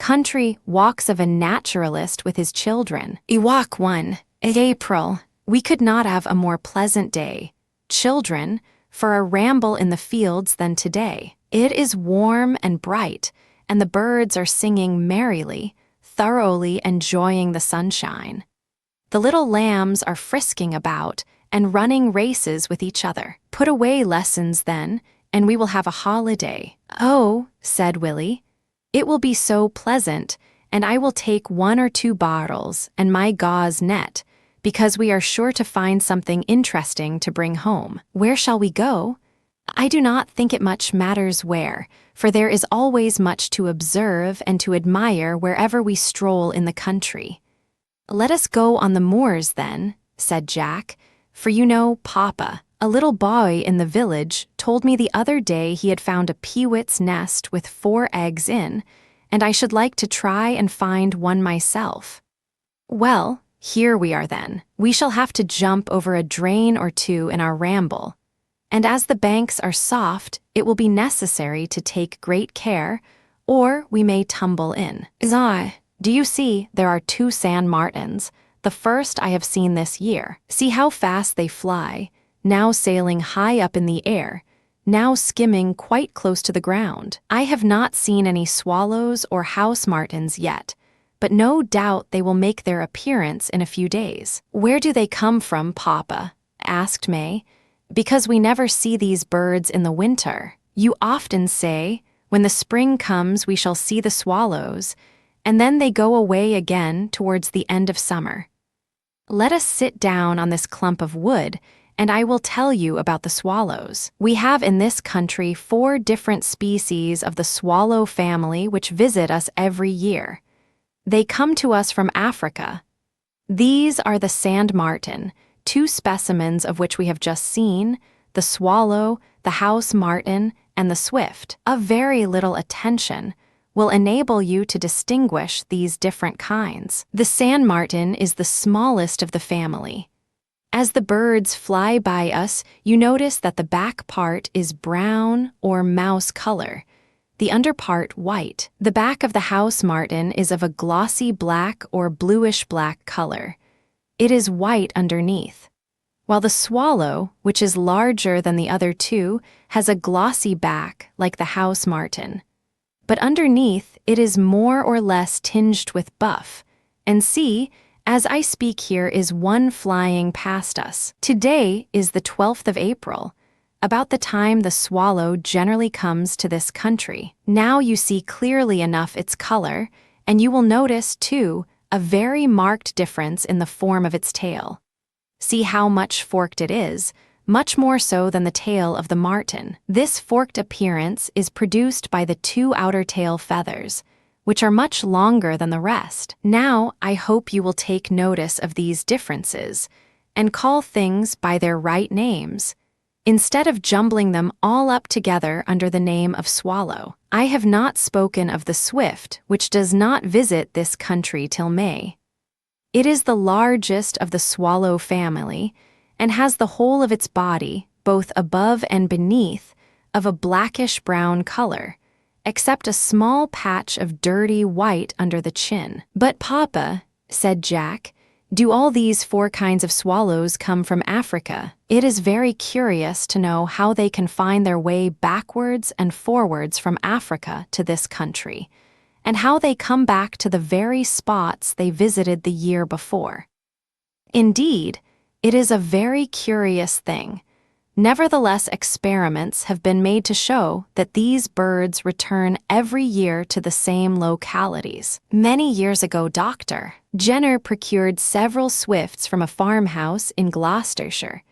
country walks of a naturalist with his children. EBOOK 1. April. We could not have a more pleasant day, children, for a ramble in the fields than today. It is warm and bright, and the birds are singing merrily, thoroughly enjoying the sunshine. The little lambs are frisking about and running races with each other. Put away lessons then, and we will have a holiday. Oh, said Willie, it will be so pleasant, and I will take 1 or 2 bottles and my gauze net, because we are sure to find something interesting to bring home. Where shall we go? I do not think it much matters where, for there is always much to observe and to admire wherever we stroll in the country. Let us go on the moors then, said Jack, for you know Papa, a little boy in the village, told me the other day he had found a pewit's nest with 4 eggs in, and I should like to try and find one myself. Well, here we are then. We shall have to jump over a drain or 2 in our ramble, and as the banks are soft, it will be necessary to take great care, or we may tumble in. Do you see, there are 2 sand martins, the first I have seen this year. See how fast they fly, now sailing high up in the air, now skimming quite close to the ground. I have not seen any swallows or house martins yet, but no doubt they will make their appearance in a few days. Where do they come from, Papa? Asked May. Because we never see these birds in the winter. You often say, when the spring comes we shall see the swallows, and then they go away again towards the end of summer. Let us sit down on this clump of wood, and I will tell you about the swallows. We have in this country 4 different species of the swallow family which visit us every year. They come to us from Africa. These are the sand martin, 2 specimens of which we have just seen, the swallow, the house martin, and the swift. A very little attention will enable you to distinguish these different kinds. The sand martin is the smallest of the family. As the birds fly by us, you notice that the back part is brown or mouse color, the under part white. The back of the house martin is of a glossy black or bluish-black color. It is white underneath, while the swallow, which is larger than the other 2, has a glossy back like the house martin. But underneath it is more or less tinged with buff, and see, as I speak here is one flying past us. Today is the 12th of April, about the time the swallow generally comes to this country. Now you see clearly enough its color, and you will notice, too, a very marked difference in the form of its tail. See how much forked it is, much more so than the tail of the martin. This forked appearance is produced by the 2 outer tail feathers, which are much longer than the rest. Now I hope you will take notice of these differences, and call things by their right names, instead of jumbling them all up together under the name of swallow. I have not spoken of the swift, which does not visit this country till May. It is the largest of the swallow family, and has the whole of its body, both above and beneath, of a blackish-brown color, except a small patch of dirty white under the chin. But Papa, said Jack, do all these 4 kinds of swallows come from Africa? It is very curious to know how they can find their way backwards and forwards from Africa to this country, and how they come back to the very spots they visited the year before. Indeed, it is a very curious thing. Nevertheless, experiments have been made to show that these birds return every year to the same localities. Many years ago, Dr. Jenner procured several swifts from a farmhouse in Gloucestershire,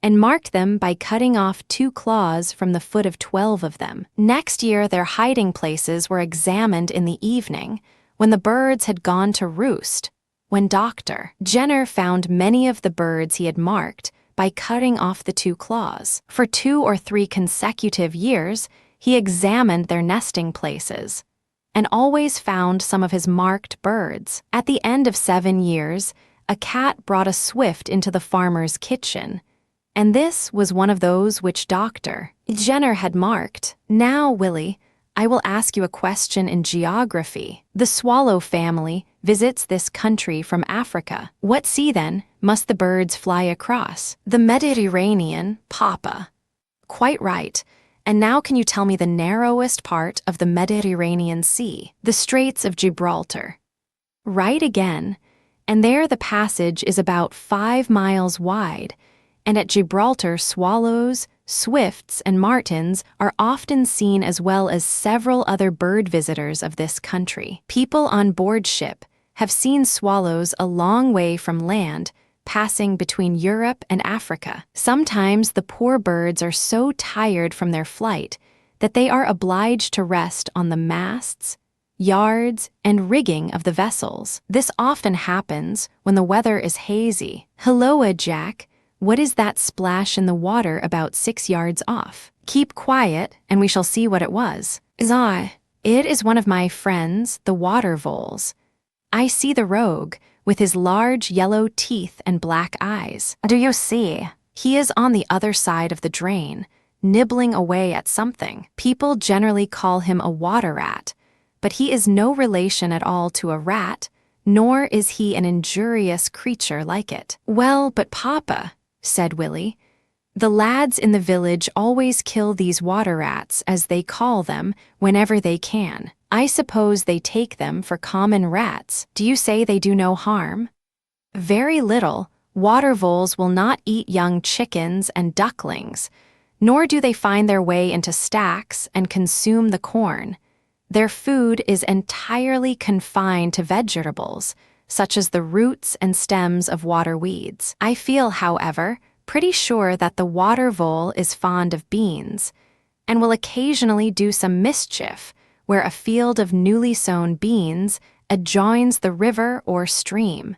and marked them by cutting off 2 claws from the foot of 12 of them. Next year, their hiding places were examined in the evening, when the birds had gone to roost, when Dr. Jenner found many of the birds he had marked by cutting off the 2 claws. For 2 or 3 consecutive years, he examined their nesting places, and always found some of his marked birds. At the end of 7 years, a cat brought a swift into the farmer's kitchen, and this was one of those which Dr. Jenner had marked. Now, Willie, I will ask you a question in geography. The swallow family visits this country from Africa. What sea, then, must the birds fly across? The Mediterranean, Papa. Quite right. And now can you tell me the narrowest part of the Mediterranean Sea? The Straits of Gibraltar. Right again. And there the passage is about 5 miles wide, and at Gibraltar swallows, swifts, and martins are often seen, as well as several other bird visitors of this country. People on board ship have seen swallows a long way from land, passing between Europe and Africa. Sometimes the poor birds are so tired from their flight that they are obliged to rest on the masts, yards, and rigging of the vessels. This often happens when the weather is hazy. Helloa, Jack. What is that splash in the water about 6 yards off? Keep quiet, and we shall see what it was. It is one of my friends, the water voles. I see the rogue, with his large yellow teeth and black eyes. Do you see? He is on the other side of the drain, nibbling away at something. People generally call him a water rat, but he is no relation at all to a rat, nor is he an injurious creature like it. Well, but Papa, said Willie, the lads in the village always kill these water rats, as they call them, whenever they can. I suppose they take them for common rats. Do you say they do no harm? Very little. Water voles will not eat young chickens and ducklings, nor do they find their way into stacks and consume the corn. Their food is entirely confined to vegetables, such as the roots and stems of water weeds. I feel, however, pretty sure that the water vole is fond of beans, and will occasionally do some mischief where a field of newly sown beans adjoins the river or stream,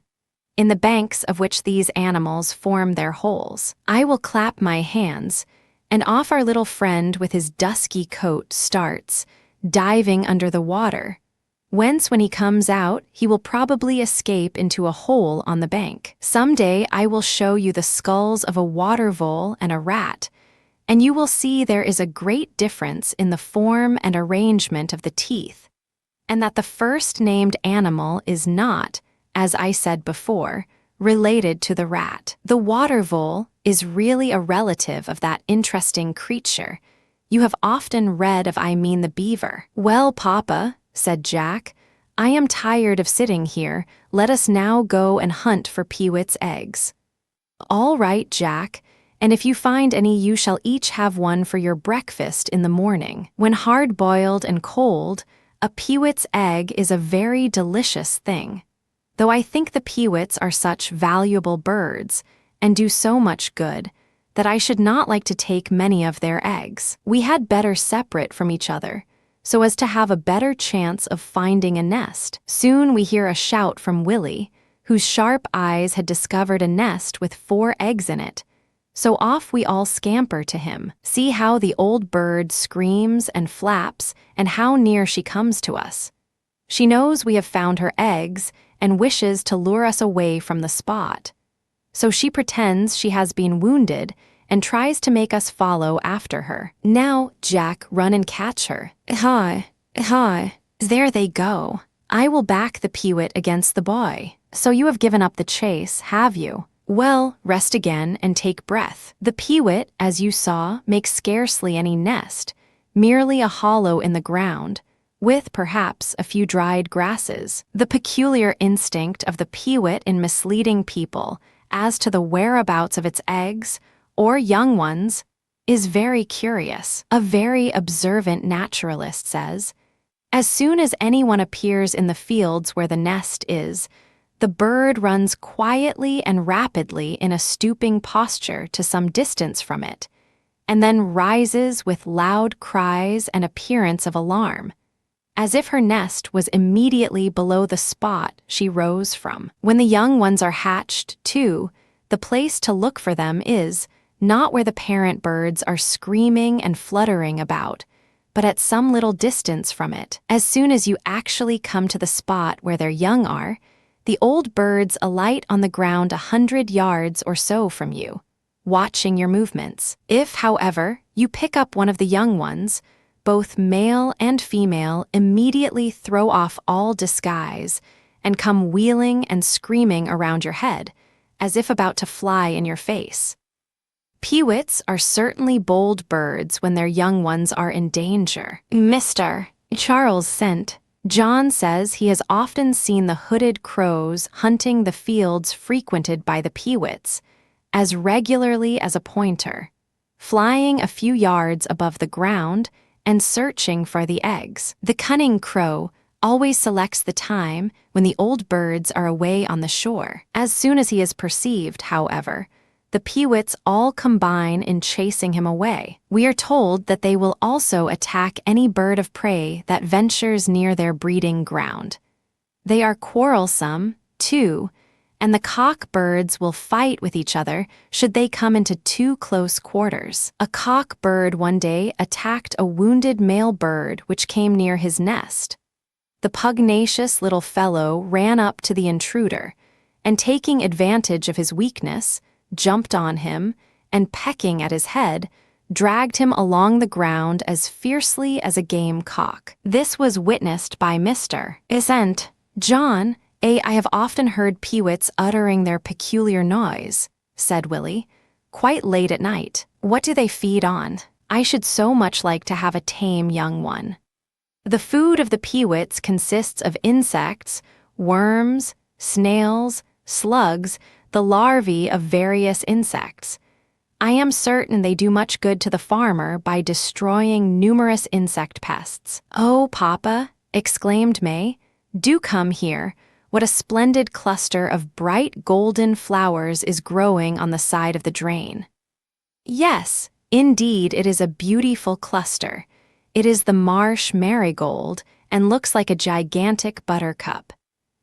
in the banks of which these animals form their holes. I will clap my hands, and off our little friend with his dusky coat starts, diving under the water, whence when he comes out he will probably escape into a hole on the bank. Some day I will show you the skulls of a water vole and a rat, and you will see there is a great difference in the form and arrangement of the teeth, and that the first named animal is not, as I said before, related to the rat. The water vole is really a relative of that interesting creature you have often read of, I mean the beaver. Well, Papa, said Jack, I am tired of sitting here. Let us now go and hunt for peewit's eggs. All right, Jack, and if you find any you shall each have one for your breakfast in the morning. When hard-boiled and cold, a peewit's egg is a very delicious thing, though I think the peewits are such valuable birds, and do so much good, that I should not like to take many of their eggs. We had better separate from each other, so as to have a better chance of finding a nest. Soon we hear a shout from Willie, whose sharp eyes had discovered a nest with 4 eggs in it. So off we all scamper to him. See how the old bird screams and flaps, and how near she comes to us. She knows we have found her eggs, and wishes to lure us away from the spot. So she pretends she has been wounded, and tries to make us follow after her. Now, Jack, run and catch her. Hi. There they go. I will back the peewit against the boy. So you have given up the chase, have you? Well, rest again and take breath. The peewit, as you saw, makes scarcely any nest, merely a hollow in the ground, with perhaps a few dried grasses. The peculiar instinct of the peewit in misleading people as to the whereabouts of its eggs, or young ones, is very curious. A very observant naturalist says, as soon as anyone appears in the fields where the nest is, the bird runs quietly and rapidly in a stooping posture to some distance from it, and then rises with loud cries and appearance of alarm, as if her nest was immediately below the spot she rose from. When the young ones are hatched, too, the place to look for them is not where the parent birds are screaming and fluttering about, but at some little distance from it. As soon as you actually come to the spot where their young are, the old birds alight on the ground 100 yards or so from you, watching your movements. If, however, you pick up one of the young ones, both male and female immediately throw off all disguise and come wheeling and screaming around your head, as if about to fly in your face. Peewits are certainly bold birds when their young ones are in danger. Mr. Charles sent. John says he has often seen the hooded crows hunting the fields frequented by the peewits, as regularly as a pointer, flying a few yards above the ground and searching for the eggs. The cunning crow always selects the time when the old birds are away on the shore. As soon as he is perceived, however, the peewits all combine in chasing him away. We are told that they will also attack any bird of prey that ventures near their breeding ground. They are quarrelsome, too, and the cock birds will fight with each other should they come into too close quarters. A cock bird one day attacked a wounded male bird which came near his nest. The pugnacious little fellow ran up to the intruder, and taking advantage of his weakness, jumped on him, and pecking at his head, dragged him along the ground as fiercely as a game cock. This was witnessed by Mr. St. John. I have often heard peewits uttering their peculiar noise, said Willie, quite late at night. What do they feed on? I should so much like to have a tame young one. The food of the peewits consists of insects, worms, snails, slugs, the larvae of various insects. I am certain they do much good to the farmer by destroying numerous insect pests. Oh, Papa, exclaimed May, do come here. What a splendid cluster of bright golden flowers is growing on the side of the drain. Yes, indeed it is a beautiful cluster. It is the marsh marigold and looks like a gigantic buttercup.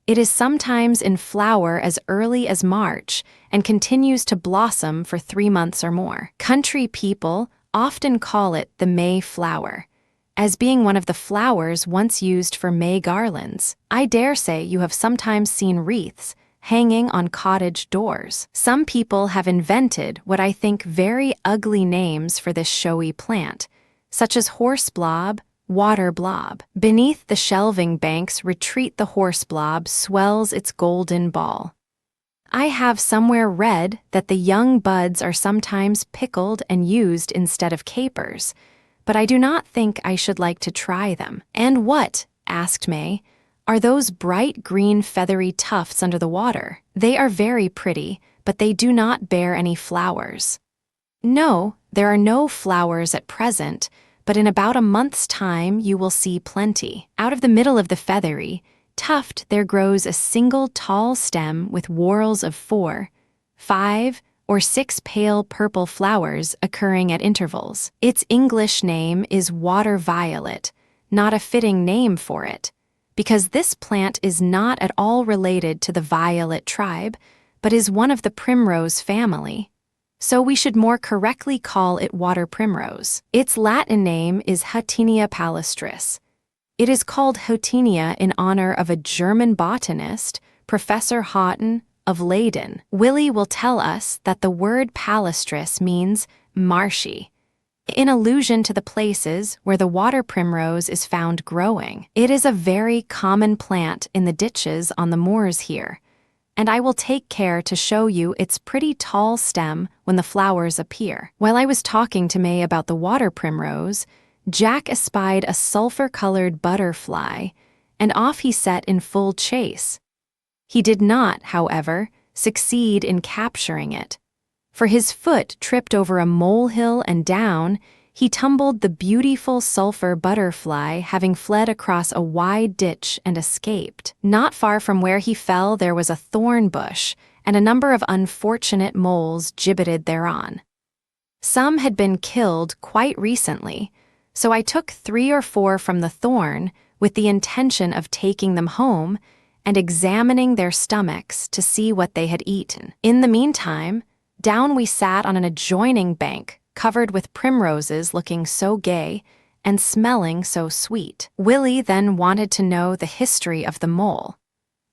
It is sometimes in flower as early as March and continues to blossom for 3 months or more. Country people often call it the May flower, as being one of the flowers once used for May garlands. I dare say you have sometimes seen wreaths hanging on cottage doors. Some people have invented what I think very ugly names for this showy plant, such as horse blob, water blob. Beneath the shelving banks retreat the horse blob swells its golden ball. I have somewhere read that the young buds are sometimes pickled and used instead of capers, but I do not think I should like to try them. And what, asked May, are those bright green feathery tufts under the water? They are very pretty, but they do not bear any flowers. No, there are no flowers at present, but in about a month's time you will see plenty. Out of the middle of the feathery tuft there grows a single tall stem with whorls of 4, 5, or 6 pale purple flowers occurring at intervals. Its English name is water violet, not a fitting name for it, because this plant is not at all related to the violet tribe, but is one of the primrose family. So we should more correctly call it water primrose. Its Latin name is Hutenia palustris. It is called Hutenia in honor of a German botanist, Professor Houghton of Leyden. Willie will tell us that the word palustris means marshy, in allusion to the places where the water primrose is found growing. It is a very common plant in the ditches on the moors here, and I will take care to show you its pretty tall stem when the flowers appear. While I was talking to May about the water primrose, Jack espied a sulphur-colored butterfly, and off he set in full chase. He did not, however, succeed in capturing it, for his foot tripped over a molehill and down, he tumbled the beautiful sulphur butterfly, having fled across a wide ditch and escaped. Not far from where he fell there was a thorn bush, and a number of unfortunate moles gibbeted thereon. Some had been killed quite recently, so I took 3 or 4 from the thorn with the intention of taking them home and examining their stomachs to see what they had eaten. In the meantime, down we sat on an adjoining bank, covered with primroses looking so gay and smelling so sweet. Willie then wanted to know the history of the mole,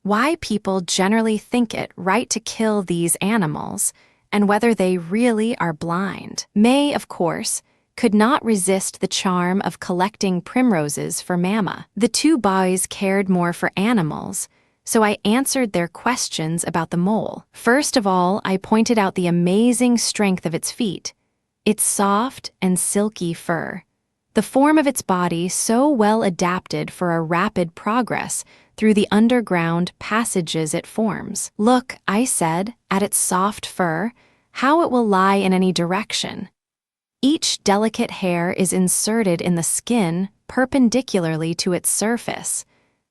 why people generally think it right to kill these animals, and whether they really are blind. May, of course, could not resist the charm of collecting primroses for Mama. The two boys cared more for animals, so I answered their questions about the mole. First of all, I pointed out the amazing strength of its feet, its soft and silky fur, the form of its body so well adapted for a rapid progress through the underground passages it forms. Look, I said, at its soft fur, how it will lie in any direction. Each delicate hair is inserted in the skin perpendicularly to its surface,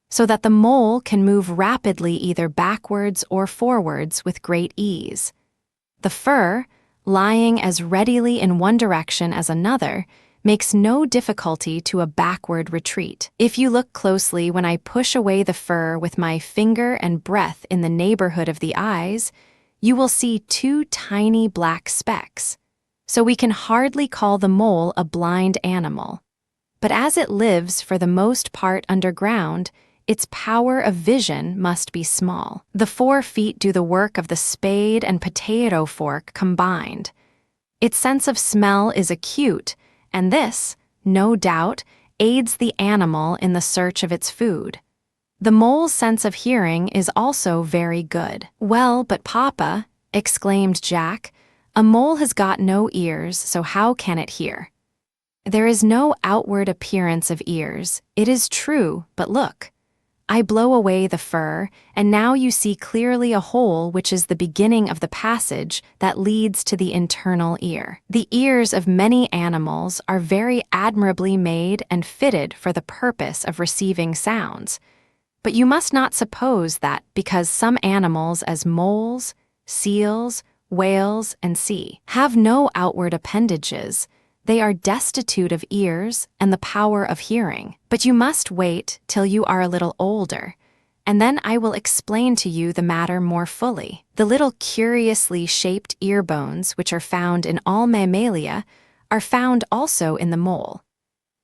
so that the mole can move rapidly either backwards or forwards with great ease. The fur, lying as readily in one direction as another, makes no difficulty to a backward retreat. If you look closely when I push away the fur with my finger and breath in the neighborhood of the eyes, you will see two tiny black specks. So we can hardly call the mole a blind animal. But as it lives for the most part underground, its power of vision must be small. The 4 feet do the work of the spade and potato fork combined. Its sense of smell is acute, and this, no doubt, aids the animal in the search of its food. The mole's sense of hearing is also very good. Well, but Papa, exclaimed Jack, a mole has got no ears, so how can it hear? There is no outward appearance of ears, it is true, but look. I blow away the fur, and now you see clearly a hole which is the beginning of the passage that leads to the internal ear. The ears of many animals are very admirably made and fitted for the purpose of receiving sounds. But you must not suppose that because some animals as moles, seals, whales, and sea have no outward appendages, they are destitute of ears and the power of hearing. But you must wait till you are a little older, and then I will explain to you the matter more fully. The little curiously shaped ear bones which are found in all mammalia are found also in the mole.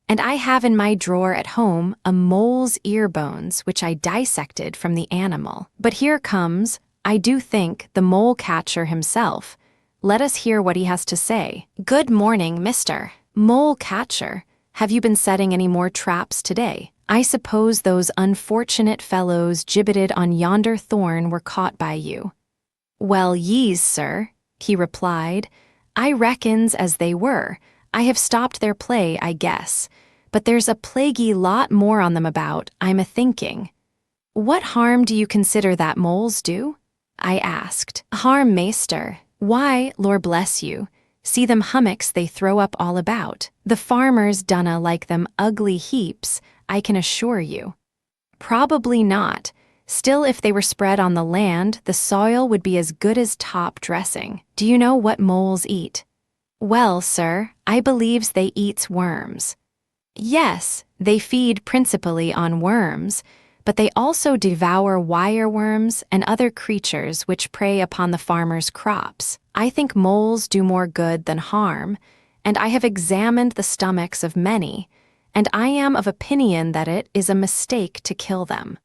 And I have in my drawer at home a mole's ear bones which I dissected from the animal. But here comes, I do think, the mole catcher himself. Let us hear what he has to say. Good morning, Mr. Mole Catcher. Have you been setting any more traps today? I suppose those unfortunate fellows gibbeted on yonder thorn were caught by you. Well, yees, sir, he replied. I reckons as they were. I have stopped their play, I guess. But there's a plaguey lot more on them about, I'm a-thinking. What harm do you consider that moles do? I asked. Harm, maester. Why, Lord bless you, see them hummocks they throw up all about. The farmers dunna like them ugly heaps, I can assure you. Probably not. Still, if they were spread on the land, the soil would be as good as top dressing. Do you know what moles eat? Well, sir, I believes they eats worms. Yes, they feed principally on worms, but they also devour wireworms and other creatures which prey upon the farmer's crops. I think moles do more good than harm, and I have examined the stomachs of many, and I am of opinion that it is a mistake to kill them.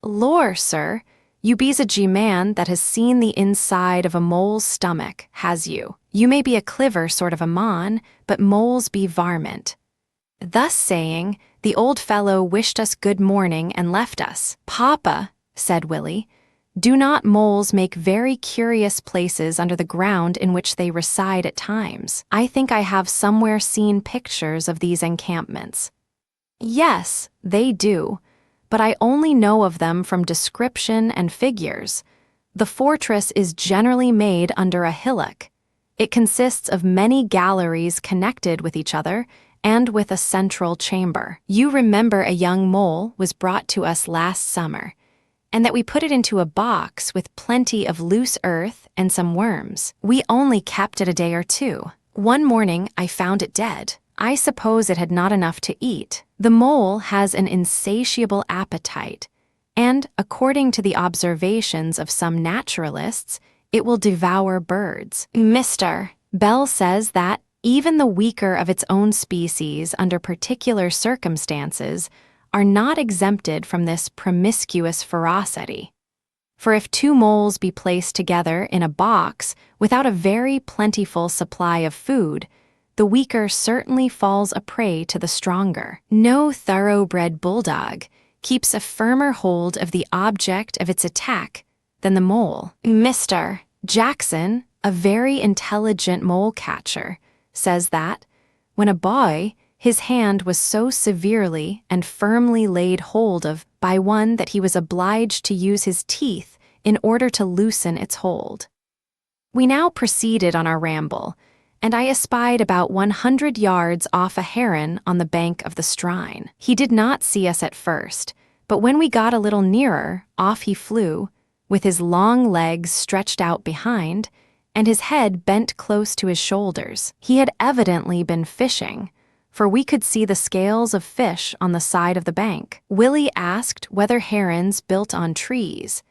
Lor, sir, you be's a G-man that has seen the inside of a mole's stomach, has you? You may be a cliver sort of a mon, but moles be varmint. Thus saying, the old fellow wished us good morning and left us. Papa, said Willie, do not moles make very curious places under the ground in which they reside at times? I think I have somewhere seen pictures of these encampments. Yes, they do, but I only know of them from description and figures. The fortress is generally made under a hillock. It consists of many galleries connected with each other, and with a central chamber. You remember a young mole was brought to us last summer, and that we put it into a box with plenty of loose earth and some worms. We only kept it a day or two. One morning I found it dead. I suppose it had not enough to eat. The mole has an insatiable appetite, and according to the observations of some naturalists, it will devour birds. Mr. Bell says that even the weaker of its own species under particular circumstances are not exempted from this promiscuous ferocity. For if 2 moles be placed together in a box without a very plentiful supply of food, the weaker certainly falls a prey to the stronger. No thoroughbred bulldog keeps a firmer hold of the object of its attack than the mole. Mr. Jackson, a very intelligent mole catcher, says that, when a boy, his hand was so severely and firmly laid hold of by one that he was obliged to use his teeth in order to loosen its hold. We now proceeded on our ramble, and I espied about 100 yards off a heron on the bank of the Strine. He did not see us at first, but when we got a little nearer, off he flew, with his long legs stretched out behind, and his head bent close to his shoulders. He had evidently been fishing, for we could see the scales of fish on the side of the bank. Willie asked whether herons built on trees,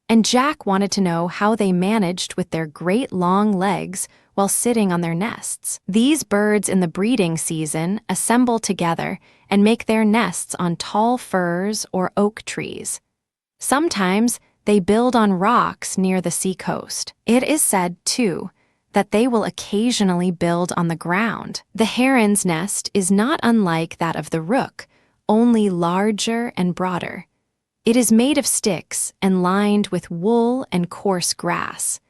and Jack wanted to know how they managed with their great long legs while sitting on their nests. These birds in the breeding season assemble together and make their nests on tall firs or oak trees. Sometimes they build on rocks near the seacoast. It is said, too, that they will occasionally build on the ground. The heron's nest is not unlike that of the rook, only larger and broader. It is made of sticks and lined with wool and coarse grass.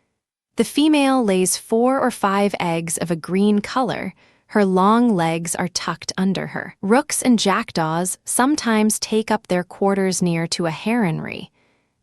The female lays 4 or 5 eggs of a green color. Her long legs are tucked under her. Rooks and jackdaws sometimes take up their quarters near to a heronry.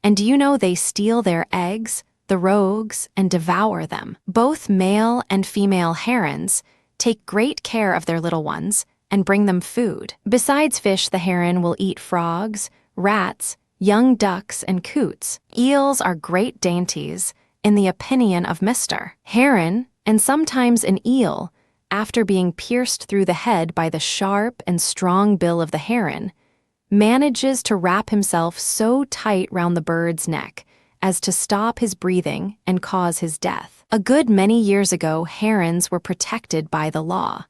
And do you know they steal their eggs, the rogues, and devour them? Both male and female herons take great care of their little ones and bring them food. Besides fish, the heron will eat frogs, rats, young ducks, and coots. Eels are great dainties, in the opinion of Mr. Heron, and sometimes an eel, after being pierced through the head by the sharp and strong bill of the heron, manages to wrap himself so tight round the bird's neck as to stop his breathing and cause his death. A good many years ago, herons were protected by the law.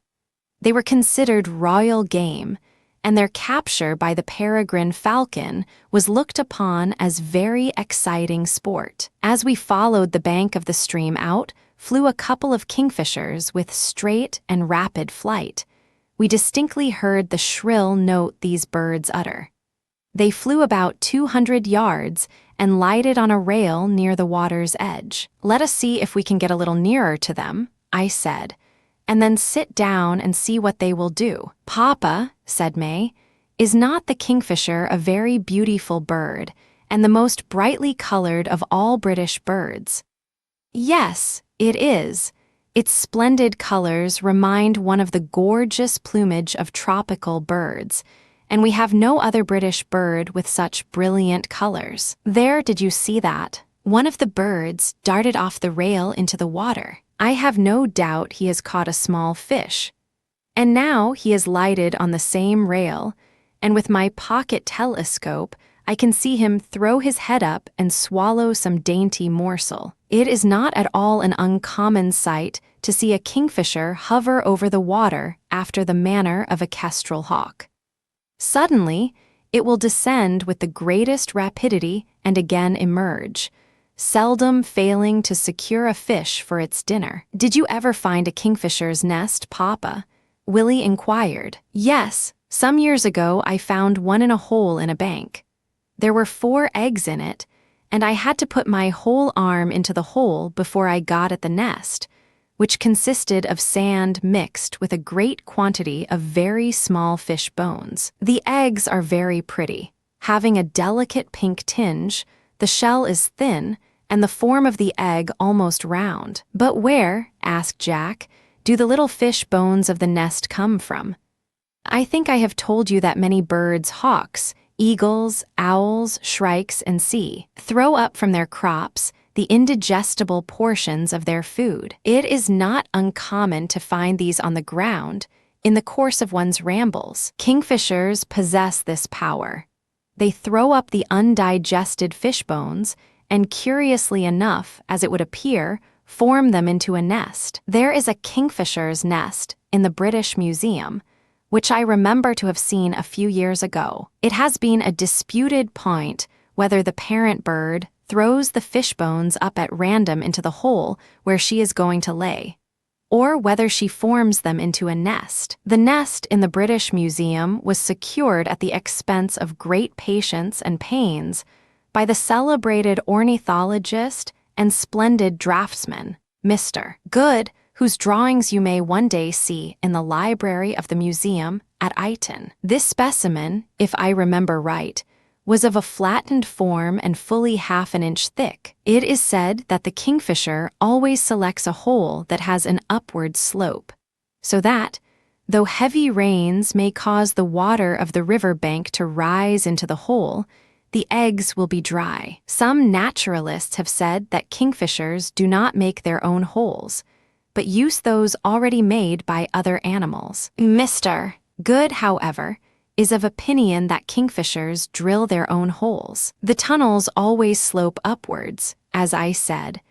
They were considered royal game, and their capture by the peregrine falcon was looked upon as very exciting sport. As we followed the bank of the stream out, flew a couple of kingfishers with straight and rapid flight. We distinctly heard the shrill note these birds utter. They flew about 200 yards and lighted on a rail near the water's edge. "Let us see if we can get a little nearer to them," I said, "and then sit down and see what they will do." "Papa," said May, "is not the kingfisher a very beautiful bird, and the most brightly colored of all British birds?" "Yes, it is. Its splendid colors remind one of the gorgeous plumage of tropical birds, and we have no other British bird with such brilliant colors." "There, did you see that? One of the birds darted off the rail into the water. I have no doubt he has caught a small fish. And now he has lighted on the same rail, and with my pocket telescope, I can see him throw his head up and swallow some dainty morsel. It is not at all an uncommon sight to see a kingfisher hover over the water after the manner of a kestrel hawk. Suddenly, it will descend with the greatest rapidity and again emerge, seldom failing to secure a fish for its dinner. "Did you ever find a kingfisher's nest, Papa?" Willie inquired. "Yes, some years ago I found one in a hole in a bank. There were 4 eggs in it, and I had to put my whole arm into the hole before I got at the nest, which consisted of sand mixed with a great quantity of very small fish bones. The eggs are very pretty, having a delicate pink tinge. The shell is thin, and the form of the egg almost round." "But where," asked Jack, "do the little fish bones of the nest come from?" "I think I have told you that many birds, hawks, eagles, owls, shrikes, and sea, throw up from their crops the indigestible portions of their food. It is not uncommon to find these on the ground in the course of one's rambles. Kingfishers possess this power. They throw up the undigested fish bones and, curiously enough, as it would appear, form them into a nest. There is a kingfisher's nest in the British Museum, which I remember to have seen a few years ago. It has been a disputed point whether the parent bird throws the fish bones up at random into the hole where she is going to lay, or whether she forms them into a nest. The nest in the British Museum was secured at the expense of great patience and pains by the celebrated ornithologist and splendid draftsman, Mr. Good, whose drawings you may one day see in the library of the museum at Eton. This specimen, if I remember right, was of a flattened form and fully half an inch thick. It is said that the kingfisher always selects a hole that has an upward slope, so that, though heavy rains may cause the water of the river bank to rise into the hole, the eggs will be dry. Some naturalists have said that kingfishers do not make their own holes, but use those already made by other animals. Mr. Good, however, is of opinion that kingfishers drill their own holes. The tunnels always slope upwards, as I said.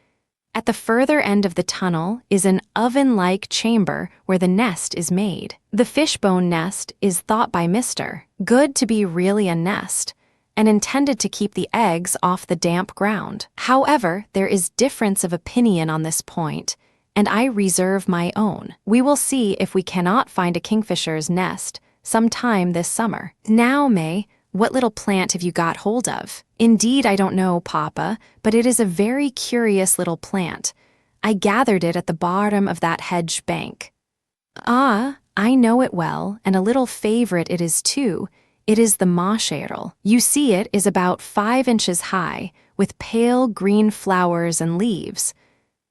At the further end of the tunnel is an oven-like chamber where the nest is made. The fishbone nest is thought by Mr. Good to be really a nest, and intended to keep the eggs off the damp ground. However, there is difference of opinion on this point, and I reserve my own. We will see if we cannot find a kingfisher's nest sometime this summer. Now, May, what little plant have you got hold of? Indeed, I don't know, Papa, but it is a very curious little plant. I gathered it at the bottom of that hedge bank. Ah, I know it well, and a little favorite it is too. It is the merrily. You see, it is about 5 inches high, with pale green flowers and leaves.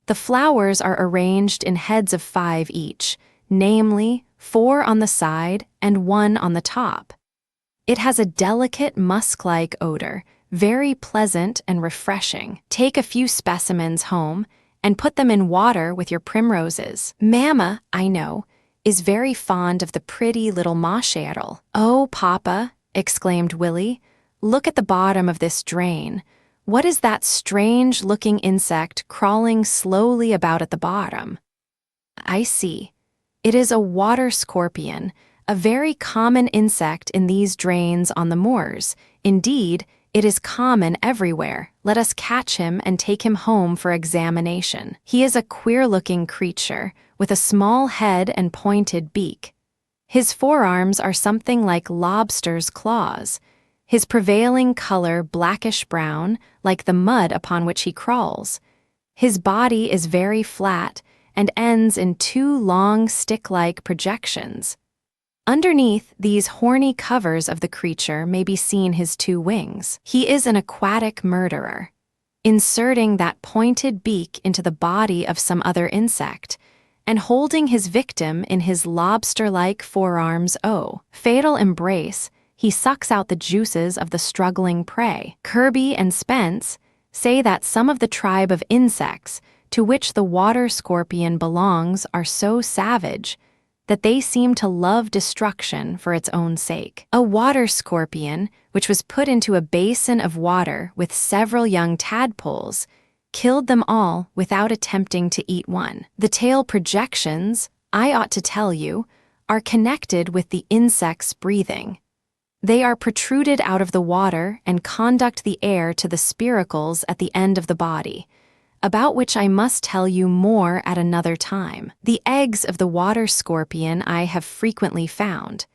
The flowers are arranged in heads of 5 each, namely, 4 on the side and 1 on the top. It has a delicate musk-like odor, very pleasant and refreshing. Take a few specimens home and put them in water with your primroses. Mamma, I know, is very fond of the pretty little merrily. Oh, Papa, exclaimed Willie, look at the bottom of this drain. What is that strange-looking insect crawling slowly about at the bottom? I see. It is a water scorpion, a very common insect in these drains on the moors. Indeed, it is common everywhere. Let us catch him and take him home for examination. He is a queer-looking creature, with a small head and pointed beak. His forearms are something like lobster's claws. His prevailing color blackish-brown, like the mud upon which he crawls. His body is very flat, and ends in 2 long stick-like projections. Underneath these horny covers of the creature may be seen his 2 wings. He is an aquatic murderer, inserting that pointed beak into the body of some other insect, and holding his victim in his lobster-like forearms. Fatal embrace, he sucks out the juices of the struggling prey. Kirby and Spence say that some of the tribe of insects to which the water scorpion belongs are so savage that they seem to love destruction for its own sake. A water scorpion, which was put into a basin of water with several young tadpoles, killed them all without attempting to eat one. The tail projections, I ought to tell you, are connected with the insect's breathing. They are protruded out of the water and conduct the air to the spiracles at the end of the body, about which I must tell you more at another time. The eggs of the water scorpion I have frequently found.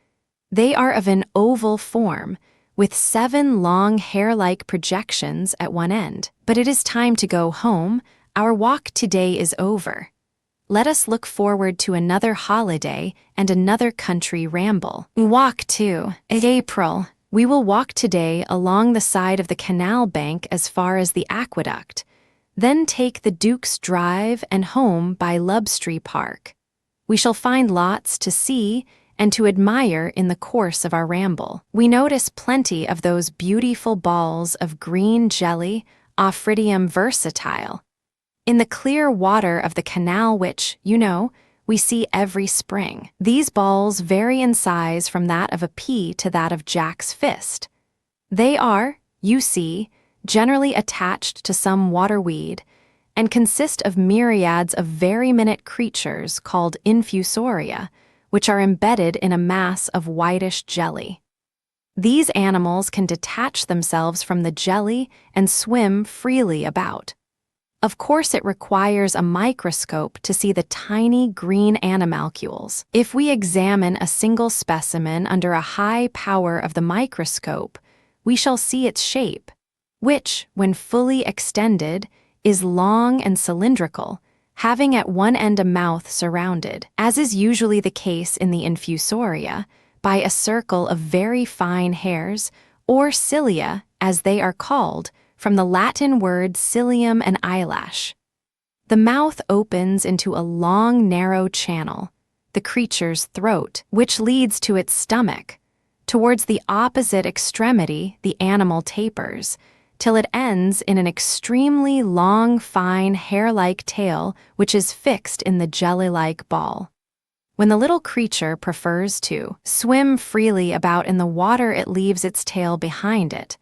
They are of an oval form, with 7 long hair-like projections at one end. But it is time to go home. Our walk today is over. Let us look forward to another holiday and another country ramble. Walk too. April. We will walk today along the side of the canal bank as far as the aqueduct, then take the Duke's Drive and home by Lubstree Park. We shall find lots to see and to admire in the course of our ramble. We notice plenty of those beautiful balls of green jelly, Ophrydium versatile, in the clear water of the canal which, you know, we see every spring. These balls vary in size from that of a pea to that of Jack's fist. They are, you see, generally attached to some waterweed, and consist of myriads of very minute creatures called infusoria, which are embedded in a mass of whitish jelly. These animals can detach themselves from the jelly and swim freely about. Of course, it requires a microscope to see the tiny green animalcules. If we examine a single specimen under a high power of the microscope, we shall see its shape, which, when fully extended, is long and cylindrical, having at one end a mouth surrounded, as is usually the case in the infusoria, by a circle of very fine hairs, or cilia, as they are called, from the Latin word cilium and eyelash. The mouth opens into a long, narrow channel, the creature's throat, which leads to its stomach. Towards the opposite extremity, the animal tapers, till it ends in an extremely long, fine, hair-like tail which is fixed in the jelly-like ball. When the little creature prefers to swim freely about in the water, it leaves its tail behind it.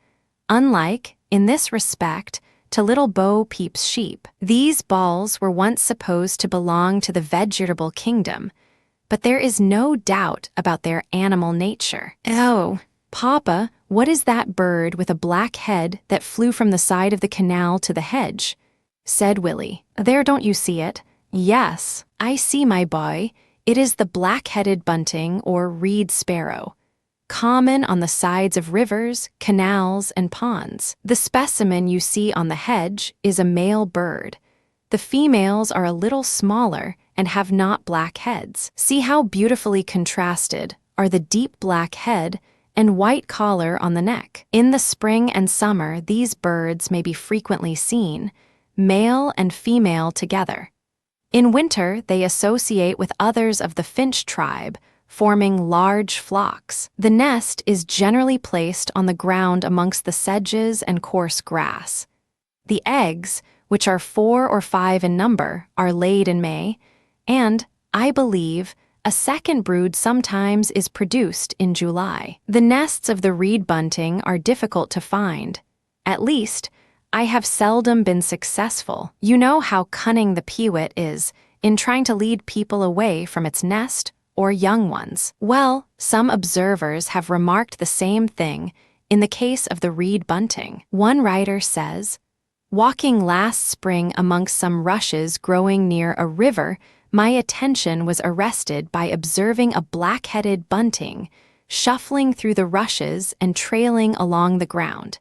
Unlike, in this respect, to little Bo Peep's sheep. These balls were once supposed to belong to the vegetable kingdom, but there is no doubt about their animal nature. Oh, Papa, what is that bird with a black head that flew from the side of the canal to the hedge? Said Willie. There, don't you see it? Yes, I see, my boy. It is the black-headed bunting or reed sparrow, common on the sides of rivers, canals, and ponds. The specimen you see on the hedge is a male bird. The females are a little smaller and have not black heads. See how beautifully contrasted are the deep black head and white collar on the neck. In the spring and summer, these birds may be frequently seen, male and female together. In winter, they associate with others of the finch tribe, forming large flocks. The nest is generally placed on the ground amongst the sedges and coarse grass. The eggs, which are 4 or 5 in number, are laid in May, and, I believe, a second brood sometimes is produced in July. The nests of the reed bunting are difficult to find. At least, I have seldom been successful. You know how cunning the peewit is in trying to lead people away from its nest or young ones. Well, some observers have remarked the same thing in the case of the reed bunting. One writer says, "Walking last spring amongst some rushes growing near a river, my attention was arrested by observing a black-headed bunting shuffling through the rushes and trailing along the ground,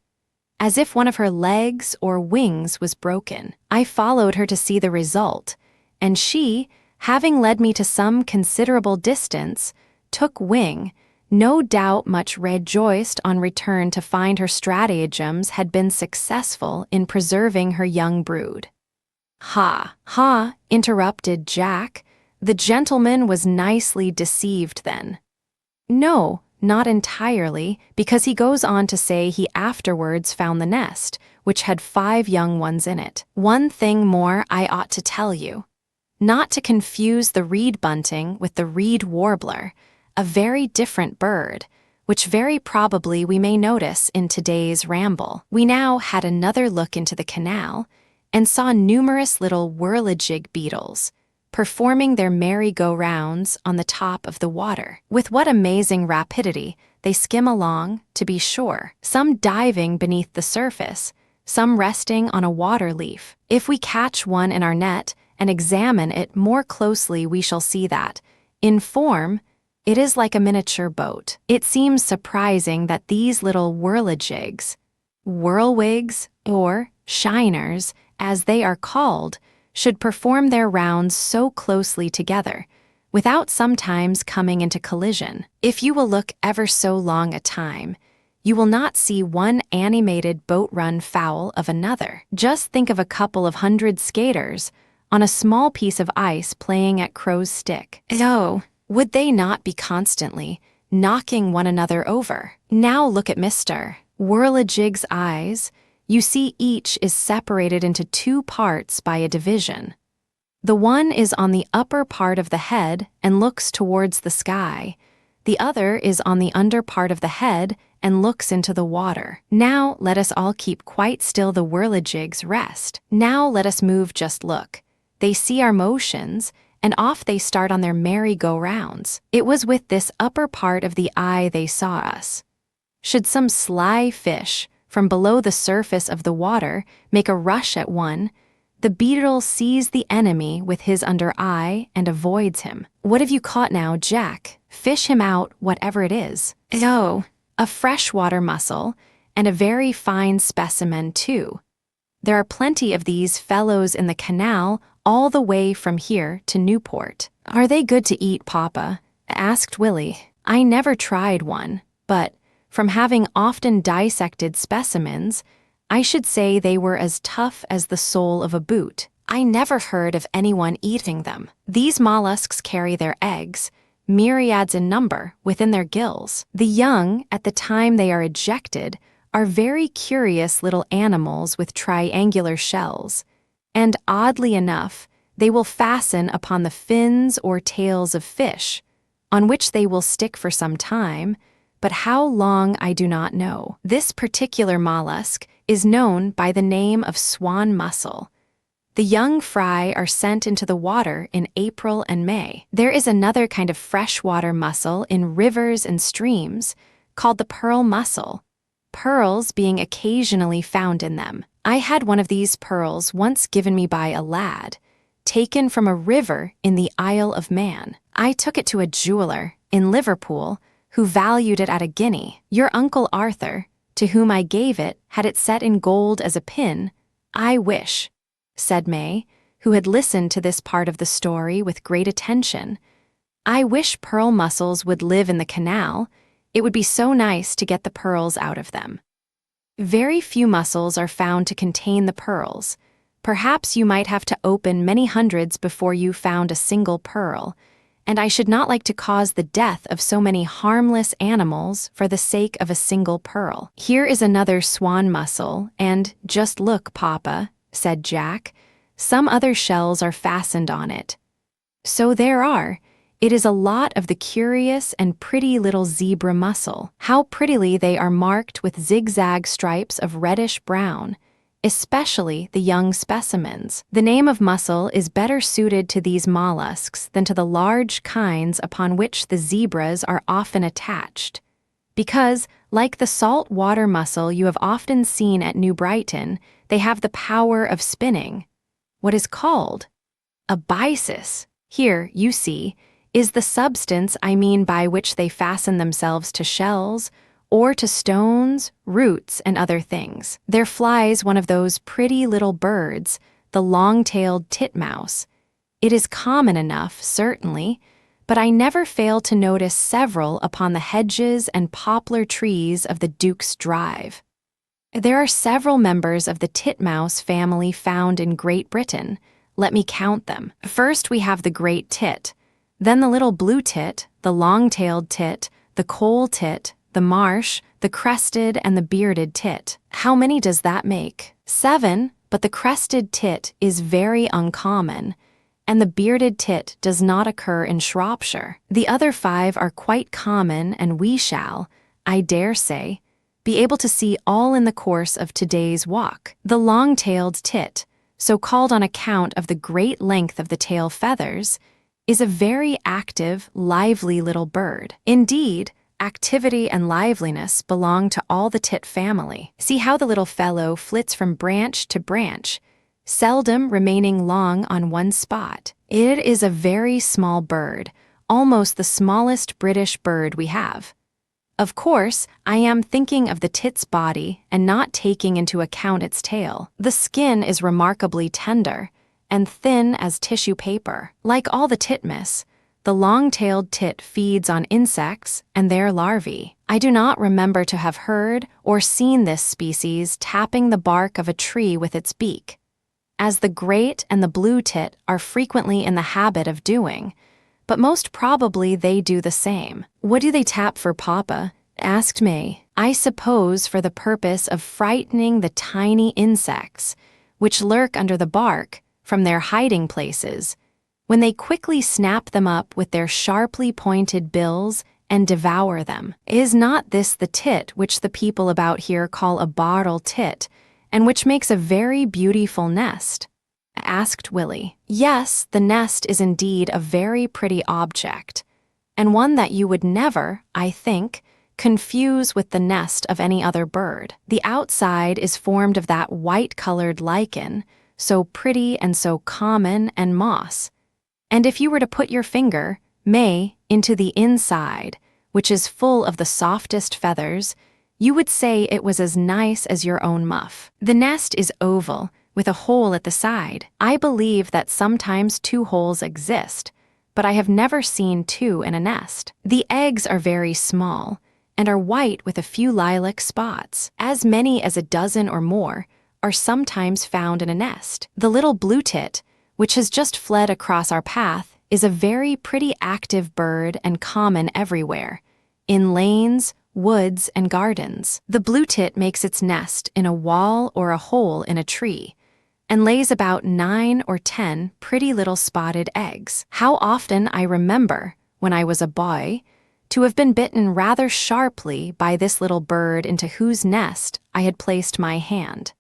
as if one of her legs or wings was broken. I followed her to see the result, and she, having led me to some considerable distance, took wing, no doubt much rejoiced on return to find her stratagems had been successful in preserving her young brood." "Ha, ha," interrupted Jack. "The gentleman was nicely deceived then." "No, not entirely, because he goes on to say he afterwards found the nest, which had 5 young ones in it. One thing more I ought to tell you. Not to confuse the reed bunting with the reed warbler, a very different bird, which very probably we may notice in today's ramble. We now had another look into the canal, and saw numerous little whirligig beetles, performing their merry-go-rounds on the top of the water. With what amazing rapidity they skim along, to be sure, some diving beneath the surface, some resting on a water leaf. If we catch one in our net and examine it more closely, we shall see that, in form, it is like a miniature boat. It seems surprising that these little whirligigs, whirlwigs, or shiners, as they are called, should perform their rounds so closely together, without sometimes coming into collision. If you will look ever so long a time, you will not see one animated boat-run foul of another. Just think of a couple of 100 skaters on a small piece of ice playing at crow's stick. Oh, would they not be constantly knocking one another over? Now look at Mr. Whirligig's eyes. You see each is separated into 2 parts by a division. The one is on the upper part of the head and looks towards the sky. The other is on the under part of the head and looks into the water. Now let us all keep quite still. The whirligigs rest. Now let us move. Just look. They see our motions, and off they start on their merry-go-rounds. It was with this upper part of the eye they saw us. Should some sly fish, from below the surface of the water, make a rush at one, The beetle sees the enemy with his under eye and avoids him. What have you caught now, Jack? Fish him out, whatever it is. Oh, a freshwater mussel, and a very fine specimen, too. There are plenty of these fellows in the canal all the way from here to Newport. Are they good to eat, Papa? Asked Willie. I never tried one, but from having often dissected specimens, I should say they were as tough as the sole of a boot. I never heard of anyone eating them. These mollusks carry their eggs, myriads in number, within their gills. The young, at the time they are ejected, are very curious little animals with triangular shells, and oddly enough, they will fasten upon the fins or tails of fish, on which they will stick for some time, but how long I do not know. This particular mollusk is known by the name of swan mussel. The young fry are sent into the water in April and May. There is another kind of freshwater mussel in rivers and streams called the pearl mussel, pearls being occasionally found in them. I had one of these pearls once given me by a lad, taken from a river in the Isle of Man. I took it to a jeweler in Liverpool who valued it at a guinea. Your Uncle Arthur, to whom I gave it, had it set in gold as a pin. I wish, said May, who had listened to this part of the story with great attention. I wish pearl mussels would live in the canal. It would be so nice to get the pearls out of them. Very few mussels are found to contain the pearls. Perhaps you might have to open many hundreds before you found a single pearl, and I should not like to cause the death of so many harmless animals for the sake of a single pearl. Here is another swan mussel, and just look, Papa, said Jack. Some other shells are fastened on it. So there are. It is a lot of the curious and pretty little zebra mussel. How prettily they are marked with zigzag stripes of reddish-brown, especially the young specimens. The name of mussel is better suited to these mollusks than to the large kinds upon which the zebras are often attached, because, like the salt water mussel you have often seen at New Brighton, they have the power of spinning. What is called a byssus, here, you see, is the substance I mean by which they fasten themselves to shells, or to stones, roots, and other things. There flies one of those pretty little birds, the long-tailed titmouse. It is common enough, certainly, but I never fail to notice several upon the hedges and poplar trees of the Duke's Drive. There are several members of the titmouse family found in Great Britain. Let me count them. First we have the great tit, then the little blue tit, the long-tailed tit, the coal tit, the marsh, the crested, and the bearded tit. How many does that make? 7, but the crested tit is very uncommon, and the bearded tit does not occur in Shropshire. The other 5 are quite common, and we shall, I dare say, be able to see all in the course of today's walk. The long-tailed tit, so called on account of the great length of the tail feathers, is a very active, lively little bird. Indeed, activity and liveliness belong to all the tit family. See how the little fellow flits from branch to branch, seldom remaining long on one spot. It is a very small bird, almost the smallest British bird we have. Of course, I am thinking of the tit's body and not taking into account its tail. The skin is remarkably tender and thin as tissue paper. Like all the titmice, the long-tailed tit feeds on insects and their larvae. I do not remember to have heard or seen this species tapping the bark of a tree with its beak, as the great and the blue tit are frequently in the habit of doing, but most probably they do the same. What do they tap for, Papa? Asked May. I suppose for the purpose of frightening the tiny insects, which lurk under the bark, from their hiding places, when they quickly snap them up with their sharply pointed bills and devour them. Is not this the tit which the people about here call a barrel tit, and which makes a very beautiful nest? Asked Willie. Yes, the nest is indeed a very pretty object, and one that you would never, I think, confuse with the nest of any other bird. The outside is formed of that white-colored lichen, so pretty and so common, and moss. And if you were to put your finger, May, into the inside, which is full of the softest feathers, you would say it was as nice as your own muff. The nest is oval, with a hole at the side. I believe that sometimes 2 holes exist, but I have never seen 2 in a nest. The eggs are very small, and are white with a few lilac spots. As many as a dozen or more are sometimes found in a nest. The little blue tit, which has just fled across our path, is a very pretty active bird and common everywhere, in lanes, woods, and gardens. The blue tit makes its nest in a wall or a hole in a tree, and lays about 9 or 10 pretty little spotted eggs. How often I remember, when I was a boy, to have been bitten rather sharply by this little bird into whose nest I had placed my hand.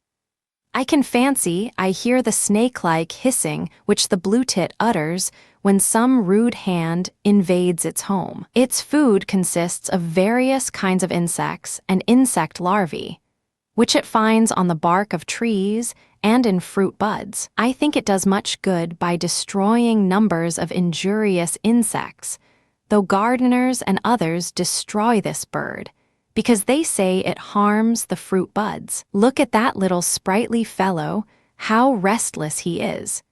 I can fancy I hear the snake-like hissing which the blue tit utters when some rude hand invades its home. Its food consists of various kinds of insects and insect larvae, which it finds on the bark of trees and in fruit buds. I think it does much good by destroying numbers of injurious insects, though gardeners and others destroy this bird, because they say it harms the fruit buds. Look at that little sprightly fellow, how restless he is.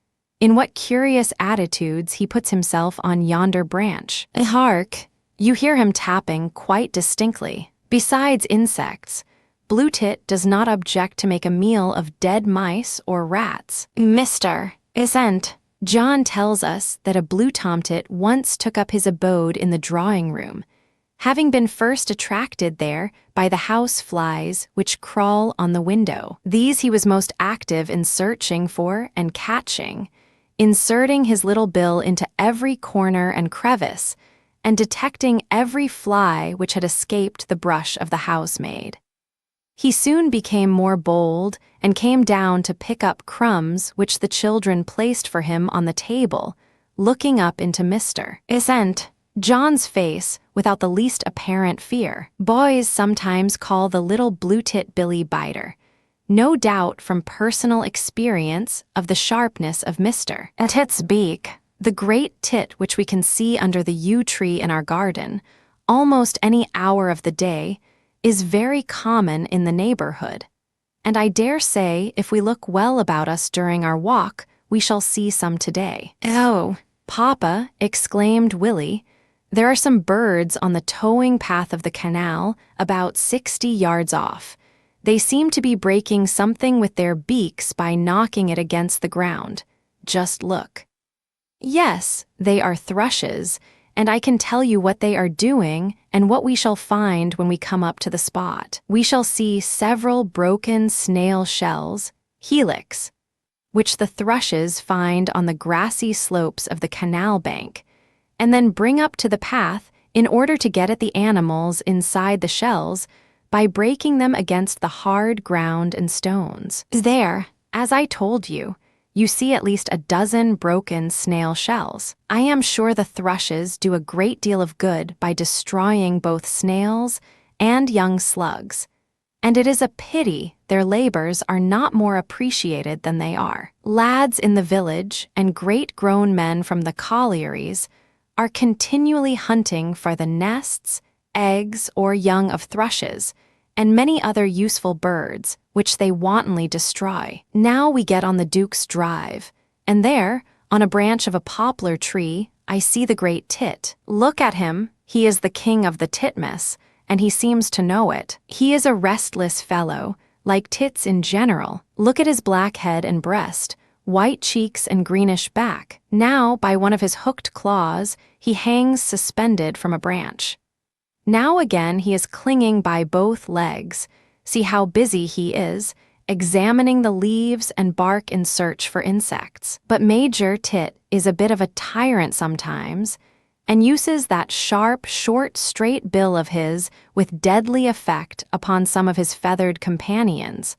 In what curious attitudes he puts himself on yonder branch. Hark! You hear him tapping quite distinctly. Besides insects, blue tit does not object to make a meal of dead mice or rats. Mr. Isn't. John tells us that a blue tomtit once took up his abode in the drawing room, having been first attracted there by the house flies which crawl on the window. These he was most active in searching for and catching, inserting his little bill into every corner and crevice, and detecting every fly which had escaped the brush of the housemaid. He soon became more bold and came down to pick up crumbs which the children placed for him on the table, looking up into Mr. Isn't. John's face without the least apparent fear. Boys sometimes call the little blue tit Billy Biter, no doubt from personal experience of the sharpness of Mr. Tit's beak. The great tit which we can see under the yew tree in our garden, almost any hour of the day, is very common in the neighborhood, and I dare say if we look well about us during our walk, we shall see some today. Oh, Papa, exclaimed Willie, there are some birds on the towing path of the canal about 60 yards off. They seem to be breaking something with their beaks by knocking it against the ground. Just look. Yes, they are thrushes, and I can tell you what they are doing and what we shall find when we come up to the spot. We shall see several broken snail shells, helix, which the thrushes find on the grassy slopes of the canal bank, and then bring up to the path in order to get at the animals inside the shells by breaking them against the hard ground and stones. There, as I told you, you see at least a dozen broken snail shells. I am sure the thrushes do a great deal of good by destroying both snails and young slugs, and it is a pity their labors are not more appreciated than they are. Lads in the village and great-grown men from the collieries are continually hunting for the nests, eggs, or young of thrushes, and many other useful birds, which they wantonly destroy. Now we get on the Duke's Drive, and there, on a branch of a poplar tree, I see the great tit. Look at him, he is the king of the titmus, and he seems to know it. He is a restless fellow, like tits in general. Look at his black head and breast, white cheeks and greenish back. Now, by one of his hooked claws, he hangs suspended from a branch. Now again he is clinging by both legs. See how busy he is, examining the leaves and bark in search for insects. But Major Tit is a bit of a tyrant sometimes, and uses that sharp, short, straight bill of his with deadly effect upon some of his feathered companions,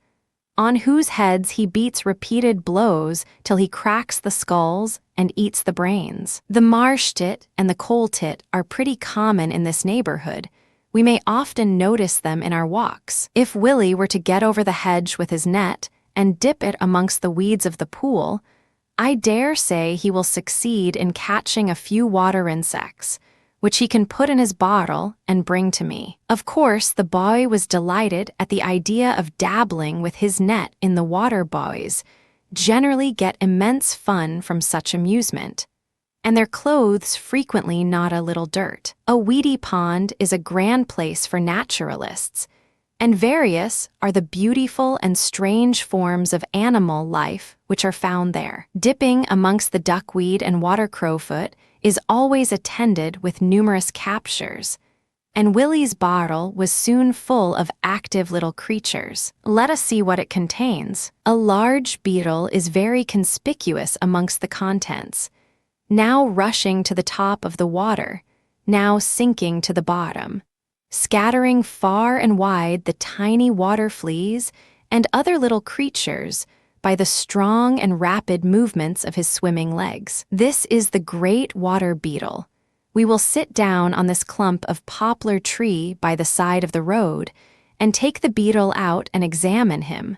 on whose heads he beats repeated blows till he cracks the skulls and eats the brains. The marsh tit and the coal tit are pretty common in this neighborhood. We may often notice them in our walks. If Willie were to get over the hedge with his net and dip it amongst the weeds of the pool, I dare say he will succeed in catching a few water insects, which he can put in his bottle and bring to me. Of course, the boy was delighted at the idea of dabbling with his net in the water. Boys generally get immense fun from such amusement, and their clothes frequently not a little dirt. A weedy pond is a grand place for naturalists, and various are the beautiful and strange forms of animal life which are found there. Dipping amongst the duckweed and water crowfoot is always attended with numerous captures, and Willie's bottle was soon full of active little creatures. Let us see what it contains. A large beetle is very conspicuous amongst the contents, now rushing to the top of the water, now sinking to the bottom, scattering far and wide the tiny water fleas and other little creatures by the strong and rapid movements of his swimming legs. This is the great water beetle. We will sit down on this clump of poplar tree by the side of the road and take the beetle out and examine him.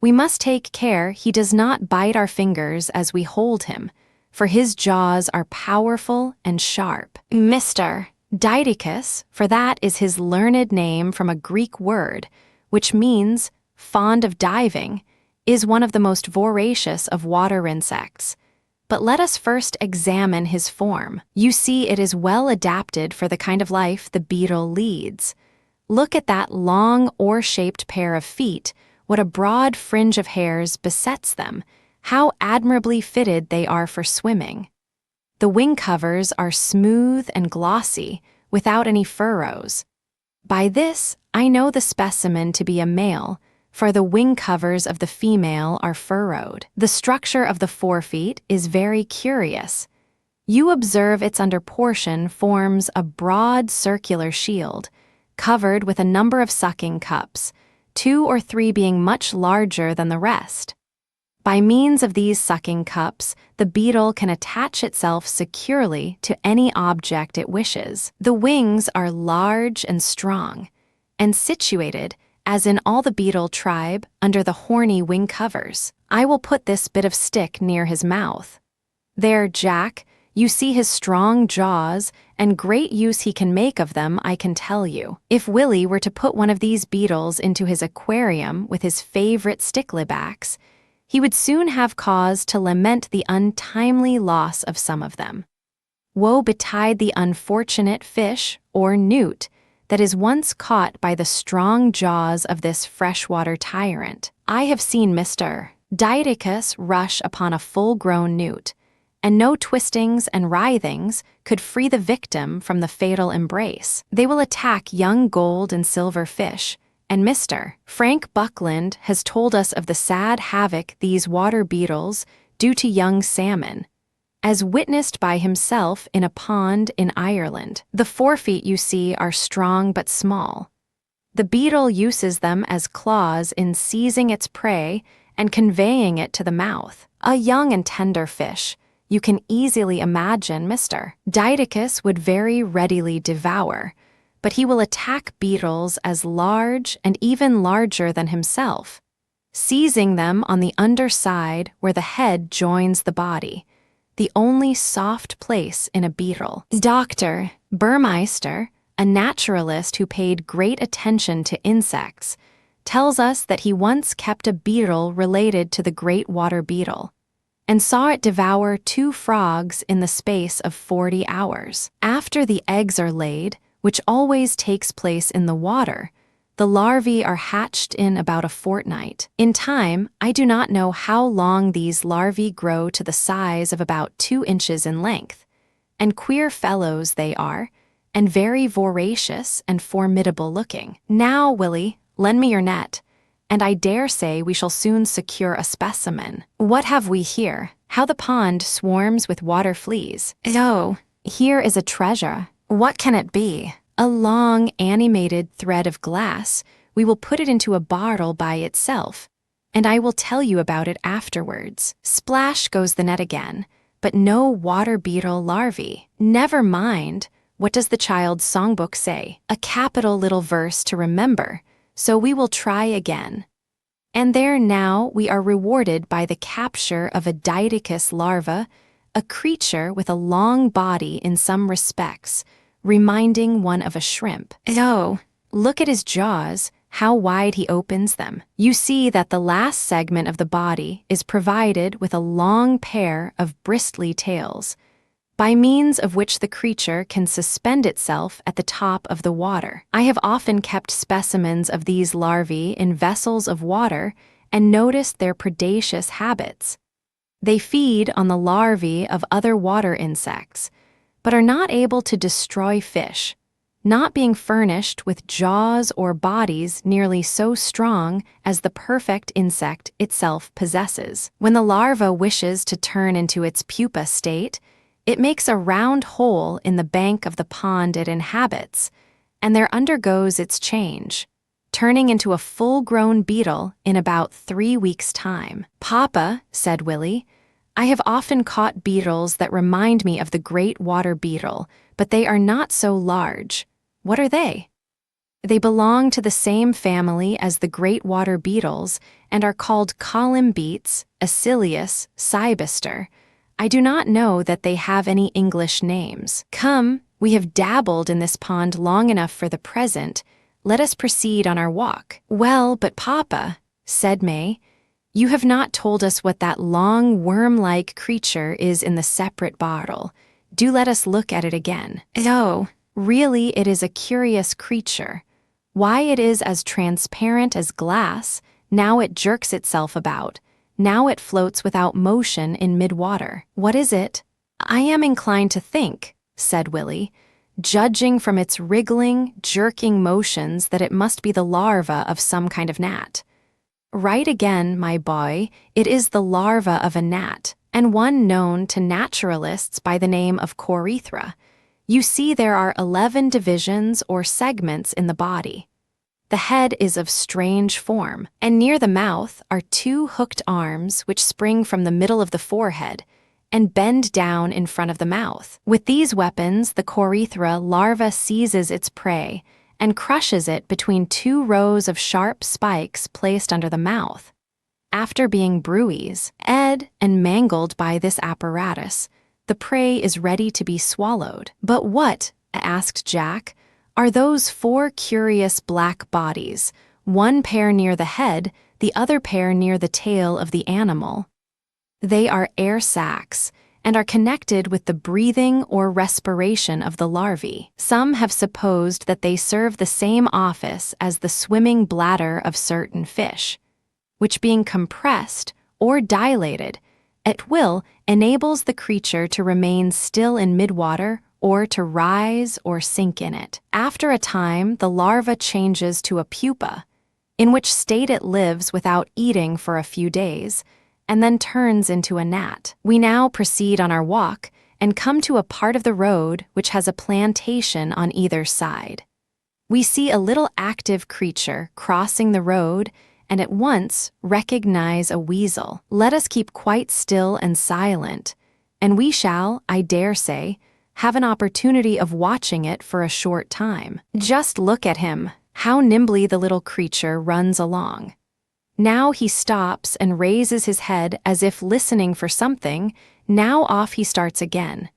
We must take care he does not bite our fingers as we hold him, for his jaws are powerful and sharp. Mr. Didicus, for that is his learned name from a Greek word, which means fond of diving, is one of the most voracious of water insects. But let us first examine his form. You see, it is well adapted for the kind of life the beetle leads. Look at that long oar-shaped pair of feet, what a broad fringe of hairs besets them, how admirably fitted they are for swimming. The wing covers are smooth and glossy, without any furrows. By this, I know the specimen to be a male, for the wing covers of the female are furrowed. The structure of the forefeet is very curious. You observe its under portion forms a broad circular shield, covered with a number of sucking cups, 2 or 3 being much larger than the rest. By means of these sucking cups, the beetle can attach itself securely to any object it wishes. The wings are large and strong, and situated, as in all the beetle tribe, under the horny wing covers. I will put this bit of stick near his mouth. There, Jack, you see his strong jaws, and great use he can make of them, I can tell you. If Willie were to put one of these beetles into his aquarium with his favorite sticklebacks, he would soon have cause to lament the untimely loss of some of them. Woe betide the unfortunate fish, or newt, that is once caught by the strong jaws of this freshwater tyrant. I have seen Mr. Didicus rush upon a full-grown newt, and no twistings and writhings could free the victim from the fatal embrace. They will attack young gold and silver fish, and Mr. Frank Buckland has told us of the sad havoc these water beetles do to young salmon, as witnessed by himself in a pond in Ireland. The forefeet, you see, are strong but small. The beetle uses them as claws in seizing its prey and conveying it to the mouth. A young and tender fish, you can easily imagine Mr. Didicus would very readily devour, but he will attack beetles as large and even larger than himself, seizing them on the underside where the head joins the body, the only soft place in a beetle. Dr. Burmeister, a naturalist who paid great attention to insects, tells us that he once kept a beetle related to the great water beetle, and saw it devour 2 frogs in the space of 40 hours. After the eggs are laid, which always takes place in the water, the larvae are hatched in about a fortnight. In time, I do not know how long these larvae grow to the size of about 2 inches in length, and queer fellows they are, and very voracious and formidable looking. Now, Willie, lend me your net, and I dare say we shall soon secure a specimen. What have we here? How the pond swarms with water fleas. Oh, here is a treasure. What can it be? A long, animated thread of glass. We will put it into a bottle by itself, and I will tell you about it afterwards. Splash goes the net again, but no water beetle larvae. Never mind. What does the child's songbook say? A capital little verse to remember, so we will try again. And there now we are rewarded by the capture of a Didicus larva, a creature with a long body in some respects, reminding one of a shrimp. Oh, look at his jaws, how wide he opens them. You see that the last segment of the body is provided with a long pair of bristly tails, by means of which the creature can suspend itself at the top of the water. I have often kept specimens of these larvae in vessels of water and noticed their predaceous habits. They feed on the larvae of other water insects, but are not able to destroy fish, not being furnished with jaws or bodies nearly so strong as the perfect insect itself possesses. When the larva wishes to turn into its pupa state, it makes a round hole in the bank of the pond it inhabits, and there undergoes its change, turning into a full-grown beetle in about 3 weeks' time. "Papa," said Willie, "I have often caught beetles that remind me of the great water beetle, but they are not so large. What are they?" "They belong to the same family as the great water beetles and are called columbeates, Acilius, cybister. I do not know that they have any English names. Come, we have dabbled in this pond long enough for the present. Let us proceed on our walk." "Well, but Papa," said May, "you have not told us what that long worm-like creature is in the separate bottle. Do let us look at it again." "Oh, really it is a curious creature. Why it is as transparent as glass, now it jerks itself about. Now it floats without motion in mid-water. What is it?" "I am inclined to think," said Willie, "judging from its wriggling, jerking motions that it must be the larva of some kind of gnat." "Right again, my boy, it is the larva of a gnat, and one known to naturalists by the name of Corythra. You see there are 11 divisions or segments in the body. The head is of strange form, and near the mouth are 2 hooked arms which spring from the middle of the forehead and bend down in front of the mouth. With these weapons, the Corythra larva seizes its prey and crushes it between 2 rows of sharp spikes placed under the mouth. After being bruised, and mangled by this apparatus, the prey is ready to be swallowed. "But what," asked Jack, "are those 4 curious black bodies, one pair near the head, the other pair near the tail of the animal?" "They are air sacs, and are connected with the breathing or respiration of the larvae. Some have supposed that they serve the same office as the swimming bladder of certain fish, which being compressed or dilated at will enables the creature to remain still in midwater or to rise or sink in it. After a time, the larva changes to a pupa, in which state it lives without eating for a few days, and then turns into a gnat. We now proceed on our walk and come to a part of the road which has a plantation on either side. We see a little active creature crossing the road and at once recognize a weasel. Let us keep quite still and silent, and we shall, I dare say, have an opportunity of watching it for a short time. Just look at him, how nimbly the little creature runs along. Now he stops and raises his head as if listening for something, now off he starts again.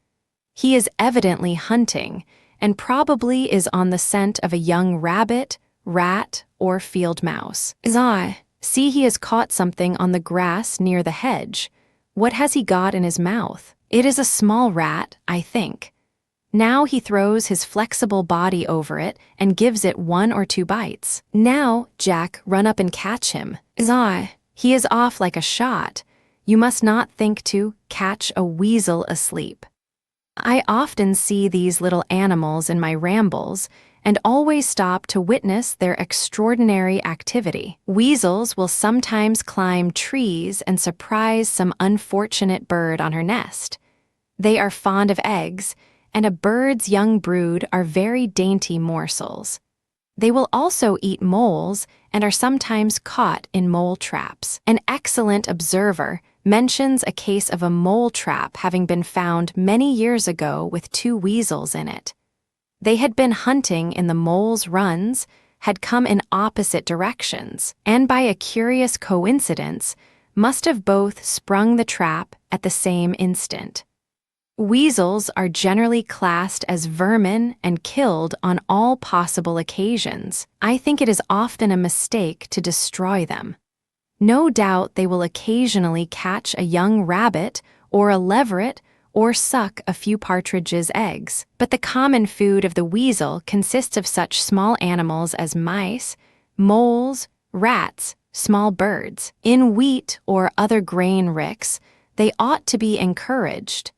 He is evidently hunting, and probably is on the scent of a young rabbit, rat, or field mouse. See, he has caught something on the grass near the hedge. What has he got in his mouth? It is a small rat, I think. Now he throws his flexible body over it and gives it 1 or 2 bites. Now, Jack, run up and catch him. He is off like a shot. You must not think to catch a weasel asleep. I often see these little animals in my rambles, and always stop to witness their extraordinary activity. Weasels will sometimes climb trees and surprise some unfortunate bird on her nest. They are fond of eggs, and a bird's young brood are very dainty morsels. They will also eat moles and are sometimes caught in mole traps. An excellent observer mentions a case of a mole trap having been found many years ago with 2 weasels in it. They had been hunting in the moles' runs, had come in opposite directions, and by a curious coincidence, must have both sprung the trap at the same instant. Weasels are generally classed as vermin and killed on all possible occasions. I think it is often a mistake to destroy them. No doubt they will occasionally catch a young rabbit or a leveret or suck a few partridges' eggs, but the common food of the weasel consists of such small animals as mice, moles, rats, small birds. In wheat or other grain ricks, they ought to be encouraged,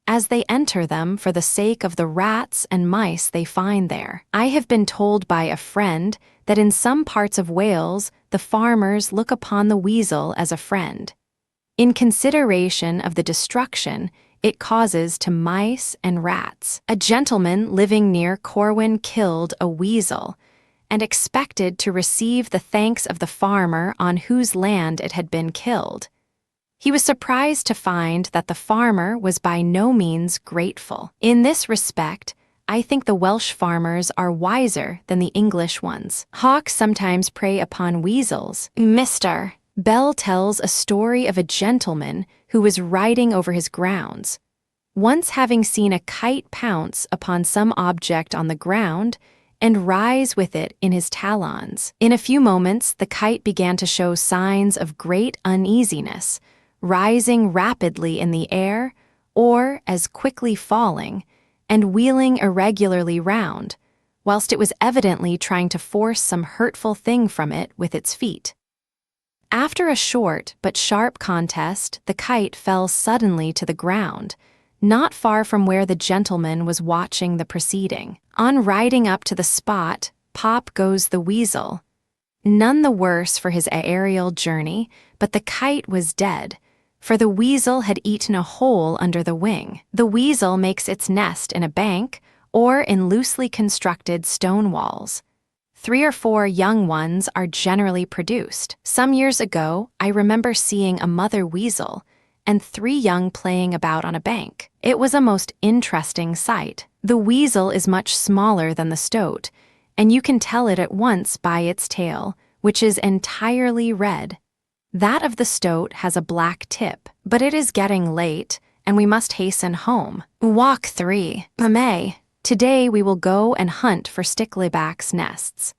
as they enter them for the sake of the rats and mice they find there. I have been told by a friend that in some parts of Wales the farmers look upon the weasel as a friend, in consideration of the destruction it causes to mice and rats. A gentleman living near Corwin killed a weasel, and expected to receive the thanks of the farmer on whose land it had been killed. He was surprised to find that the farmer was by no means grateful. In this respect, I think the Welsh farmers are wiser than the English ones. Hawks sometimes prey upon weasels. Mr. Bell tells a story of a gentleman who was riding over his grounds, once having seen a kite pounce upon some object on the ground and rise with it in his talons. In a few moments, the kite began to show signs of great uneasiness, rising rapidly in the air, or as quickly falling, and wheeling irregularly round, whilst it was evidently trying to force some hurtful thing from it with its feet. After a short but sharp contest, the kite fell suddenly to the ground, not far from where the gentleman was watching the proceeding. On riding up to the spot, pop goes the weasel, none the worse for his aerial journey, but the kite was dead, for the weasel had eaten a hole under the wing. The weasel makes its nest in a bank or in loosely constructed stone walls. 3 or 4 young ones are generally produced. Some years ago, I remember seeing a mother weasel and 3 young playing about on a bank. It was a most interesting sight. The weasel is much smaller than the stoat, and you can tell it at once by its tail, which is entirely red. That of the stoat has a black tip, but it is getting late, and we must hasten home. Walk 3. May. Today we will go and hunt for sticklebacks' nests.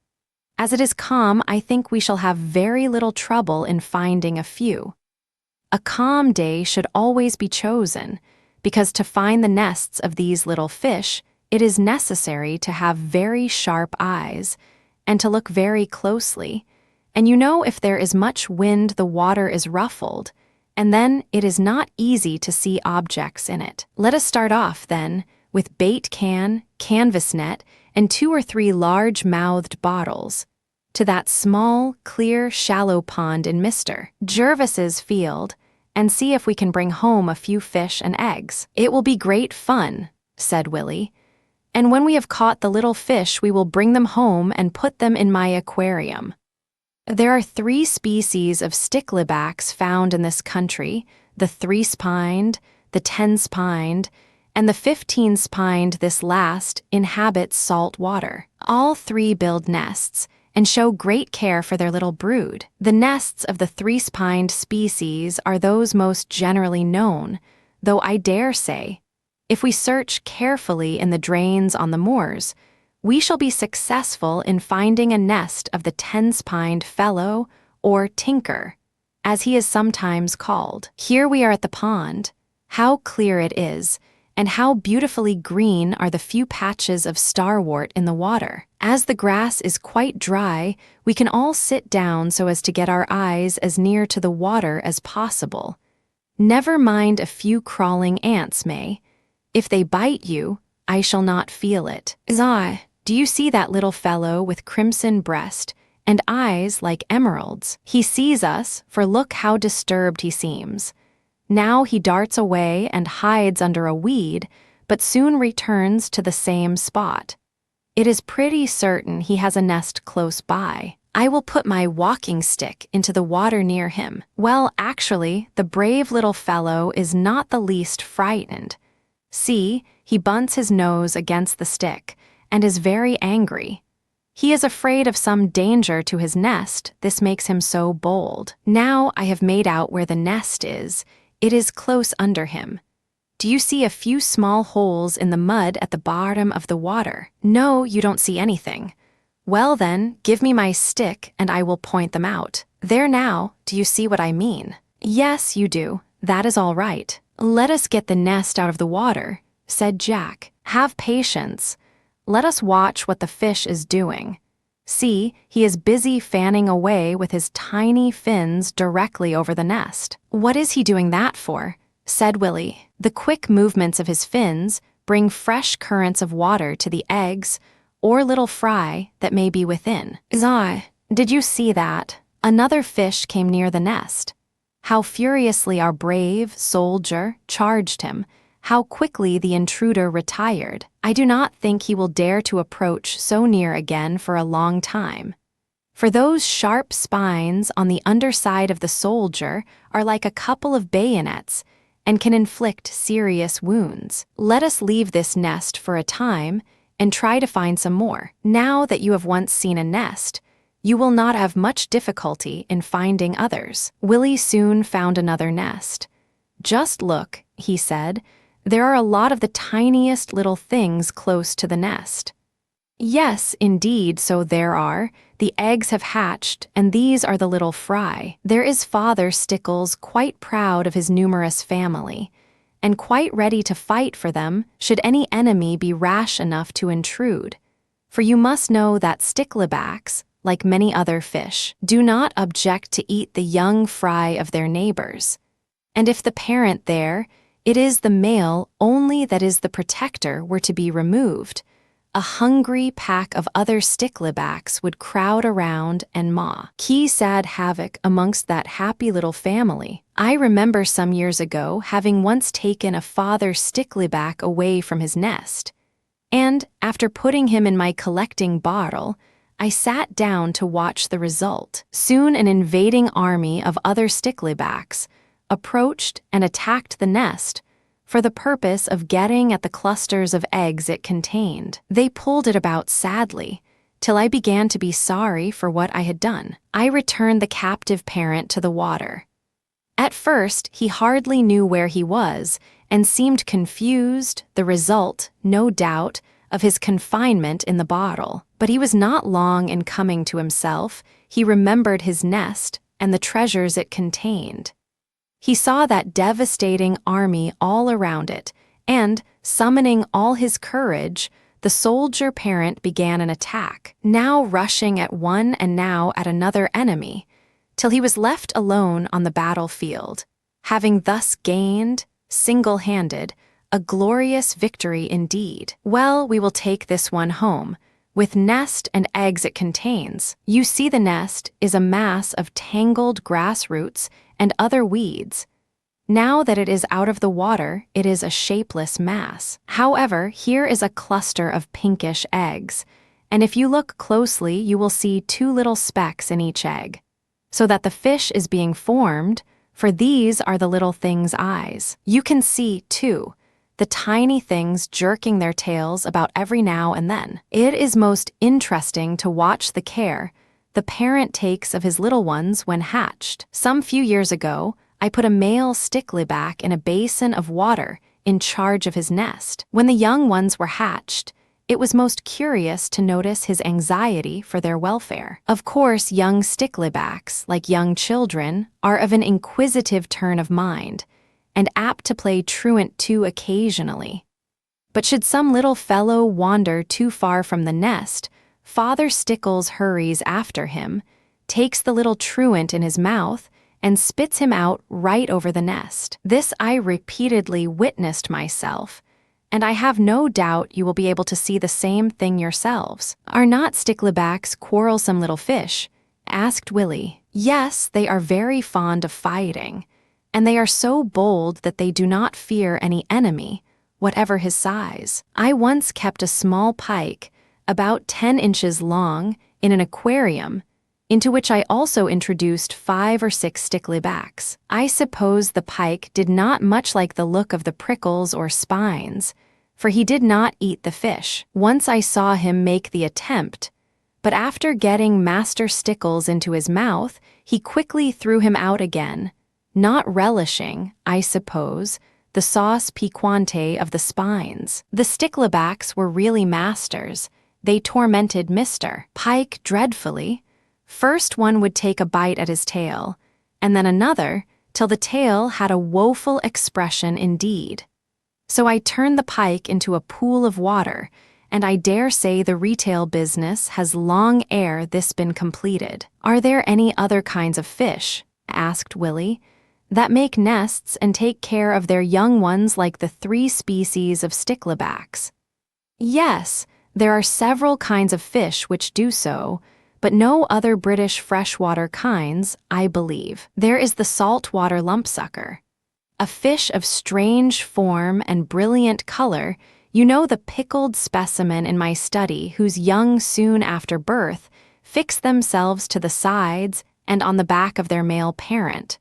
As it is calm, I think we shall have very little trouble in finding a few. A calm day should always be chosen, because to find the nests of these little fish, it is necessary to have very sharp eyes, and to look very closely, and you know if there is much wind the water is ruffled, and then it is not easy to see objects in it. Let us start off, then, with bait can, canvas net, and 2 or 3 large-mouthed bottles, to that small, clear, shallow pond in Mr. Jervis's field, and see if we can bring home a few fish and eggs. It will be great fun, said Willie, and when we have caught the little fish we will bring them home and put them in my aquarium. There are 3 species of sticklebacks found in this country, the 3-spined, the 10-spined, and the 15-spined. This last inhabits salt water. All 3 build nests and show great care for their little brood. The nests of the 3-spined species are those most generally known, though I dare say, if we search carefully in the drains on the moors, we shall be successful in finding a nest of the 10-spined fellow, or tinker, as he is sometimes called. Here we are at the pond. How clear it is, and how beautifully green are the few patches of starwort in the water. As the grass is quite dry, we can all sit down so as to get our eyes as near to the water as possible. Never mind a few crawling ants, May. If they bite you, I shall not feel it. Ah, do you see that little fellow with crimson breast and eyes like emeralds? He sees us, for look how disturbed he seems. Now he darts away and hides under a weed, but soon returns to the same spot. It is pretty certain he has a nest close by. I will put my walking stick into the water near him. Well, actually, the brave little fellow is not the least frightened. See, he bunts his nose against the stick, and is very angry. He is afraid of some danger to his nest. This makes him so bold. Now I have made out where the nest is. It is close under him. Do you see a few small holes in the mud at the bottom of the water? No, you don't see anything. Well then, give me my stick and I will point them out. There now, do you see what I mean? Yes, you do. That is all right. Let us get the nest out of the water, said Jack. Have patience. Let us watch what the fish is doing. See, he is busy fanning away with his tiny fins directly over the nest. What is he doing that for? Said Willie. The quick movements of his fins bring fresh currents of water to the eggs or little fry that may be within. Zah, did you see that? Another fish came near the nest. How furiously our brave soldier charged him, how quickly the intruder retired. I do not think he will dare to approach so near again for a long time. For those sharp spines on the underside of the soldier are like a couple of bayonets and can inflict serious wounds. Let us leave this nest for a time and try to find some more. Now that you have once seen a nest, you will not have much difficulty in finding others. Willie soon found another nest. Just look, he said. There are a lot of the tiniest little things close to the nest. Yes, indeed, so there are. The eggs have hatched, and these are the little fry. There is Father Stickles quite proud of his numerous family, and quite ready to fight for them should any enemy be rash enough to intrude. For you must know that sticklebacks, like many other fish, do not object to eat the young fry of their neighbors. And if the parent there, it is the male only that is the protector, were to be removed, a hungry pack of other sticklebacks would crowd around and maw. Key sad havoc amongst that happy little family. I remember some years ago having once taken a father stickleback away from his nest, and after putting him in my collecting bottle, I sat down to watch the result. Soon an invading army of other sticklebacks approached and attacked the nest for the purpose of getting at the clusters of eggs it contained. They pulled it about sadly, till I began to be sorry for what I had done. I returned the captive parent to the water. At first, he hardly knew where he was and seemed confused, the result, no doubt, of his confinement in the bottle. But he was not long in coming to himself. He remembered his nest and the treasures it contained. He saw that devastating army all around it, and, summoning all his courage, the soldier parent began an attack, now rushing at one and now at another enemy, till he was left alone on the battlefield, having thus gained, single-handed, a glorious victory indeed. Well, we will take this one home, with nest and eggs it contains. You see the nest is a mass of tangled grass roots and other weeds. Now that it is out of the water, it is a shapeless mass. However, here is a cluster of pinkish eggs, and if you look closely, you will see two little specks in each egg, so that the fish is being formed, for these are the little things' eyes. You can see, too, the tiny things jerking their tails about every now and then. It is most interesting to watch the care the parent takes of his little ones when hatched. Some few years ago, I put a male stickleback in a basin of water in charge of his nest. When the young ones were hatched, it was most curious to notice his anxiety for their welfare. Of course, young sticklebacks, like young children, are of an inquisitive turn of mind, and apt to play truant too occasionally. But should some little fellow wander too far from the nest, Father Stickles hurries after him, takes the little truant in his mouth, and spits him out right over the nest. This I repeatedly witnessed myself, and I have no doubt you will be able to see the same thing yourselves. Are not sticklebacks quarrelsome little fish? Asked Willie. Yes, they are very fond of fighting, and they are so bold that they do not fear any enemy, whatever his size. I once kept a small pike, about 10 inches long, in an aquarium, into which I also introduced 5 or 6 sticklebacks. I suppose the pike did not much like the look of the prickles or spines, for he did not eat the fish. Once I saw him make the attempt, but after getting Master Stickles into his mouth, he quickly threw him out again, not relishing, I suppose, the sauce piquante of the spines. The sticklebacks were really masters. They tormented Mr. Pike dreadfully. First one would take a bite at his tail, and then another, till the tail had a woeful expression indeed. So I turned the pike into a pool of water, and I dare say the retail business has long ere this been completed. "Are there any other kinds of fish," asked Willie, "that make nests and take care of their young ones like the 3 species of sticklebacks?" "Yes, there are several kinds of fish which do so, but no other British freshwater kinds, I believe. There is the saltwater lumpsucker, a fish of strange form and brilliant color. You know the pickled specimen in my study whose young soon after birth fix themselves to the sides and on the back of their male parent,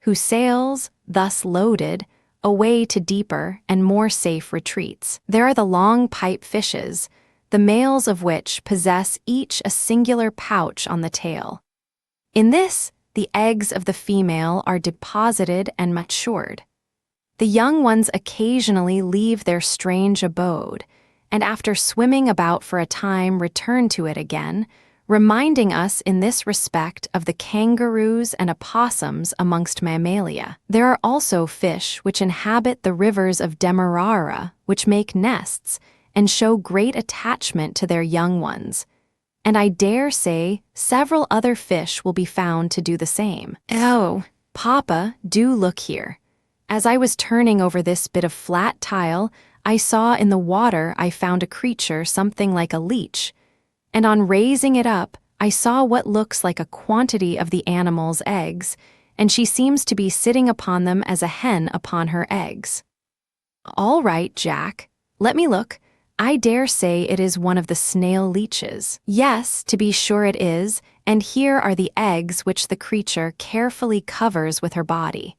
who sails, thus loaded, away to deeper and more safe retreats. There are the long pipe fishes, the males of which possess each a singular pouch on the tail. In this, the eggs of the female are deposited and matured. The young ones occasionally leave their strange abode, and after swimming about for a time return to it again, reminding us in this respect of the kangaroos and opossums amongst mammalia. There are also fish which inhabit the rivers of Demerara, which make nests, and show great attachment to their young ones, and I dare say several other fish will be found to do the same. Oh, Papa, do look here. As I was turning over this bit of flat tile, I saw in the water I found a creature something like a leech, and on raising it up, I saw what looks like a quantity of the animal's eggs, and she seems to be sitting upon them as a hen upon her eggs." "All right, Jack. Let me look. I dare say it is one of the snail leeches." "Yes, to be sure it is, and here are the eggs which the creature carefully covers with her body,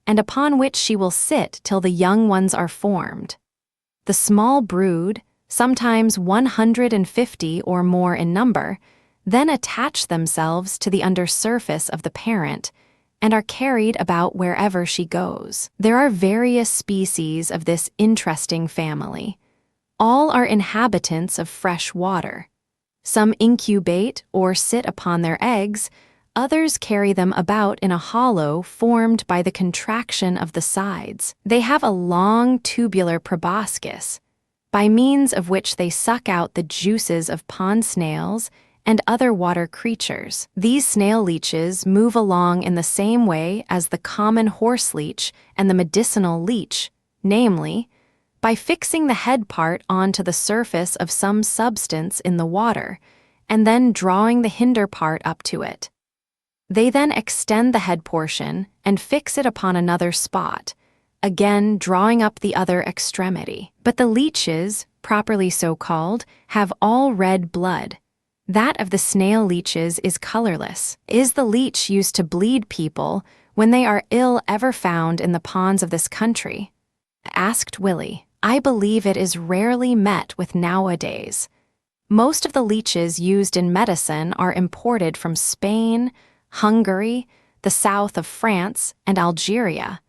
and upon which she will sit till the young ones are formed. The small brood, sometimes 150 or more in number, then attach themselves to the under surface of the parent, and are carried about wherever she goes. There are various species of this interesting family. All are inhabitants of fresh water. Some incubate or sit upon their eggs, others carry them about in a hollow formed by the contraction of the sides. They have a long tubular proboscis, by means of which they suck out the juices of pond snails and other water creatures. These snail leeches move along in the same way as the common horse leech and the medicinal leech, namely, by fixing the head part onto the surface of some substance in the water, and then drawing the hinder part up to it. They then extend the head portion and fix it upon another spot, again drawing up the other extremity. But the leeches, properly so called, have all red blood. That of the snail leeches is colorless. Is the leech used to bleed people when they are ill ever found in the ponds of this country?" asked Willie. "I believe it is rarely met with nowadays. Most of the leeches used in medicine are imported from Spain, Hungary, the south of France, and Algeria.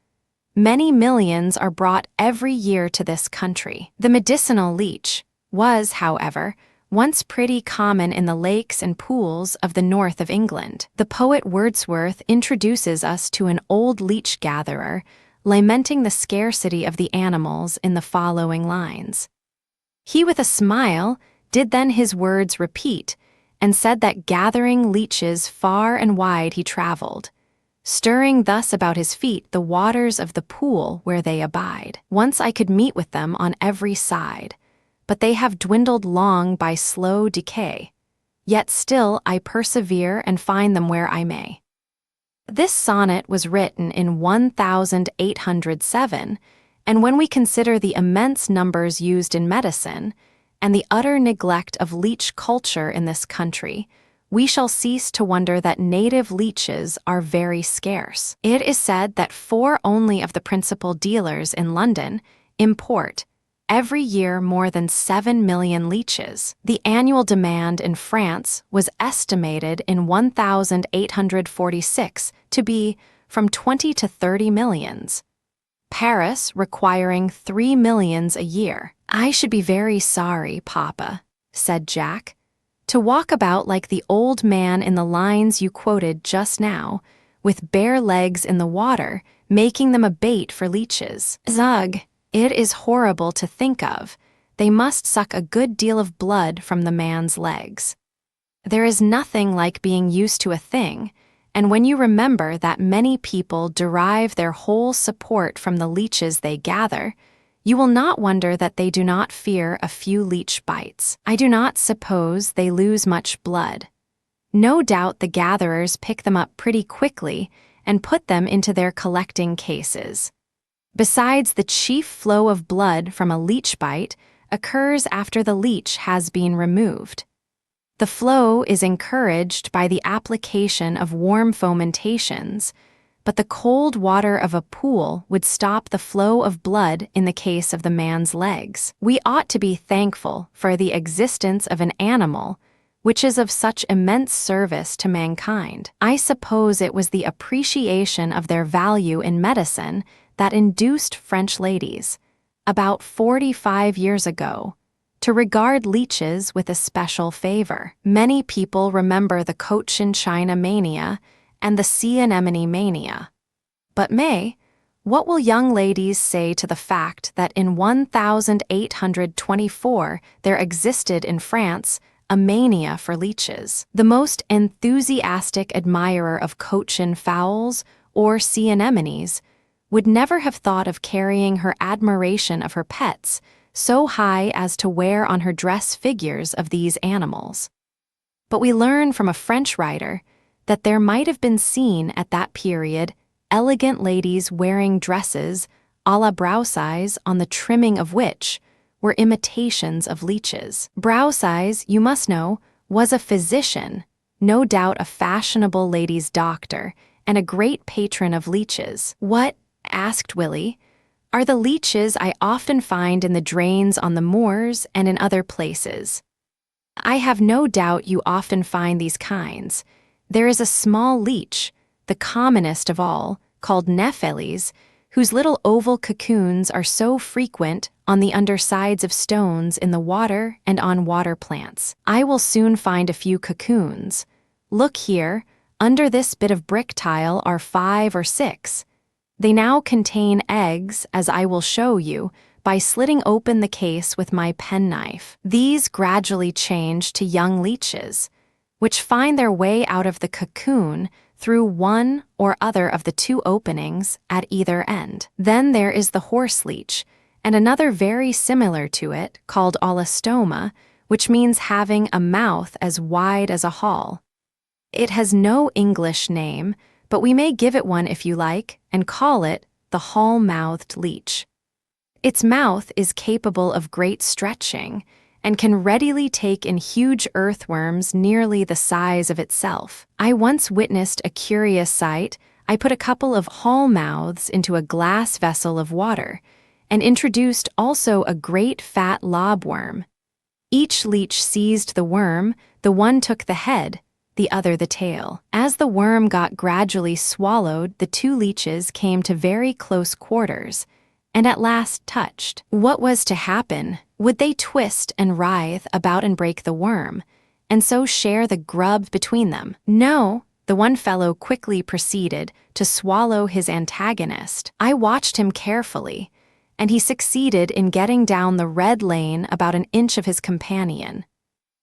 Many millions are brought every year to this country. The medicinal leech was, however, once pretty common in the lakes and pools of the north of England. The poet Wordsworth introduces us to an old leech gatherer, lamenting the scarcity of the animals in the following lines. He with a smile did then his words repeat, and said that gathering leeches far and wide he travelled, stirring thus about his feet the waters of the pool where they abide. Once I could meet with them on every side, but they have dwindled long by slow decay. Yet still I persevere and find them where I may." This sonnet was written in 1807, and when we consider the immense numbers used in medicine, and the utter neglect of leech culture in this country, we shall cease to wonder that native leeches are very scarce. It is said that 4 only of the principal dealers in London import, Every year, more than 7 million leeches. The annual demand in France was estimated in 1846 to be from 20 to 30 millions. Paris requiring 3 millions a year. "I should be very sorry, Papa," said Jack, "to walk about like the old man in the lines you quoted just now, with bare legs in the water, making them a bait for leeches. Zugh, it is horrible to think of. They must suck a good deal of blood from the man's legs. There is nothing like being used to a thing, and when you remember that many people derive their whole support from the leeches they gather, you will not wonder that they do not fear a few leech bites. I do not suppose they lose much blood. No doubt the gatherers pick them up pretty quickly and put them into their collecting cases. Besides, the chief flow of blood from a leech bite occurs after the leech has been removed. The flow is encouraged by the application of warm fomentations, but the cold water of a pool would stop the flow of blood in the case of the man's legs. We ought to be thankful for the existence of an animal which is of such immense service to mankind. I suppose it was the appreciation of their value in medicine that induced French ladies, about 45 years ago, to regard leeches with especial favor. Many people remember the Cochin China mania and the sea anemone mania. But May, what will young ladies say to the fact that in 1824 there existed in France a mania for leeches? The most enthusiastic admirer of Cochin fowls or sea anemones would never have thought of carrying her admiration of her pets so high as to wear on her dress figures of these animals. But we learn from a French writer that there might have been seen at that period elegant ladies wearing dresses a la Brausseis, on the trimming of which were imitations of leeches. Brausseis, you must know, was a physician, no doubt a fashionable ladies' doctor, and a great patron of leeches. "What," asked Willie, "are the leeches I often find in the drains on the moors and in other places?" "I have no doubt you often find these kinds. There is a small leech, the commonest of all, called nepheles, whose little oval cocoons are so frequent on the undersides of stones in the water and on water plants. I will soon find a few cocoons. Look here, under this bit of brick tile are 5 or 6. They now contain eggs, as I will show you, by slitting open the case with my penknife. These gradually change to young leeches, which find their way out of the cocoon through one or other of the 2 openings at either end. Then there is the horse leech, and another very similar to it, called olistoma, which means having a mouth as wide as a hall. It has no English name, but we may give it one if you like, and call it the hall-mouthed leech. Its mouth is capable of great stretching, and can readily take in huge earthworms nearly the size of itself. I once witnessed a curious sight. I put a couple of hall mouths into a glass vessel of water, and introduced also a great fat lobworm. Each leech seized the worm, the one took the head, the other the tail. As the worm got gradually swallowed, the 2 leeches came to very close quarters, and at last touched. What was to happen? Would they twist and writhe about and break the worm, and so share the grub between them? No, the one fellow quickly proceeded to swallow his antagonist. I watched him carefully, and he succeeded in getting down the red lane about an inch of his companion.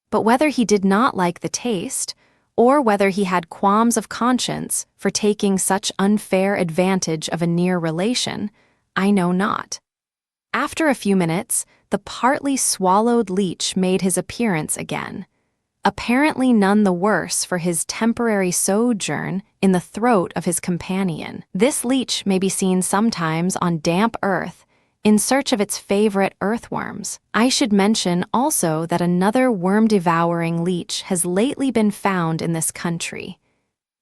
But whether he did not like the taste, or whether he had qualms of conscience for taking such unfair advantage of a near relation, I know not. After a few minutes, the partly swallowed leech made his appearance again, apparently none the worse for his temporary sojourn in the throat of his companion. This leech may be seen sometimes on damp earth in search of its favorite earthworms. I should mention also that another worm-devouring leech has lately been found in this country.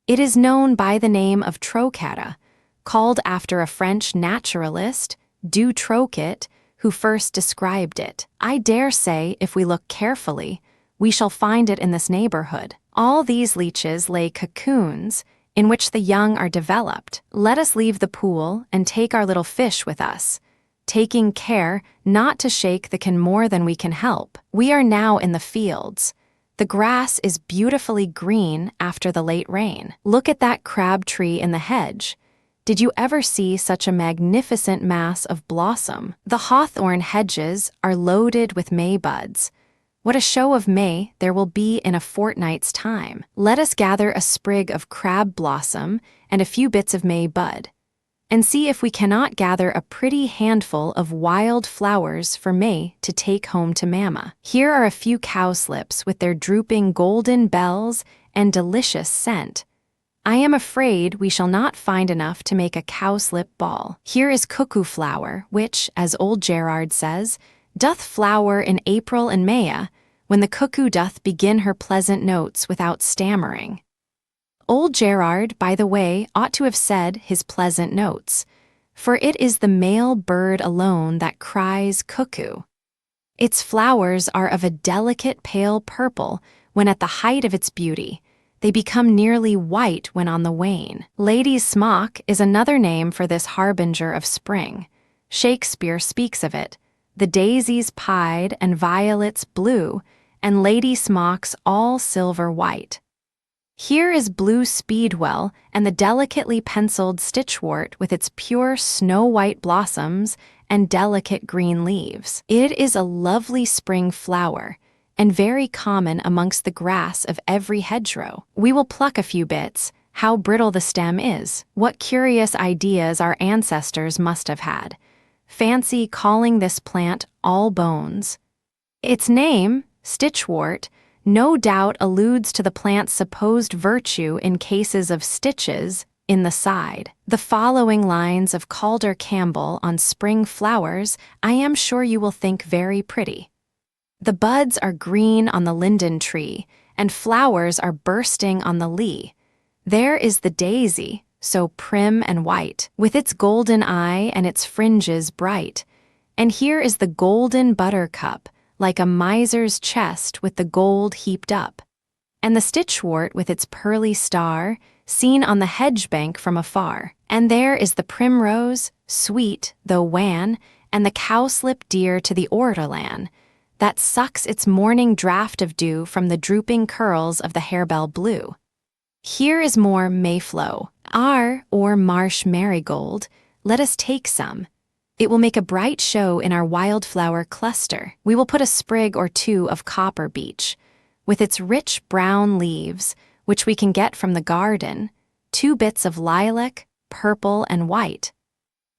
It is known by the name of trochata, called after a French naturalist, Du Troquet, who first described it. I dare say, if we look carefully, we shall find it in this neighborhood. All these leeches lay cocoons in which the young are developed. Let us leave the pool and take our little fish with us, taking care not to shake the can more than we can help. We are now in the fields. The grass is beautifully green after the late rain. Look at that crab tree in the hedge. Did you ever see such a magnificent mass of blossom? The hawthorn hedges are loaded with May buds. What a show of May there will be in a fortnight's time. Let us gather a sprig of crab blossom and a few bits of May bud, and see if we cannot gather a pretty handful of wild flowers for May to take home to Mama. Here are a few cowslips with their drooping golden bells and delicious scent. I am afraid we shall not find enough to make a cowslip ball. Here is cuckoo flower, which, as old Gerard says, doth flower in April and May, when the cuckoo doth begin her pleasant notes without stammering. Old Gerard, by the way, ought to have said his pleasant notes, for it is the male bird alone that cries cuckoo. Its flowers are of a delicate pale purple when at the height of its beauty. They become nearly white when on the wane. Lady's smock is another name for this harbinger of spring. Shakespeare speaks of it. The daisies pied and violets blue, and lady smocks all silver white. Here is blue speedwell and the delicately penciled stitchwort with its pure snow-white blossoms and delicate green leaves. It is a lovely spring flower, and very common amongst the grass of every hedgerow. We will pluck a few bits. How brittle the stem is! What curious ideas our ancestors must have had. Fancy calling this plant all bones. Its name, stitchwort, no doubt alludes to the plant's supposed virtue in cases of stitches in the side. The following lines of Calder Campbell on spring flowers I am sure you will think very pretty. The buds are green on the linden tree, and flowers are bursting on the lea. There is the daisy, so prim and white, with its golden eye and its fringes bright. And here is the golden buttercup, like a miser's chest with the gold heaped up. And the stitchwort with its pearly star, seen on the hedge bank from afar. And there is the primrose, sweet though wan, and the cowslip dear to the ortolan, that sucks its morning draught of dew from the drooping curls of the harebell blue. Here is more mayflow, or marsh marigold. Let us take some. It will make a bright show in our wildflower cluster. We will put a sprig or two of copper beech, with its rich brown leaves, which we can get from the garden, 2 bits of lilac, purple, and white.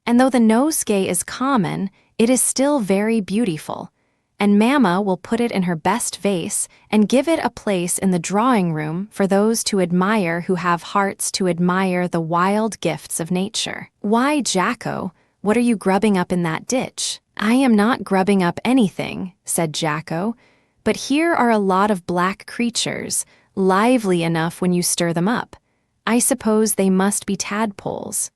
And though the nosegay is common, it is still very beautiful, and Mama will put it in her best vase and give it a place in the drawing room for those to admire who have hearts to admire the wild gifts of nature. Why, Jacko, what are you grubbing up in that ditch? I am not grubbing up anything, said Jacko, but here are a lot of black creatures, lively enough when you stir them up. I suppose they must be tadpoles.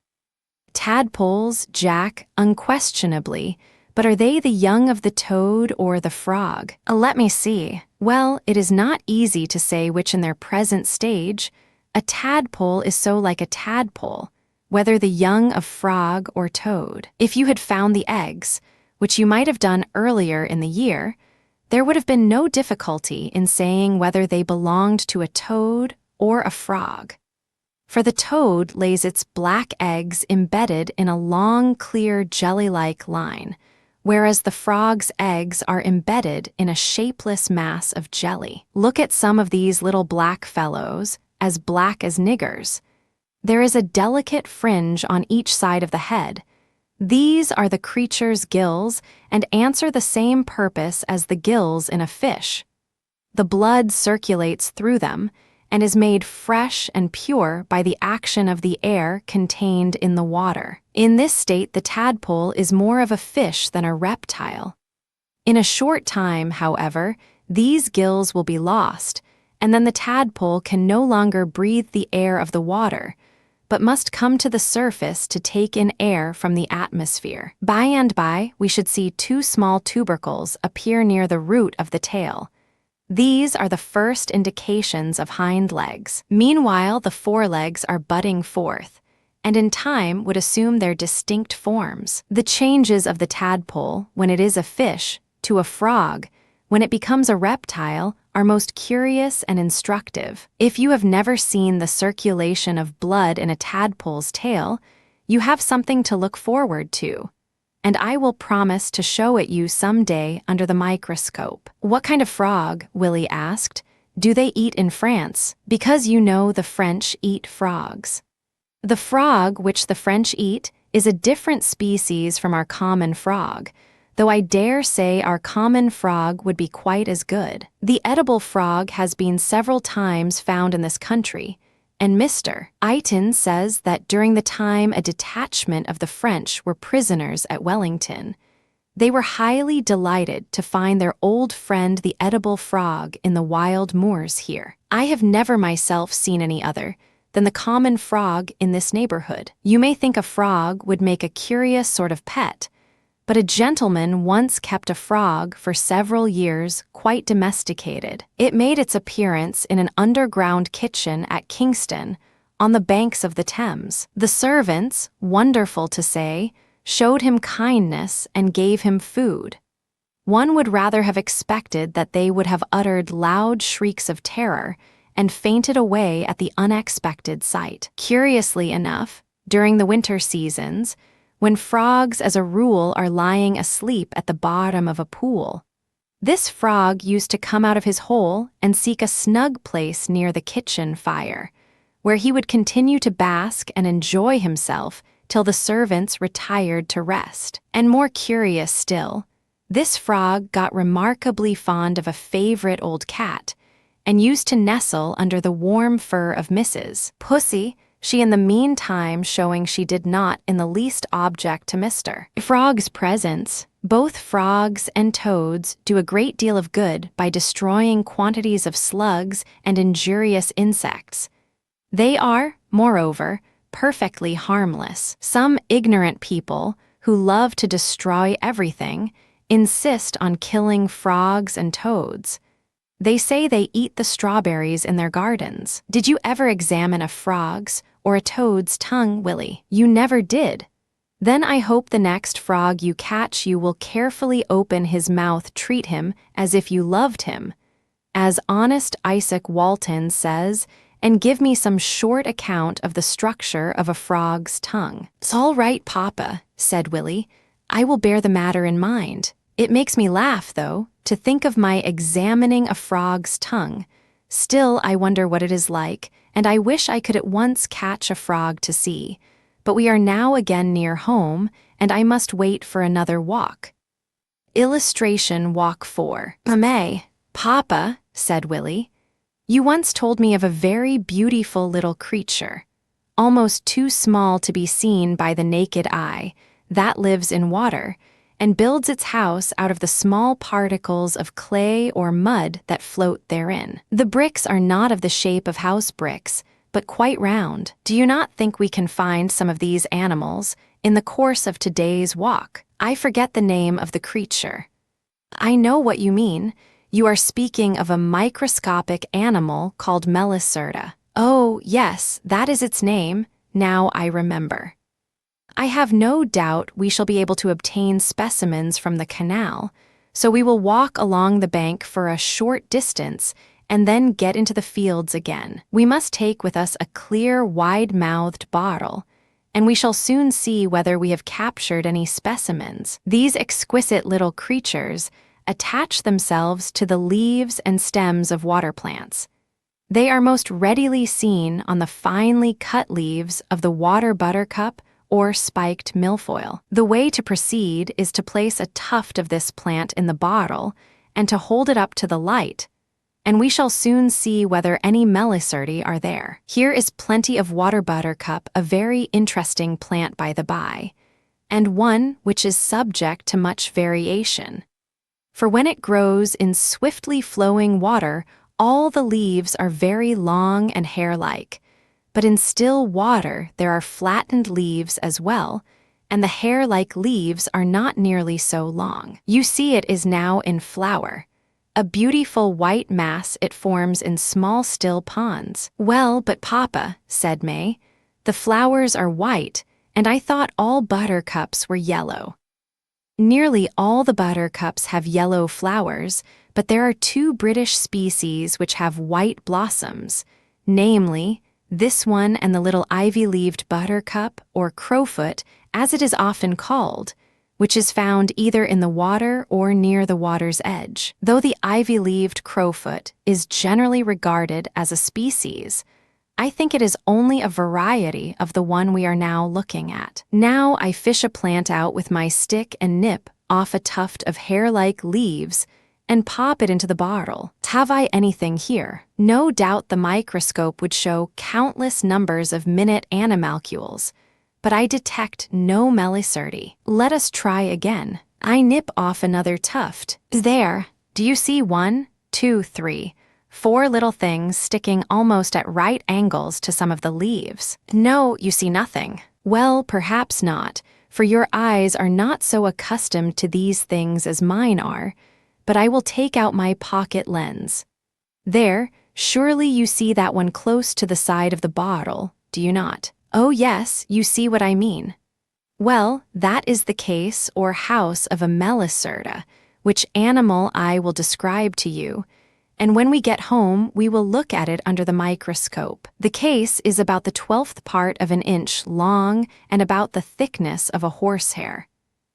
Tadpoles, Jack, unquestionably, but are they the young of the toad or the frog? Let me see. Well, it is not easy to say which in their present stage. A tadpole is so like a tadpole, whether the young of frog or toad. If you had found the eggs, which you might have done earlier in the year, there would have been no difficulty in saying whether they belonged to a toad or a frog. For the toad lays its black eggs embedded in a long, clear, jelly-like line, whereas the frog's eggs are embedded in a shapeless mass of jelly. Look at some of these little black fellows, as black as niggers. There is a delicate fringe on each side of the head. These are the creature's gills and answer the same purpose as the gills in a fish. The blood circulates through them and is made fresh and pure by the action of the air contained in the water. In this state, the tadpole is more of a fish than a reptile. In a short time, however, these gills will be lost, and then the tadpole can no longer breathe the air of the water, but must come to the surface to take in air from the atmosphere. By and by, we should see two small tubercles appear near the root of the tail. These are the first indications of hind legs. Meanwhile, the forelegs are budding forth, and in time would assume their distinct forms. The changes of the tadpole, when it is a fish, to a frog, when it becomes a reptile, are most curious and instructive. If you have never seen the circulation of blood in a tadpole's tail, you have something to look forward to, and I will promise to show it you someday under the microscope. What kind of frog, Willie asked, do they eat in France? Because you know the French eat frogs. The frog which the French eat is a different species from our common frog, though I dare say our common frog would be quite as good. The edible frog has been several times found in this country, and Mr. Eiton says that during the time a detachment of the French were prisoners at Wellington, they were highly delighted to find their old friend the edible frog in the wild moors here. I have never myself seen any other than the common frog in this neighborhood. You may think a frog would make a curious sort of pet, but a gentleman once kept a frog for several years quite domesticated. It made its appearance in an underground kitchen at Kingston, on the banks of the Thames. The servants, wonderful to say, showed him kindness and gave him food. One would rather have expected that they would have uttered loud shrieks of terror and fainted away at the unexpected sight. Curiously enough, during the winter seasons, when frogs as a rule are lying asleep at the bottom of a pool, this frog used to come out of his hole and seek a snug place near the kitchen fire, where he would continue to bask and enjoy himself till the servants retired to rest. And more curious still, this frog got remarkably fond of a favorite old cat, and used to nestle under the warm fur of Mrs. Pussy, she in the meantime showing she did not in the least object to Mr. Frog's presence. Both frogs and toads do a great deal of good by destroying quantities of slugs and injurious insects. They are, moreover, perfectly harmless. Some ignorant people, who love to destroy everything, insist on killing frogs and toads. They say they eat the strawberries in their gardens. Did you ever examine a frog's or a toad's tongue, Willie? You never did. Then I hope the next frog you catch you will carefully open his mouth, treat him as if you loved him, as honest Isaac Walton says, and give me some short account of the structure of a frog's tongue. It's all right, Papa, said Willie. I will bear the matter in mind. It makes me laugh, though, to think of my examining a frog's tongue. Still, I wonder what it is like, and I wish I could at once catch a frog to see. But we are now again near home, and I must wait for another walk. Illustration Walk 4. Mamma, Papa, said Willie, you once told me of a very beautiful little creature, almost too small to be seen by the naked eye, that lives in water, and builds its house out of the small particles of clay or mud that float therein. The bricks are not of the shape of house bricks, but quite round. Do you not think we can find some of these animals in the course of today's walk? I forget the name of the creature. I know what you mean. You are speaking of a microscopic animal called Melicerta. Oh, yes, that is its name. Now I remember. I have no doubt we shall be able to obtain specimens from the canal, so we will walk along the bank for a short distance and then get into the fields again. We must take with us a clear, wide-mouthed bottle, and we shall soon see whether we have captured any specimens. These exquisite little creatures attach themselves to the leaves and stems of water plants. They are most readily seen on the finely cut leaves of the water buttercup or spiked milfoil. The way to proceed is to place a tuft of this plant in the bottle and to hold it up to the light, and we shall soon see whether any Melicertae are there. Here is plenty of water buttercup, a very interesting plant by the by, and one which is subject to much variation. For when it grows in swiftly flowing water, all the leaves are very long and hair-like, but in still water there are flattened leaves as well, and the hair-like leaves are not nearly so long. You see it is now in flower. A beautiful white mass it forms in small still ponds. Well, but Papa, said May, the flowers are white, and I thought all buttercups were yellow. Nearly all the buttercups have yellow flowers, but there are 2 British species which have white blossoms, namely, this one and the little ivy-leaved buttercup, or crowfoot, as it is often called, which is found either in the water or near the water's edge. Though the ivy-leaved crowfoot is generally regarded as a species, I think it is only a variety of the one we are now looking at. Now I fish a plant out with my stick and nip off a tuft of hair-like leaves and pop it into the bottle. Have I anything here? No doubt the microscope would show countless numbers of minute animalcules, but I detect no melicerte. Let us try again. I nip off another tuft. There, do you see 1, 2, 3, 4 little things sticking almost at right angles to some of the leaves? No, you see nothing. Well, perhaps not, for your eyes are not so accustomed to these things as mine are, but I will take out my pocket lens. There, surely you see that one close to the side of the bottle, do you not? Oh yes, you see what I mean. Well, that is the case or house of a melicerta, which animal I will describe to you, and when we get home we will look at it under the microscope. The case is about the 12th part of an inch long and about the thickness of a horsehair,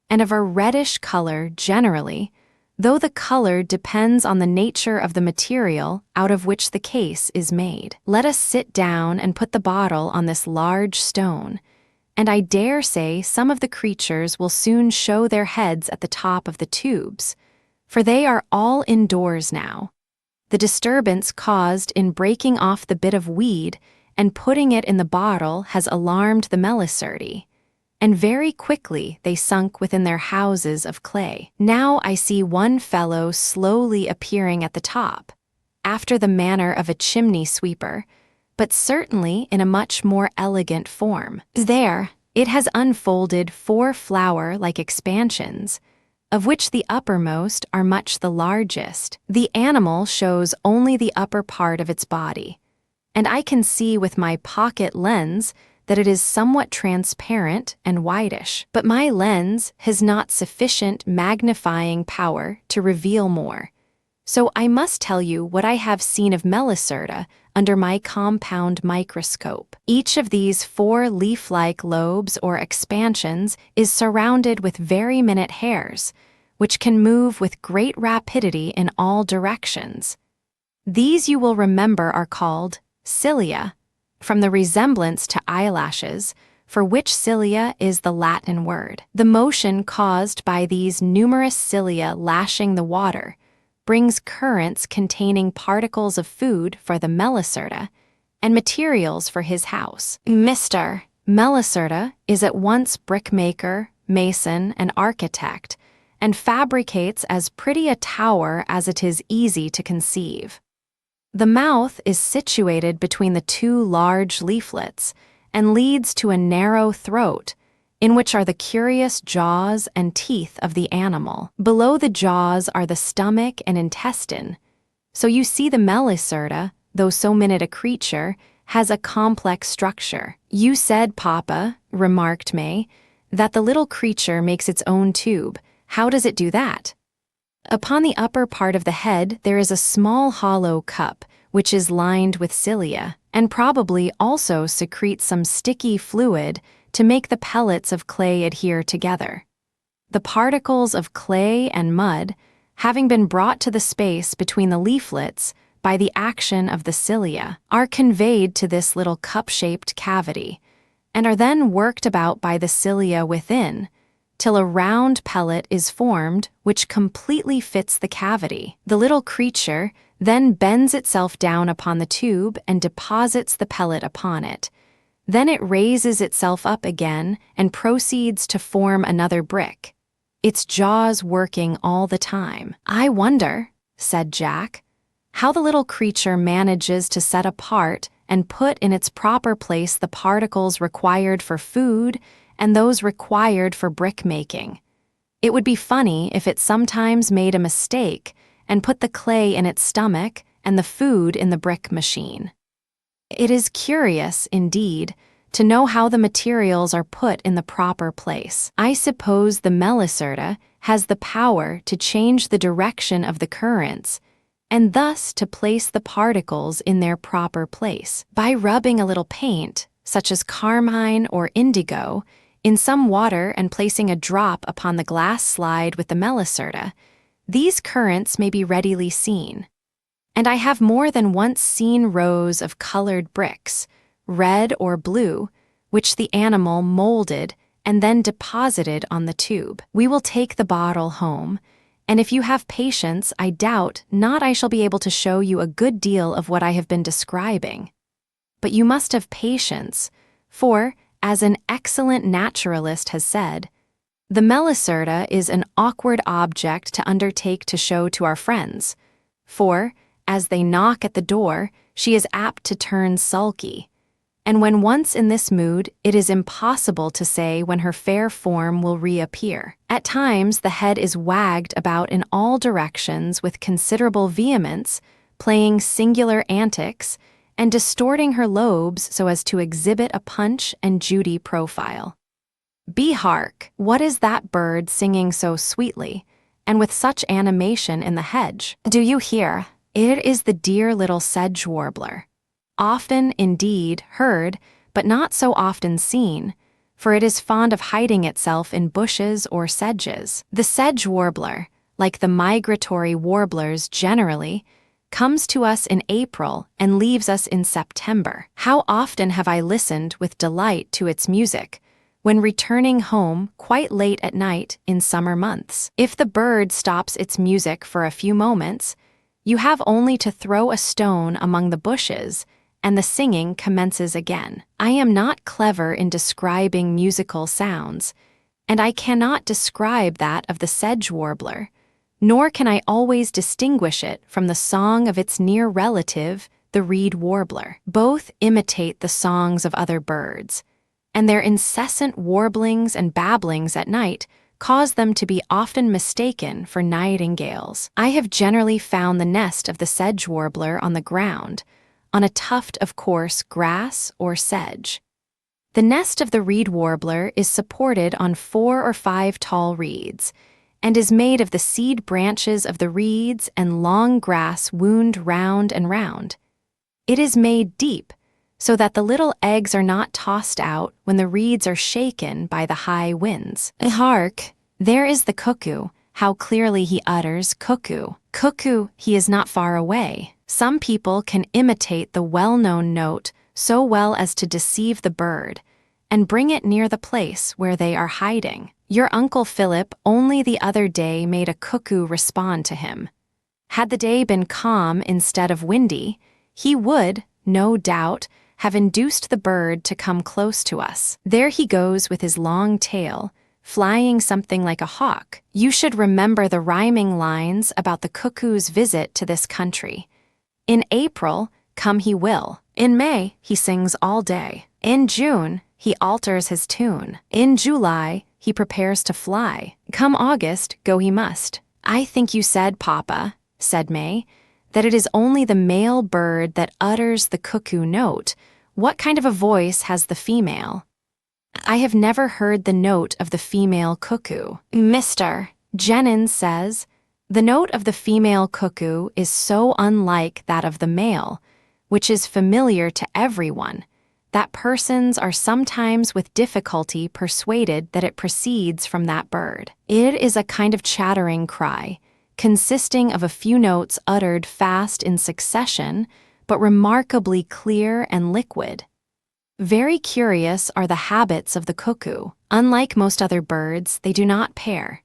and of a reddish color generally, though the color depends on the nature of the material out of which the case is made. Let us sit down and put the bottle on this large stone, and I dare say some of the creatures will soon show their heads at the top of the tubes, for they are all indoors now. The disturbance caused in breaking off the bit of weed and putting it in the bottle has alarmed the melicerte, and very quickly they sunk within their houses of clay. Now I see one fellow slowly appearing at the top, after the manner of a chimney sweeper, but certainly in a much more elegant form. There, it has unfolded 4 flower-like expansions, of which the uppermost are much the largest. The animal shows only the upper part of its body, and I can see with my pocket lens that it is somewhat transparent and whitish, but my lens has not sufficient magnifying power to reveal more. So I must tell you what I have seen of melicerta under my compound microscope. Each of these 4 leaf-like lobes or expansions is surrounded with very minute hairs, which can move with great rapidity in all directions. These you will remember are called cilia, from the resemblance to eyelashes, for which cilia is the Latin word. The motion caused by these numerous cilia lashing the water brings currents containing particles of food for the melicerta and materials for his house. Mr. Melicerta is at once brickmaker, mason, and architect, and fabricates as pretty a tower as it is easy to conceive. The mouth is situated between the 2 large leaflets and leads to a narrow throat, in which are the curious jaws and teeth of the animal. Below the jaws are the stomach and intestine, so you see the melicerta, though so minute a creature, has a complex structure. You said, Papa, remarked May, that the little creature makes its own tube. How does it do that? Upon the upper part of the head there is a small hollow cup, which is lined with cilia, and probably also secretes some sticky fluid to make the pellets of clay adhere together. The particles of clay and mud, having been brought to the space between the leaflets by the action of the cilia, are conveyed to this little cup-shaped cavity, and are then worked about by the cilia within, till a round pellet is formed which completely fits the cavity. The little creature then bends itself down upon the tube and deposits the pellet upon it. Then it raises itself up again and proceeds to form another brick, its jaws working all the time. I wonder, said Jack, how the little creature manages to set apart and put in its proper place the particles required for food and those required for brick making. It would be funny if it sometimes made a mistake and put the clay in its stomach and the food in the brick machine. It is curious, indeed, to know how the materials are put in the proper place. I suppose the Melicerta has the power to change the direction of the currents and thus to place the particles in their proper place. By rubbing a little paint, such as carmine or indigo, in some water and placing a drop upon the glass slide with the Melicerta, these currents may be readily seen. And I have more than once seen rows of colored bricks, red or blue, which the animal molded and then deposited on the tube. We will take the bottle home, and if you have patience, I doubt not I shall be able to show you a good deal of what I have been describing. But you must have patience, for, as an excellent naturalist has said, the Melicerta is an awkward object to undertake to show to our friends, for, as they knock at the door, she is apt to turn sulky. And when once in this mood, it is impossible to say when her fair form will reappear. At times, the head is wagged about in all directions with considerable vehemence, playing singular antics, and distorting her lobes so as to exhibit a Punch and Judy profile. Hark! What is that bird singing so sweetly, and with such animation in the hedge? Do you hear? It is the dear little sedge warbler. Often, indeed, heard, but not so often seen, for it is fond of hiding itself in bushes or sedges. The sedge warbler, like the migratory warblers generally, comes to us in April and leaves us in September. How often have I listened with delight to its music, when returning home quite late at night in summer months. If the bird stops its music for a few moments, you have only to throw a stone among the bushes, and the singing commences again. I am not clever in describing musical sounds, and I cannot describe that of the sedge warbler, nor can I always distinguish it from the song of its near relative, the reed warbler. Both imitate the songs of other birds, and their incessant warblings and babblings at night cause them to be often mistaken for nightingales. I have generally found the nest of the sedge warbler on the ground, on a tuft of coarse grass or sedge. The nest of the reed warbler is supported on 4 or 5 tall reeds, and is made of the seed branches of the reeds and long grass wound round and round. It is made deep, so that the little eggs are not tossed out when the reeds are shaken by the high winds. Hark! There is the cuckoo. How clearly he utters cuckoo. Cuckoo, he is not far away. Some people can imitate the well-known note so well as to deceive the bird and bring it near the place where they are hiding. Your Uncle Philip only the other day made a cuckoo respond to him. Had the day been calm instead of windy, he would, no doubt, have induced the bird to come close to us. There he goes with his long tail, flying something like a hawk. You should remember the rhyming lines about the cuckoo's visit to this country. In April, come he will. In May, he sings all day. In June, he alters his tune. In July, he prepares to fly. Come August, go he must. I think you said, Papa, said May, that it is only the male bird that utters the cuckoo note. What kind of a voice has the female? I have never heard the note of the female cuckoo. Mr. Jennings says, the note of the female cuckoo is so unlike that of the male, which is familiar to everyone, that persons are sometimes with difficulty persuaded that it proceeds from that bird. It is a kind of chattering cry, consisting of a few notes uttered fast in succession, but remarkably clear and liquid. Very curious are the habits of the cuckoo. Unlike most other birds, they do not pair.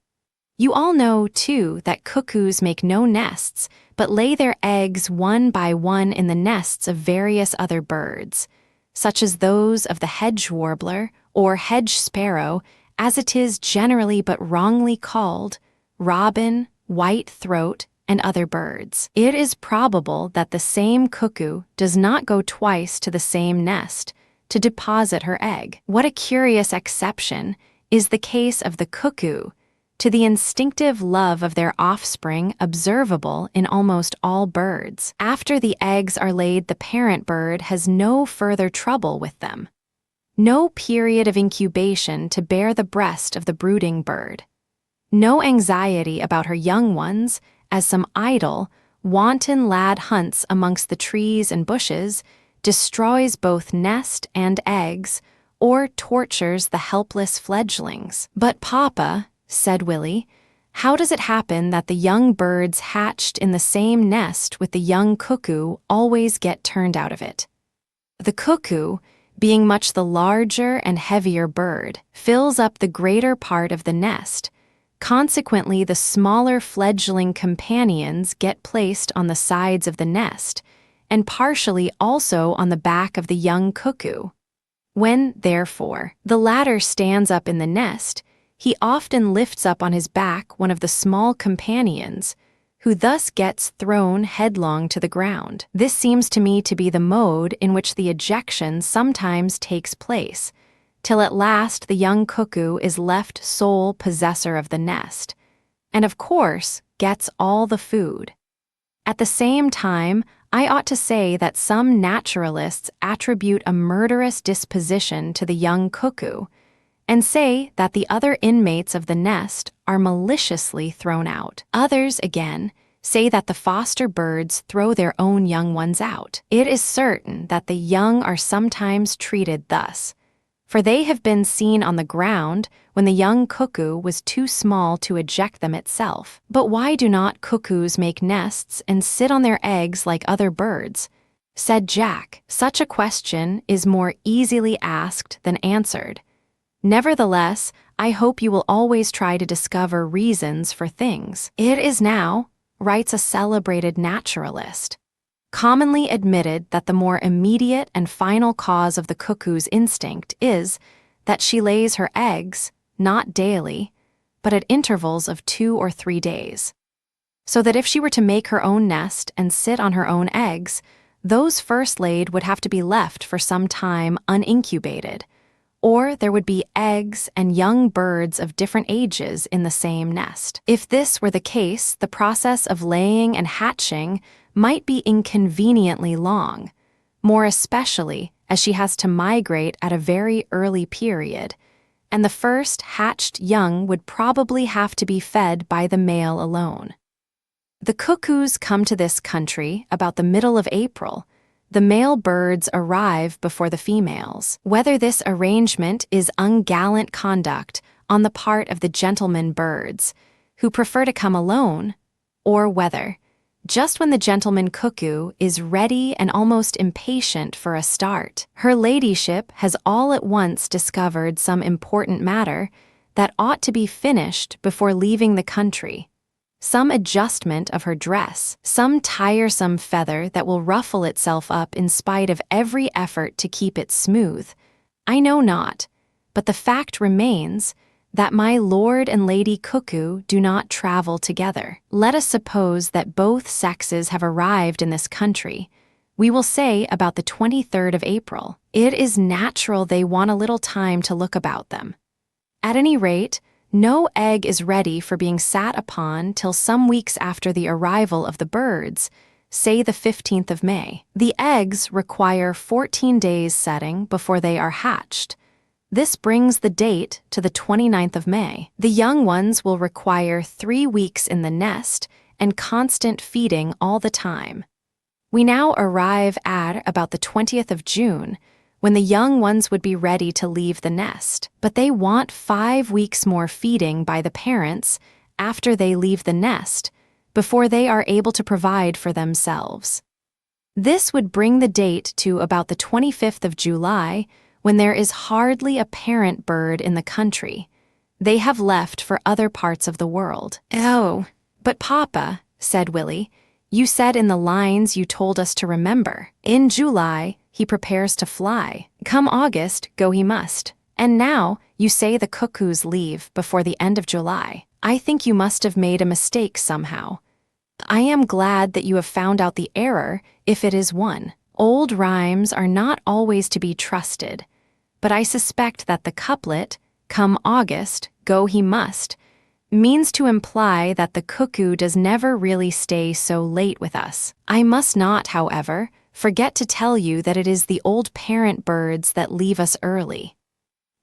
You all know, too, that cuckoos make no nests, but lay their eggs one by one in the nests of various other birds, such as those of the hedge warbler or hedge sparrow, as it is generally but wrongly called, robin, white throat, and other birds. It is probable that the same cuckoo does not go twice to the same nest to deposit her egg. What a curious exception is the case of the cuckoo to the instinctive love of their offspring observable in almost all birds. After the eggs are laid, the parent bird has no further trouble with them. No period of incubation to bear the breast of the brooding bird. No anxiety about her young ones, as some idle, wanton lad hunts amongst the trees and bushes, destroys both nest and eggs, or tortures the helpless fledglings. "But, Papa," said Willie, "how does it happen that the young birds hatched in the same nest with the young cuckoo always get turned out of it?" The cuckoo, being much the larger and heavier bird, fills up the greater part of the nest. Consequently, the smaller fledgling companions get placed on the sides of the nest, and partially also on the back of the young cuckoo. When, therefore, the latter stands up in the nest, he often lifts up on his back one of the small companions, who thus gets thrown headlong to the ground. This seems to me to be the mode in which the ejection sometimes takes place, till at last the young cuckoo is left sole possessor of the nest, and of course gets all the food. At the same time, I ought to say that some naturalists attribute a murderous disposition to the young cuckoo, and say that the other inmates of the nest are maliciously thrown out. Others, again, say that the foster birds throw their own young ones out. It is certain that the young are sometimes treated thus, for they have been seen on the ground when the young cuckoo was too small to eject them itself. But why do not cuckoos make nests and sit on their eggs like other birds? Said Jack. Such a question is more easily asked than answered. Nevertheless, I hope you will always try to discover reasons for things. It is now, writes a celebrated naturalist, commonly admitted that the more immediate and final cause of the cuckoo's instinct is that she lays her eggs, not daily, but at intervals of 2 or 3 days. So that if she were to make her own nest and sit on her own eggs, those first laid would have to be left for some time unincubated, or there would be eggs and young birds of different ages in the same nest. If this were the case, the process of laying and hatching might be inconveniently long, more especially as she has to migrate at a very early period, and the first hatched young would probably have to be fed by the male alone. The cuckoos come to this country about the middle of April. The male birds arrive before the females. Whether this arrangement is ungallant conduct on the part of the gentlemen birds, who prefer to come alone, or whether, just when the gentleman cuckoo is ready and almost impatient for a start, her ladyship has all at once discovered some important matter that ought to be finished before leaving the country, some adjustment of her dress, some tiresome feather that will ruffle itself up in spite of every effort to keep it smooth, I know not, but the fact remains that my lord and lady cuckoo do not travel together. Let us suppose that both sexes have arrived in this country. We will say about the 23rd of April. It is natural they want a little time to look about them. At any rate, no egg is ready for being sat upon till some weeks after the arrival of the birds, say the 15th of May. The eggs require 14 days setting before they are hatched. This brings the date to the 29th of May. The young ones will require 3 weeks in the nest and constant feeding all the time. We now arrive at about the 20th of June, when the young ones would be ready to leave the nest, but they want 5 weeks more feeding by the parents after they leave the nest, before they are able to provide for themselves. This would bring the date to about the 25th of July, when there is hardly a parent bird in the country. They have left for other parts of the world. "Oh, but Papa," said Willie, "you said in the lines you told us to remember, 'In July he prepares to fly. Come August, go he must.' And now you say the cuckoos leave before the end of July. I think you must have made a mistake somehow. I am glad that you have found out the error, if it is one. Old rhymes are not always to be trusted, but I suspect that the couplet, "Come August, go he must," means to imply that the cuckoo does never really stay so late with us. I must not, however, forget to tell you that it is the old parent birds that leave us early.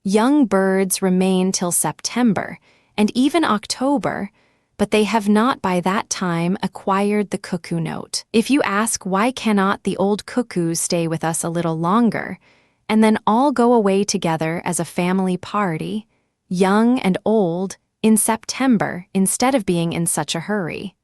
Young birds remain till September, and even October, but they have not by that time acquired the cuckoo note. If you ask why cannot the old cuckoos stay with us a little longer, and then all go away together as a family party, young and old, in September instead of being in such a hurry,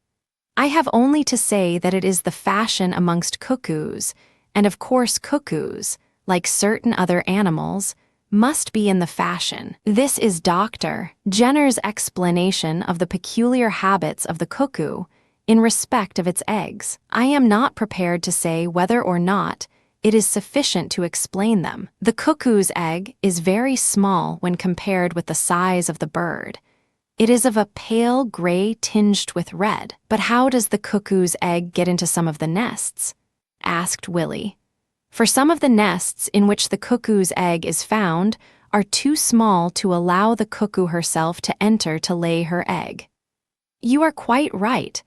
I have only to say that it is the fashion amongst cuckoos, and of course cuckoos, like certain other animals, must be in the fashion. This is Dr. Jenner's explanation of the peculiar habits of the cuckoo in respect of its eggs. I am not prepared to say whether or not it is sufficient to explain them. The cuckoo's egg is very small when compared with the size of the bird. It is of a pale gray tinged with red. But how does the cuckoo's egg get into some of the nests? Asked Willie. For some of the nests in which the cuckoo's egg is found are too small to allow the cuckoo herself to enter to lay her egg. You are quite right.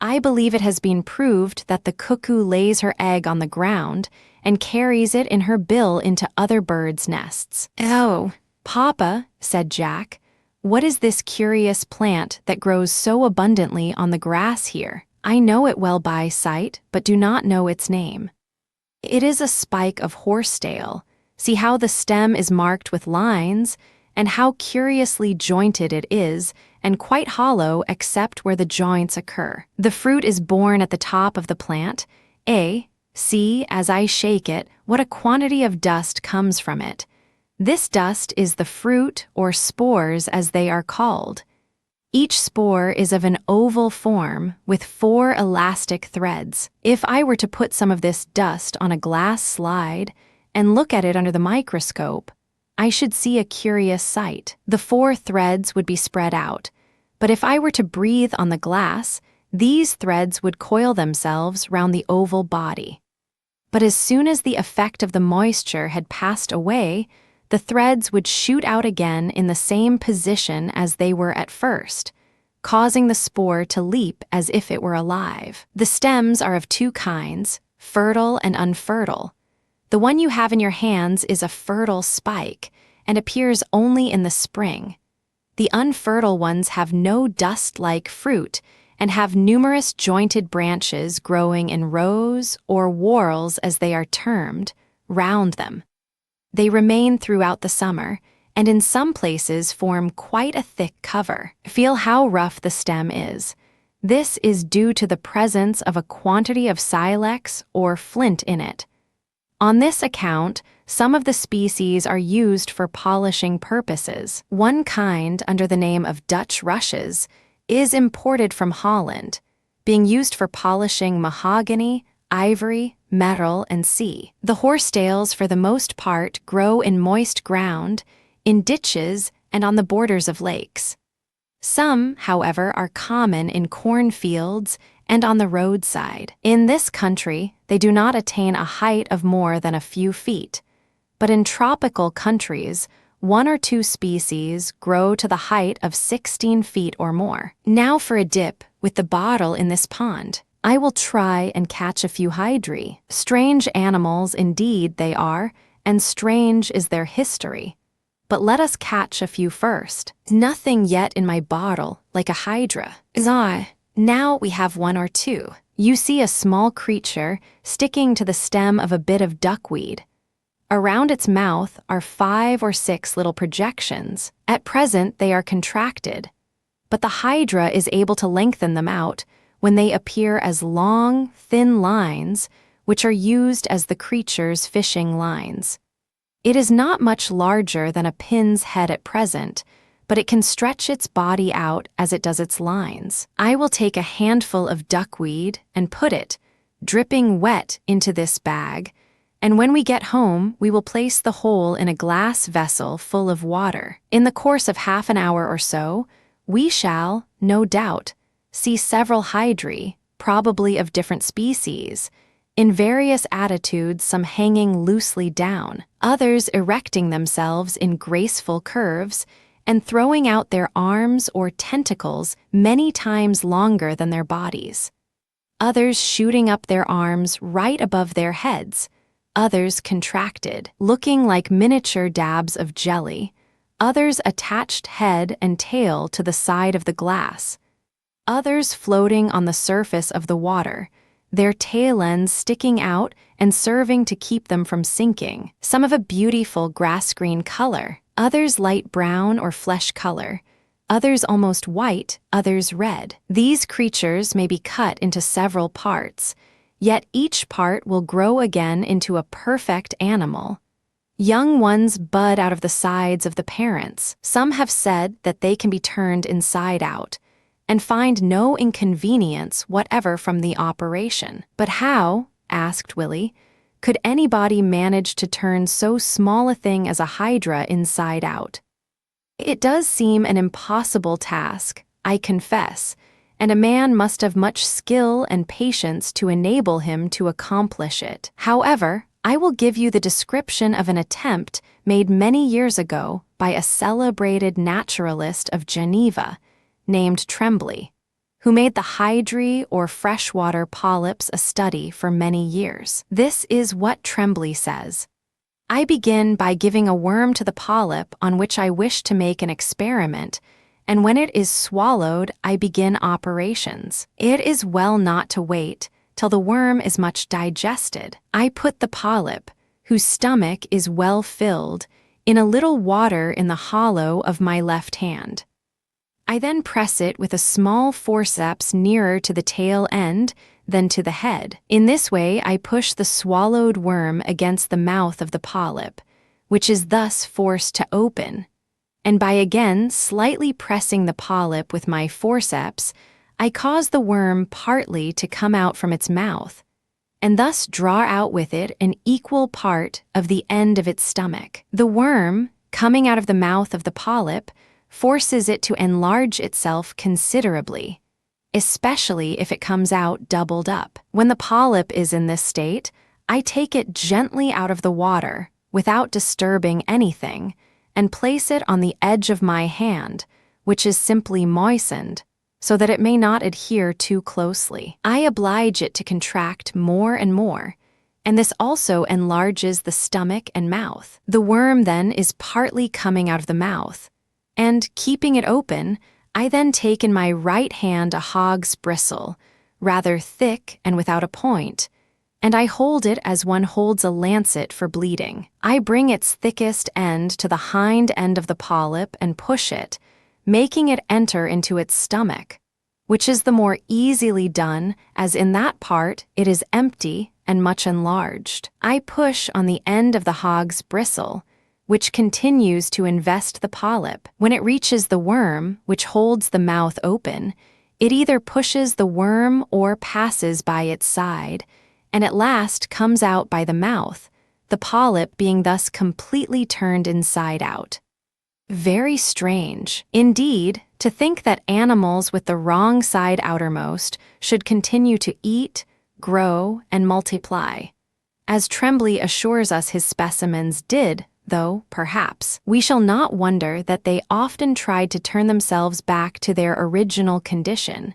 I believe it has been proved that the cuckoo lays her egg on the ground and carries it in her bill into other birds' nests. "Oh, Papa," said Jack, "what is this curious plant that grows so abundantly on the grass here? I know it well by sight, but do not know its name." "It is a spike of horsetail. See how the stem is marked with lines, and how curiously jointed it is, and quite hollow except where the joints occur. The fruit is borne at the top of the plant. See, as I shake it, what a quantity of dust comes from it. This dust is the fruit, or spores as they are called. Each spore is of an oval form with 4 elastic threads. If I were to put some of this dust on a glass slide and look at it under the microscope, I should see a curious sight. The 4 threads would be spread out, but if I were to breathe on the glass, these threads would coil themselves round the oval body. But as soon as the effect of the moisture had passed away, the threads would shoot out again in the same position as they were at first, causing the spore to leap as if it were alive. The stems are of 2 kinds, fertile and unfertile. The one you have in your hands is a fertile spike and appears only in the spring. The unfertile ones have no dust-like fruit and have numerous jointed branches growing in rows or whorls as they are termed, round them. They remain throughout the summer, and in some places form quite a thick cover. Feel how rough the stem is. This is due to the presence of a quantity of silex or flint in it. On this account, some of the species are used for polishing purposes. One kind, under the name of Dutch rushes, is imported from Holland, being used for polishing mahogany, ivory, metal, and sea. The horsetails, for the most part, grow in moist ground, in ditches, and on the borders of lakes. Some, however, are common in cornfields and on the roadside. In this country, they do not attain a height of more than a few feet, but in tropical countries, 1 or 2 species grow to the height of 16 feet or more. Now for a dip with the bottle in this pond. I will try and catch a few hydri. Strange animals indeed they are, and strange is their history. But let us catch a few first. Nothing yet in my bottle like a hydra. Now we have 1 or 2. You see a small creature sticking to the stem of a bit of duckweed. Around its mouth are 5 or 6 little projections. At present they are contracted, but the hydra is able to lengthen them out when they appear as long, thin lines, which are used as the creature's fishing lines. It is not much larger than a pin's head at present, but it can stretch its body out as it does its lines. I will take a handful of duckweed and put it, dripping wet, into this bag, and when we get home, we will place the whole in a glass vessel full of water. In the course of half an hour or so, we shall, no doubt, see several hydri, probably of different species, in various attitudes, some hanging loosely down, others erecting themselves in graceful curves and throwing out their arms or tentacles many times longer than their bodies. Others shooting up their arms right above their heads, others contracted, looking like miniature dabs of jelly, others attached head and tail to the side of the glass, others floating on the surface of the water, their tail ends sticking out and serving to keep them from sinking, some of a beautiful grass-green color, others light brown or flesh color, others almost white, others red. These creatures may be cut into several parts, yet each part will grow again into a perfect animal. Young ones bud out of the sides of the parents. Some have said that they can be turned inside out, and find no inconvenience whatever from the operation. But how, asked Willie, could anybody manage to turn so small a thing as a hydra inside out? It does seem an impossible task, I confess, and a man must have much skill and patience to enable him to accomplish it. However, I will give you the description of an attempt made many years ago by a celebrated naturalist of Geneva, named Tremblay, who made the hydrae or freshwater polyps a study for many years. This is what Tremblay says. I begin by giving a worm to the polyp on which I wish to make an experiment, and when it is swallowed, I begin operations. It is well not to wait till the worm is much digested. I put the polyp, whose stomach is well filled, in a little water in the hollow of my left hand. I then press it with a small forceps nearer to the tail end than to the head. In this way, I push the swallowed worm against the mouth of the polyp, which is thus forced to open, and by again slightly pressing the polyp with my forceps, I cause the worm partly to come out from its mouth, and thus draw out with it an equal part of the end of its stomach. The worm, coming out of the mouth of the polyp, forces it to enlarge itself considerably, especially if it comes out doubled up. When the polyp is in this state, I take it gently out of the water, without disturbing anything, and place it on the edge of my hand, which is simply moistened, so that it may not adhere too closely. I oblige it to contract more and more, and this also enlarges the stomach and mouth. The worm then is partly coming out of the mouth, and, keeping it open, I then take in my right hand a hog's bristle, rather thick and without a point, and I hold it as one holds a lancet for bleeding. I bring its thickest end to the hind end of the polyp and push it, making it enter into its stomach, which is the more easily done, as in that part it is empty and much enlarged. I push on the end of the hog's bristle, which continues to invest the polyp. When it reaches the worm, which holds the mouth open, it either pushes the worm or passes by its side, and at last comes out by the mouth, the polyp being thus completely turned inside out. Very strange, indeed, to think that animals with the wrong side outermost should continue to eat, grow, and multiply, as Tremblay assures us his specimens did, though, perhaps, we shall not wonder that they often tried to turn themselves back to their original condition,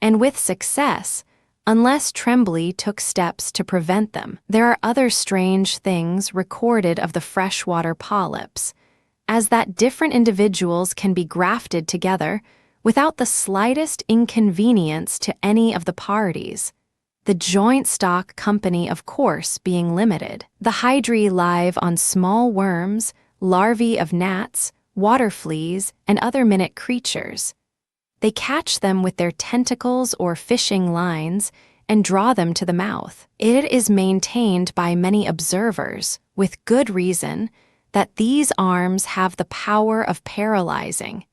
and with success, unless Tremblay took steps to prevent them. There are other strange things recorded of the freshwater polyps, as that different individuals can be grafted together without the slightest inconvenience to any of the parties, the joint stock company, of course, being limited. The hydrae live on small worms, larvae of gnats, water fleas, and other minute creatures. They catch them with their tentacles or fishing lines and draw them to the mouth. It is maintained by many observers, with good reason, that these arms have the power of paralyzing.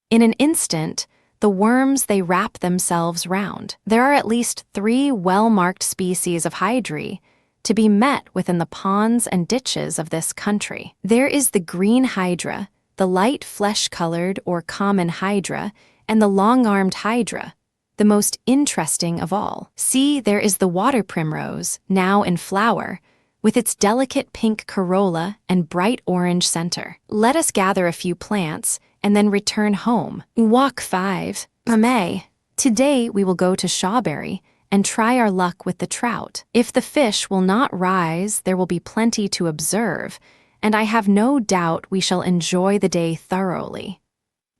In an instant, the worms they wrap themselves round. There are at least 3 well-marked species of hydrae to be met within the ponds and ditches of this country. There is the green hydra, the light flesh-colored or common hydra, and the long-armed hydra, the most interesting of all. See, there is the water primrose, now in flower, with its delicate pink corolla and bright orange center. Let us gather a few plants and then return home. Walk 5. May. Today we will go to Shawberry and try our luck with the trout. If the fish will not rise, there will be plenty to observe, and I have no doubt we shall enjoy the day thoroughly.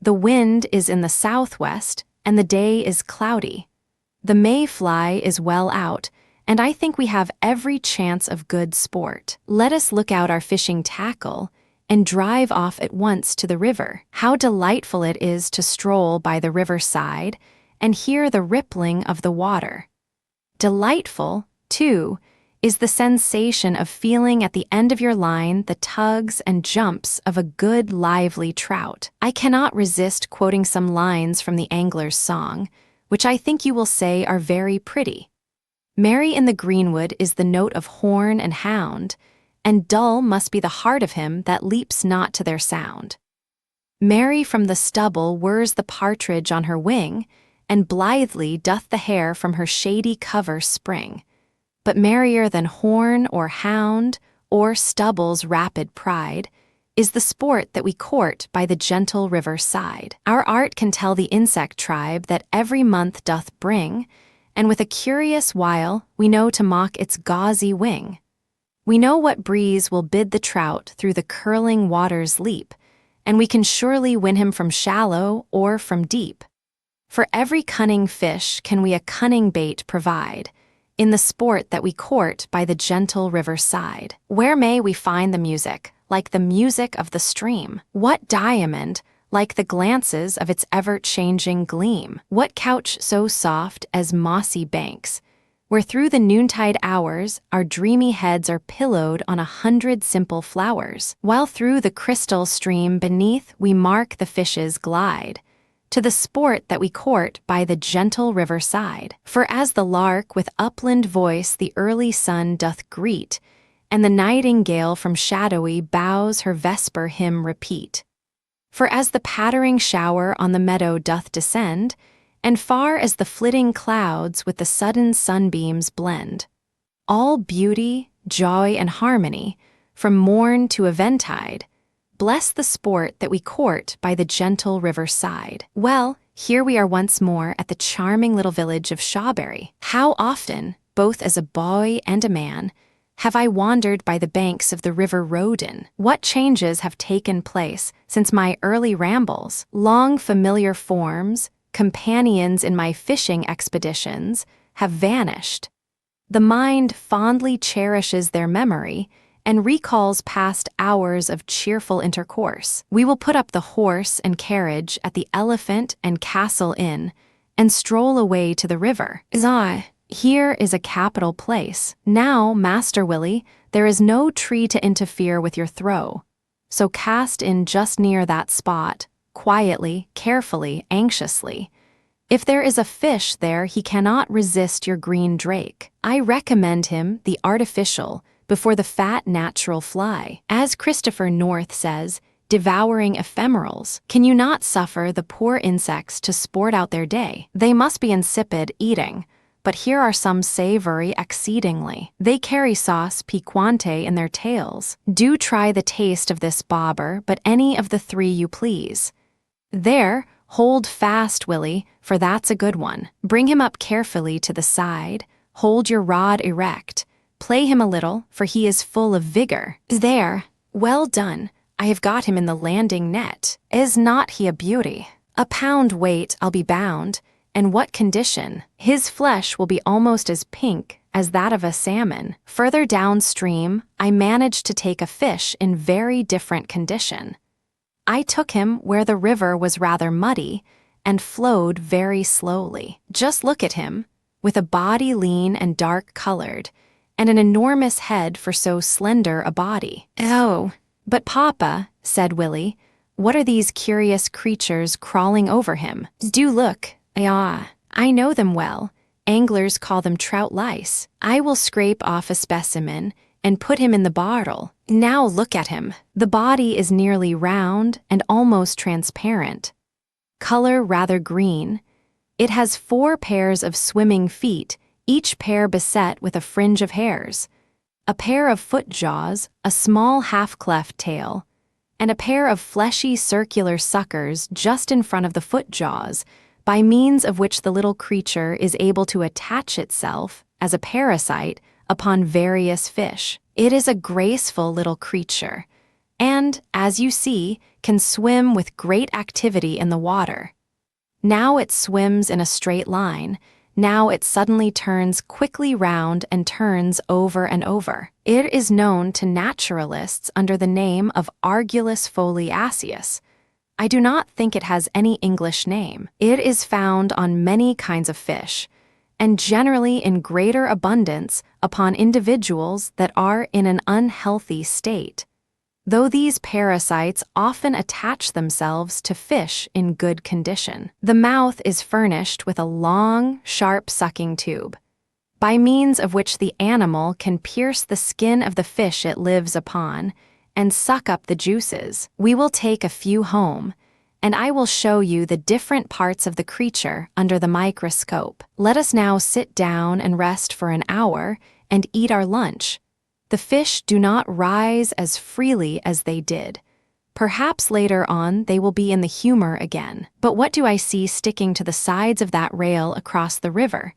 The wind is in the southwest, and the day is cloudy. The mayfly is well out, and I think we have every chance of good sport. Let us look out our fishing tackle and drive off at once to the river. How delightful it is to stroll by the riverside and hear the rippling of the water. Delightful, too, is the sensation of feeling at the end of your line the tugs and jumps of a good, lively trout. I cannot resist quoting some lines from the angler's song, which I think you will say are very pretty. Merry in the greenwood is the note of horn and hound, and dull must be the heart of him that leaps not to their sound. Merry from the stubble whirs the partridge on her wing, and blithely doth the hare from her shady cover spring. But merrier than horn or hound or stubble's rapid pride is the sport that we court by the gentle river side. Our art can tell the insect tribe that every month doth bring, and with a curious wile we know to mock its gauzy wing. We know what breeze will bid the trout through the curling waters leap, and we can surely win him from shallow or from deep. For every cunning fish can we a cunning bait provide, in the sport that we court by the gentle river side. Where may we find the music, like the music of the stream? What diamond, like the glances of its ever-changing gleam? What couch so soft as mossy banks, where through the noontide hours our dreamy heads are pillowed on 100 simple flowers, while through the crystal stream beneath we mark the fishes glide, to the sport that we court by the gentle river side. For as the lark with upland voice the early sun doth greet, and the nightingale from shadowy boughs her vesper hymn repeat. For as the pattering shower on the meadow doth descend, and far as the flitting clouds with the sudden sunbeams blend, all beauty, joy, and harmony, from morn to eventide, bless the sport that we court by the gentle river side. Well, here we are once more at the charming little village of Shawberry. How often, both as a boy and a man, have I wandered by the banks of the river Rodin? What changes have taken place since my early rambles? Long familiar forms, companions in my fishing expeditions, have vanished. The mind fondly cherishes their memory and recalls past hours of cheerful intercourse. We will put up the horse and carriage at the Elephant and Castle Inn and stroll away to the river. Here is a capital place. Now, Master Willie, there is no tree to interfere with your throw, so cast in just near that spot, quietly, carefully, anxiously. If there is a fish there, he cannot resist your green drake. I recommend him the artificial before the fat natural fly. As Christopher North says, devouring ephemerals, can you not suffer the poor insects to sport out their day? They must be insipid eating, but here are some savory exceedingly. They carry sauce piquante in their tails. Do try the taste of this bobber, but any of the 3 you please. There, hold fast, Willie, for that's a good one. Bring him up carefully to the side, hold your rod erect, play him a little, for he is full of vigor. There, well done, I have got him in the landing net. Is not he a beauty? A pound weight, I'll be bound. And what condition? His flesh will be almost as pink as that of a salmon. Further downstream, I managed to take a fish in very different condition. I took him where the river was rather muddy and flowed very slowly. Just look at him, with a body lean and dark-colored, and an enormous head for so slender a body. Oh, but Papa, said Willie, what are these curious creatures crawling over him? Do look. I know them well. Anglers call them trout lice. I will scrape off a specimen and put him in the bottle. Now look at him. The body is nearly round and almost transparent. Color rather green, It has 4 pairs of swimming feet, each pair beset with a fringe of hairs, a pair of foot jaws, a small half-cleft tail, and a pair of fleshy circular suckers just in front of the foot jaws, by means of which the little creature is able to attach itself, as a parasite, upon various fish. It is a graceful little creature, and, as you see, can swim with great activity in the water. Now it swims in a straight line, now it suddenly turns quickly round and turns over and over. It is known to naturalists under the name of Argulis foliaceus. I do not think it has any English name. It is found on many kinds of fish, and generally in greater abundance upon individuals that are in an unhealthy state, though these parasites often attach themselves to fish in good condition. The mouth is furnished with a long, sharp sucking tube, by means of which the animal can pierce the skin of the fish it lives upon and suck up the juices. We will take a few home, and I will show you the different parts of the creature under the microscope. Let us now sit down and rest for an hour and eat our lunch. The fish do not rise as freely as they did. Perhaps later on they will be in the humor again. But what do I see sticking to the sides of that rail across the river?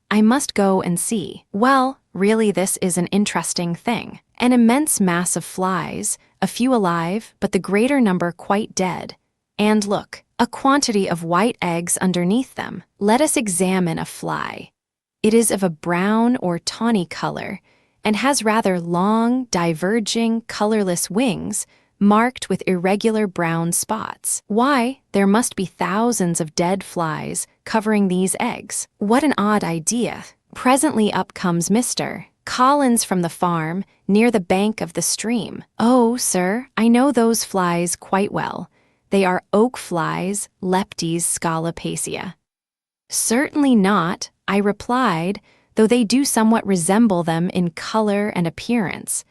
I must go and see. Well, really this is an interesting thing. An immense mass of flies, a few alive, but the greater number quite dead. And look, a quantity of white eggs underneath them. Let us examine a fly. It is of a brown or tawny color, and has rather long, diverging, colorless wings marked with irregular brown spots. Why, there must be thousands of dead flies covering these eggs. What an odd idea. Presently up comes Mr. Collins from the farm near the bank of the stream. "Oh, sir, I know those flies quite well. They are oak flies, Leptes scalopacea." "Certainly not," I replied, though they do somewhat resemble them in color and appearance.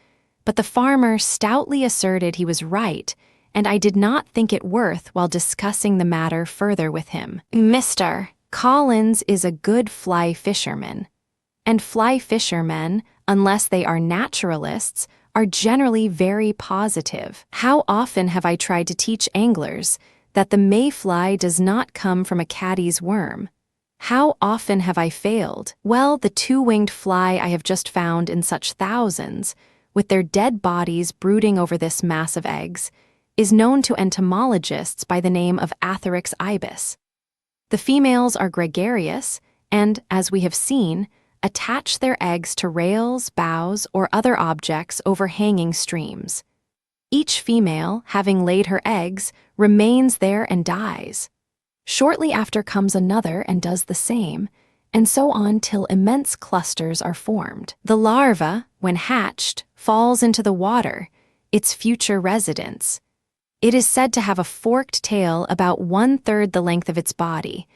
But the farmer stoutly asserted he was right, and I did not think it worth while discussing the matter further with him. Mr. Collins is a good fly fisherman, and fly fishermen, unless they are naturalists, are generally very positive. How often have I tried to teach anglers that the mayfly does not come from a caddie's worm? How often have I failed? Well, the 2-winged fly I have just found in such thousands, with their dead bodies brooding over this mass of eggs, is known to entomologists by the name of Atharix ibis. The females are gregarious and, as we have seen, attach their eggs to rails, boughs, or other objects overhanging streams. Each female, having laid her eggs, remains there and dies. Shortly after comes another and does the same, and so on till immense clusters are formed. The larva, when hatched, falls into the water, its future residence. It is said to have a forked tail about 1/3 the length of its body,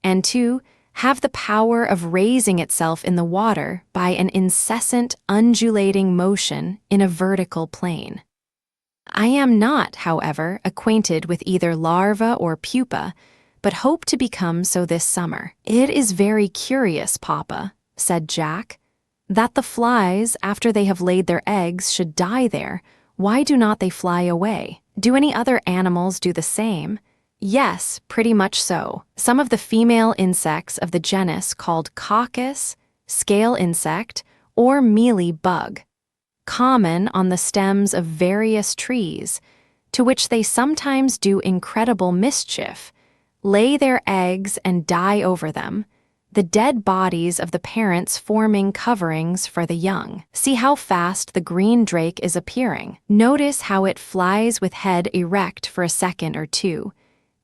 and to have the power of raising itself in the water by an incessant undulating motion in a vertical plane. I am not, however, acquainted with either larva or pupa, but hope to become so this summer. "It is very curious, Papa," said Jack, "that the flies, after they have laid their eggs, should die there. Why do not they fly away? Do any other animals do the same?" "Yes, pretty much so. Some of the female insects of the genus called coccus, scale insect, or mealy bug, common on the stems of various trees, to which they sometimes do incredible mischief, lay their eggs and die over them, the dead bodies of the parents forming coverings for the young. See how fast the green drake is appearing. Notice how it flies with head erect for a second or two,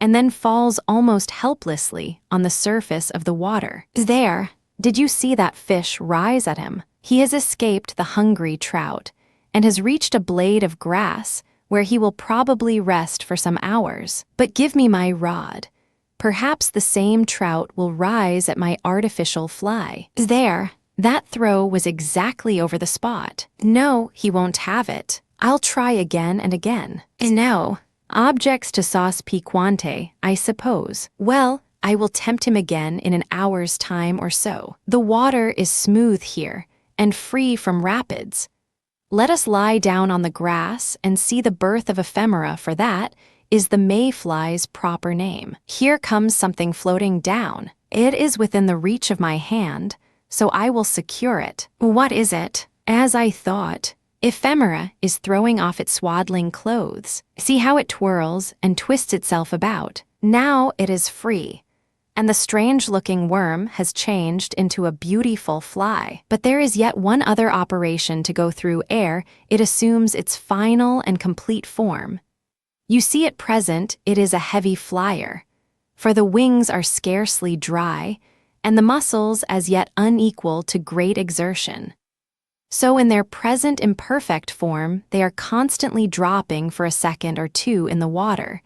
and then falls almost helplessly on the surface of the water. There, did you see that fish rise at him? He has escaped the hungry trout, and has reached a blade of grass where he will probably rest for some hours. But give me my rod. Perhaps the same trout will rise at my artificial fly. There, that throw was exactly over the spot. No, he won't have it. I'll try again and again. No, objects to sauce piquante, I suppose. Well, I will tempt him again in an hour's time or so. The water is smooth here and free from rapids. Let us lie down on the grass and see the birth of ephemera, for that is the mayfly's proper name. Here comes something floating down. It is within the reach of my hand, so I will secure it. What is it? As I thought, ephemera is throwing off its swaddling clothes. See how it twirls and twists itself about. Now it is free, and the strange-looking worm has changed into a beautiful fly. But there is yet one other operation to go through ere it assumes its final and complete form. You see at present it is a heavy flyer, for the wings are scarcely dry, and the muscles as yet unequal to great exertion. So in their present imperfect form, they are constantly dropping for a second or two in the water,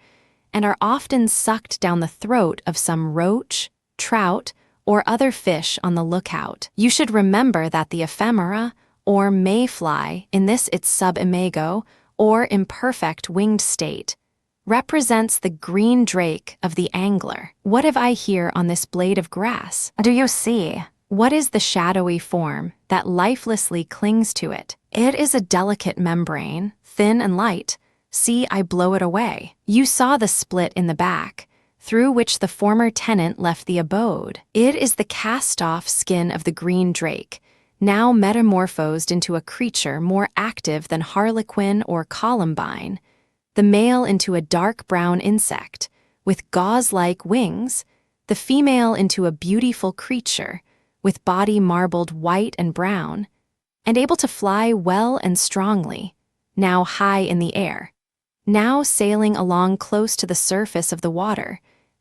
and are often sucked down the throat of some roach, trout, or other fish on the lookout. You should remember that the ephemera, or mayfly, in this its sub-imago, or imperfect winged state, represents the green drake of the angler. What have I here on this blade of grass? Do you see? What is the shadowy form that lifelessly clings to it? It is a delicate membrane, thin and light. See, I blow it away. You saw the split in the back, through which the former tenant left the abode. It is the cast-off skin of the green drake, now metamorphosed into a creature more active than harlequin or columbine, the male into a dark brown insect, with gauze-like wings, the female into a beautiful creature, with body marbled white and brown, and able to fly well and strongly, now high in the air, now sailing along close to the surface of the water,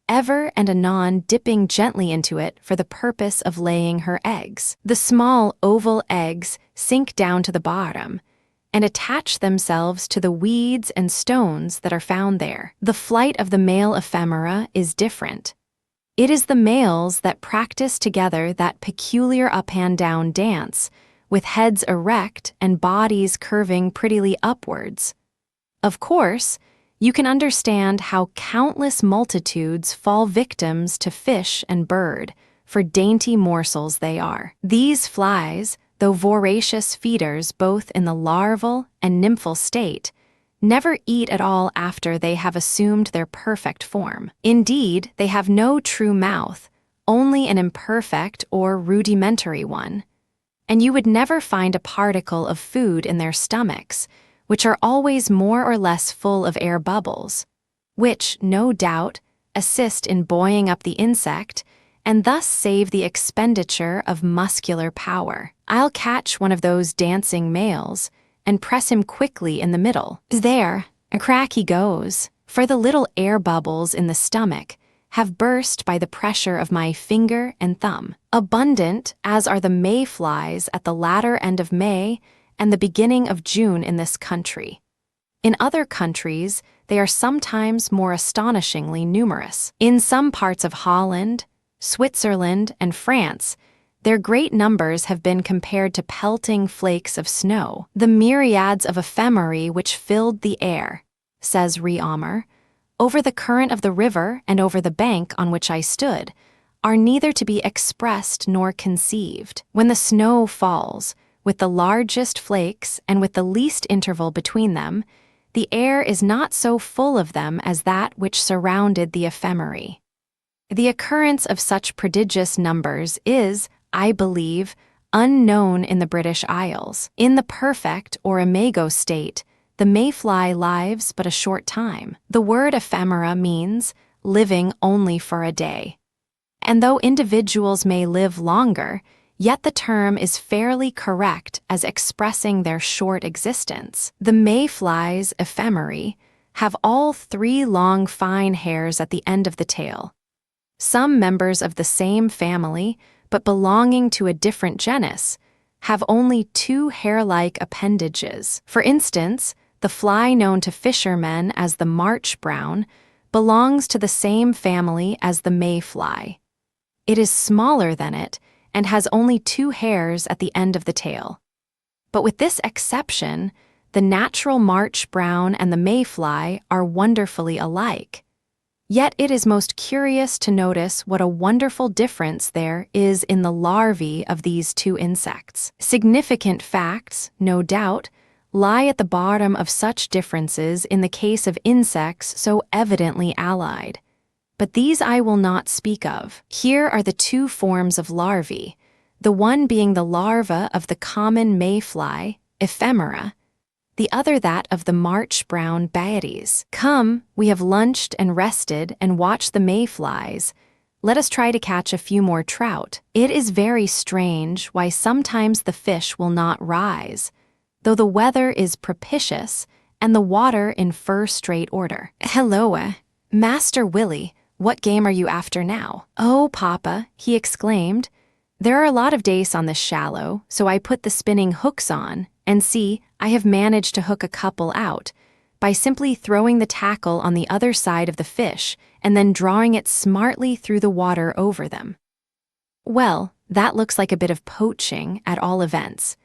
ever and anon dipping gently into it for the purpose of laying her eggs. The small oval eggs sink down to the bottom and attach themselves to the weeds and stones that are found there. The flight of the male ephemera is different. It is the males that practice together that peculiar up-and-down dance, with heads erect and bodies curving prettily upwards. Of course, you can understand how countless multitudes fall victims to fish and bird, for dainty morsels they are. These flies, though voracious feeders both in the larval and nymphal state, never eat at all after they have assumed their perfect form. Indeed, they have no true mouth, only an imperfect or rudimentary one, and you would never find a particle of food in their stomachs, which are always more or less full of air bubbles, which, no doubt, assist in buoying up the insect and thus save the expenditure of muscular power. I'll catch one of those dancing males and press him quickly in the middle. There, a crack he goes, for the little air bubbles in the stomach have burst by the pressure of my finger and thumb. Abundant as are the mayflies at the latter end of May and the beginning of June in this country. In other countries, they are sometimes more astonishingly numerous. In some parts of Holland, Switzerland, and France, their great numbers have been compared to pelting flakes of snow. The myriads of ephemerae which filled the air, says Reaumur, over the current of the river and over the bank on which I stood, are neither to be expressed nor conceived. When the snow falls, with the largest flakes and with the least interval between them, the air is not so full of them as that which surrounded the ephemerae. The occurrence of such prodigious numbers is, I believe, unknown in the British Isles. In the perfect or imago state, the mayfly lives but a short time. The word ephemera means living only for a day. And though individuals may live longer, yet the term is fairly correct as expressing their short existence. The mayflies, ephemerae, have all 3 long fine hairs at the end of the tail. Some members of the same family, but belonging to a different genus, have only 2 hair-like appendages. For instance, the fly known to fishermen as the March brown belongs to the same family as the mayfly. It is smaller than it and has only 2 hairs at the end of the tail. But with this exception, the natural March brown and the mayfly are wonderfully alike. Yet it is most curious to notice what a wonderful difference there is in the larvae of these two insects. Significant facts, no doubt, lie at the bottom of such differences in the case of insects so evidently allied. But these I will not speak of. Here are the two forms of larvae, the one being the larva of the common mayfly, ephemera, the other that of the March brown baetes. Come, we have lunched and rested and watched the mayflies. Let us try to catch a few more trout. It is very strange why sometimes the fish will not rise, though the weather is propitious and the water in first-rate order. Helloa, Master Willie, what game are you after now? Oh, Papa, he exclaimed. There are a lot of dace on this shallow, so I put the spinning hooks on, and see, I have managed to hook a couple out, by simply throwing the tackle on the other side of the fish and then drawing it smartly through the water over them. Well, that looks like a bit of poaching, at all events.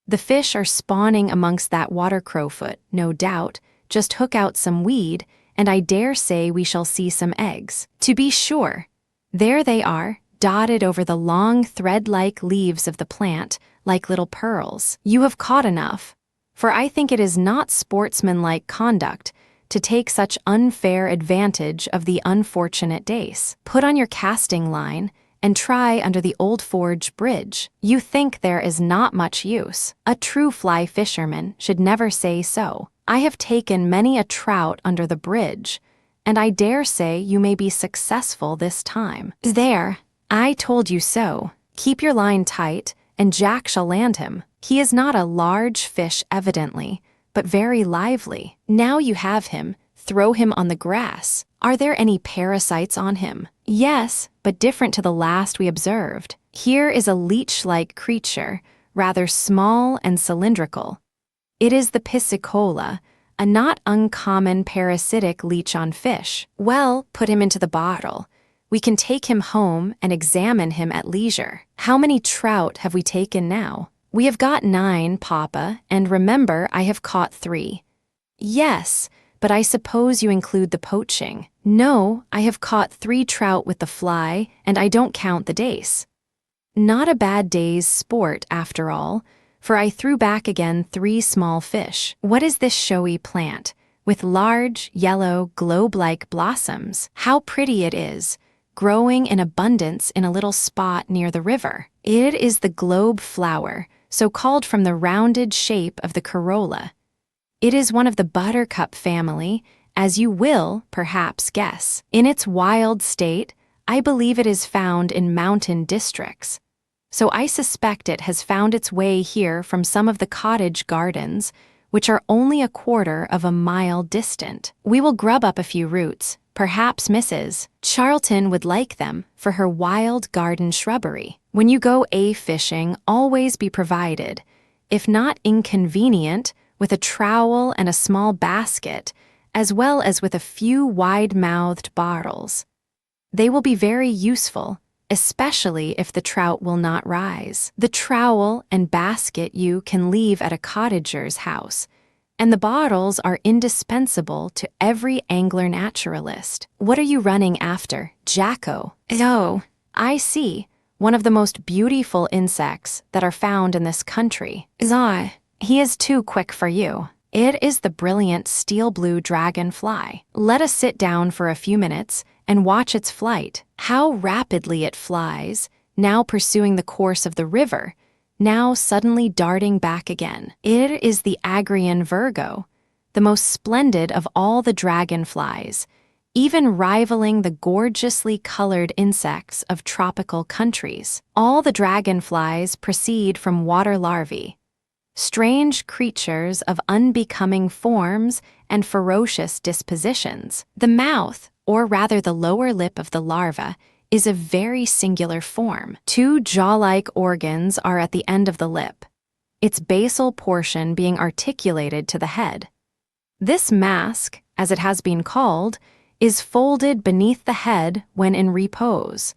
The fish are spawning amongst that water crowfoot, no doubt. Just hook out some weed, and I dare say we shall see some eggs. To be sure, there they are, dotted over the long thread-like leaves of the plant, like little pearls. You have caught enough, for I think it is not sportsmanlike conduct to take such unfair advantage of the unfortunate dace. Put on your casting line and try under the Old Forge Bridge. You think there is not much use. A true fly fisherman should never say so. I have taken many a trout under the bridge, and I dare say you may be successful this time. There, I told you so. Keep your line tight, and Jack shall land him. He is not a large fish evidently, but very lively. Now you have him, throw him on the grass. Are there any parasites on him? Yes, but different to the last we observed. Here is a leech-like creature, rather small and cylindrical. It is the Piscicola, a not uncommon parasitic leech on fish. Well, put him into the bottle. We can take him home and examine him at leisure. How many trout have we taken now? We have got 9, Papa, and remember I have caught 3. Yes, but I suppose you include the poaching. No, I have caught 3 trout with the fly, and I don't count the dace. Not a bad day's sport, after all, for I threw back again 3 small fish. What is this showy plant, with large, yellow, globe-like blossoms? How pretty it is, growing in abundance in a little spot near the river. It is the globe flower, so called from the rounded shape of the corolla. It is one of the buttercup family, as you will, perhaps, guess. In its wild state, I believe it is found in mountain districts. So I suspect it has found its way here from some of the cottage gardens, which are only a quarter of a mile distant. We will grub up a few roots. Perhaps Mrs. Charlton would like them for her wild garden shrubbery. When you go fishing, always be provided, if not inconvenient, with a trowel and a small basket, as well as with a few wide-mouthed bottles. They will be very useful, especially if the trout will not rise. The trowel and basket you can leave at a cottager's house, and the bottles are indispensable to every angler naturalist. What are you running after, Jacko? Oh, I see, one of the most beautiful insects that are found in this country. He is too quick for you. It is the brilliant steel-blue dragonfly. Let us sit down for a few minutes and watch its flight. How rapidly it flies, now pursuing the course of the river, now suddenly darting back again. It is the Agrian Virgo, the most splendid of all the dragonflies, even rivaling the gorgeously colored insects of tropical countries. All the dragonflies proceed from water larvae, strange creatures of unbecoming forms and ferocious dispositions. The mouth, or rather the lower lip of the larva, is a very singular form. 2 jaw-like organs are at the end of the lip, its basal portion being articulated to the head. This mask, as it has been called, is folded beneath the head when in repose,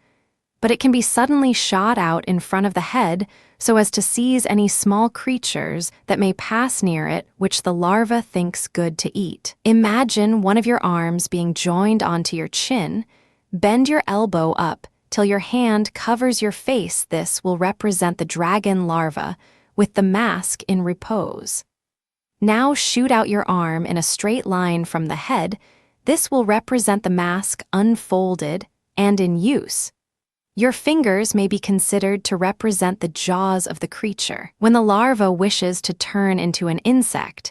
but it can be suddenly shot out in front of the head so as to seize any small creatures that may pass near it which the larva thinks good to eat. Imagine one of your arms being joined onto your chin. Bend your elbow up till your hand covers your face. This will represent the dragon larva with the mask in repose. Now shoot out your arm in a straight line from the head. This will represent the mask unfolded and in use. Your fingers may be considered to represent the jaws of the creature. When the larva wishes to turn into an insect,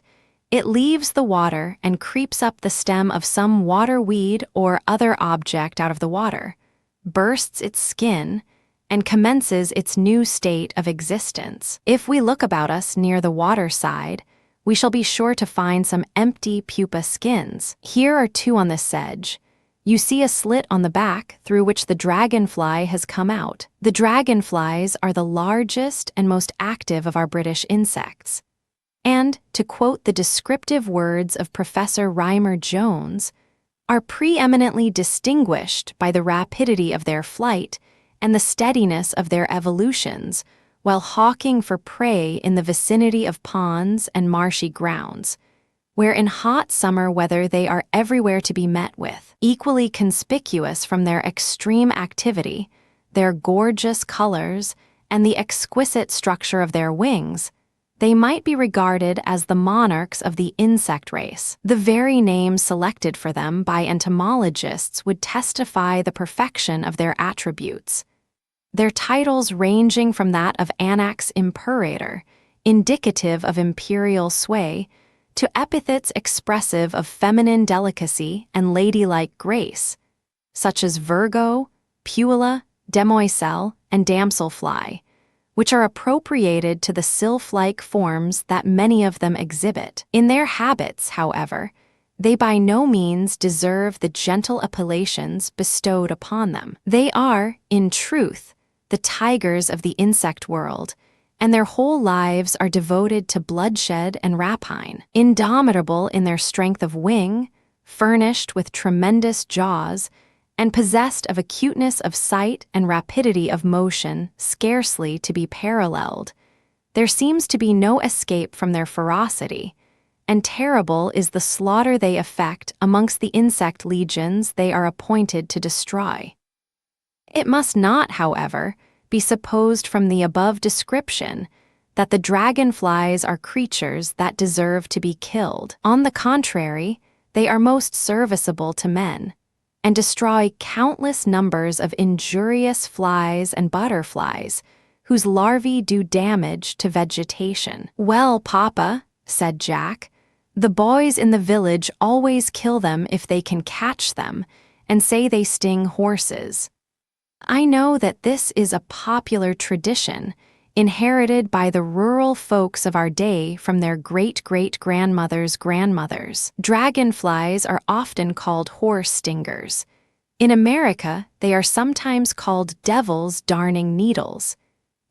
it leaves the water and creeps up the stem of some water weed or other object out of the water, bursts its skin, and commences its new state of existence. If we look about us near the water side, we shall be sure to find some empty pupa skins. Here are two on the sedge. You see a slit on the back through which the dragonfly has come out. The dragonflies are the largest and most active of our British insects. And, to quote the descriptive words of Professor Rymer Jones, are preeminently distinguished by the rapidity of their flight and the steadiness of their evolutions, while hawking for prey in the vicinity of ponds and marshy grounds, where in hot summer weather they are everywhere to be met with. Equally conspicuous from their extreme activity, their gorgeous colors, and the exquisite structure of their wings, they might be regarded as the monarchs of the insect race. The very name selected for them by entomologists would testify the perfection of their attributes. Their titles ranging from that of Anax imperator, indicative of imperial sway, to epithets expressive of feminine delicacy and ladylike grace, such as Virgo, Puella, Demoiselle, and Damselfly, which are appropriated to the sylph-like forms that many of them exhibit. In their habits, however, they by no means deserve the gentle appellations bestowed upon them. They are, in truth, the tigers of the insect world, and their whole lives are devoted to bloodshed and rapine. Indomitable in their strength of wing, furnished with tremendous jaws, and possessed of acuteness of sight and rapidity of motion scarcely to be paralleled, there seems to be no escape from their ferocity, and terrible is the slaughter they effect amongst the insect legions they are appointed to destroy. It must not, however, be supposed from the above description that the dragonflies are creatures that deserve to be killed. On the contrary, they are most serviceable to men, and destroy countless numbers of injurious flies and butterflies, whose larvae do damage to vegetation. "Well, Papa," said Jack, "the boys in the village always kill them if they can catch them, and say they sting horses. I know that this is a popular tradition, inherited by the rural folks of our day from their great-great-grandmothers' grandmothers. Dragonflies are often called horse stingers. In America, they are sometimes called devil's darning needles.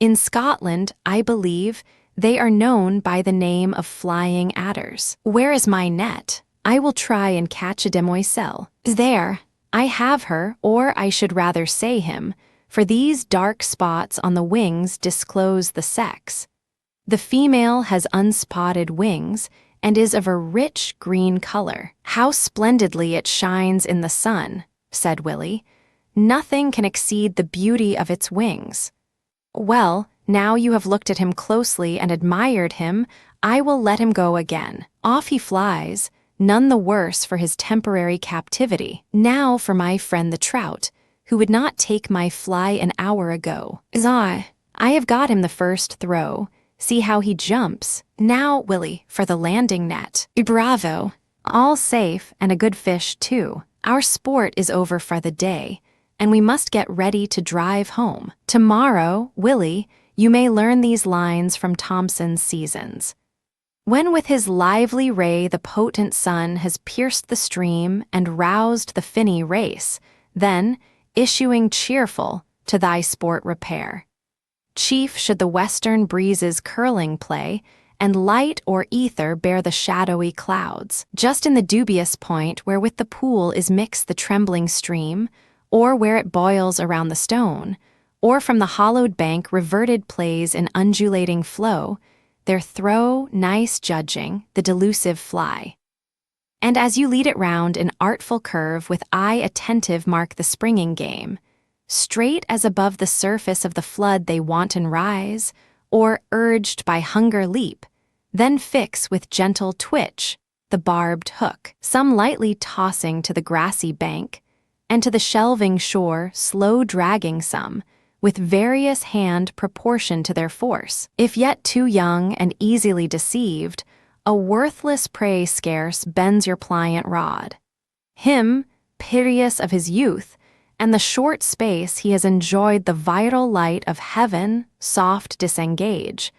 In Scotland, I believe, they are known by the name of flying adders. Where is my net? I will try and catch a demoiselle. There. I have her, or I should rather say him, for these dark spots on the wings disclose the sex. The female has unspotted wings and is of a rich green color. How splendidly it shines in the sun," said Willie. "Nothing can exceed the beauty of its wings." "Well, now you have looked at him closely and admired him, I will let him go again. Off he flies, none the worse for his temporary captivity. Now for my friend the trout, who would not take my fly an hour ago. I have got him the first throw. See how he jumps. Now, Willie, for the landing net. Bravo. All safe, and a good fish, too. Our sport is over for the day, and we must get ready to drive home. Tomorrow, Willie, you may learn these lines from Thomson's Seasons. When with his lively ray the potent sun has pierced the stream and roused the finny race, then, issuing cheerful, to thy sport repair. Chief should the western breezes curling play, and light or ether bear the shadowy clouds, just in the dubious point where with the pool is mixed the trembling stream, or where it boils around the stone, or from the hollowed bank reverted plays in undulating flow, their throw nice judging the delusive fly. And as you lead it round in artful curve with eye attentive mark the springing game, straight as above the surface of the flood they wanton rise, or urged by hunger leap, then fix with gentle twitch the barbed hook, some lightly tossing to the grassy bank, and to the shelving shore slow dragging some, with various hand proportion to their force. If yet too young and easily deceived, a worthless prey scarce bends your pliant rod. Him, piteous of his youth, and the short space he has enjoyed the vital light of heaven, soft disengage,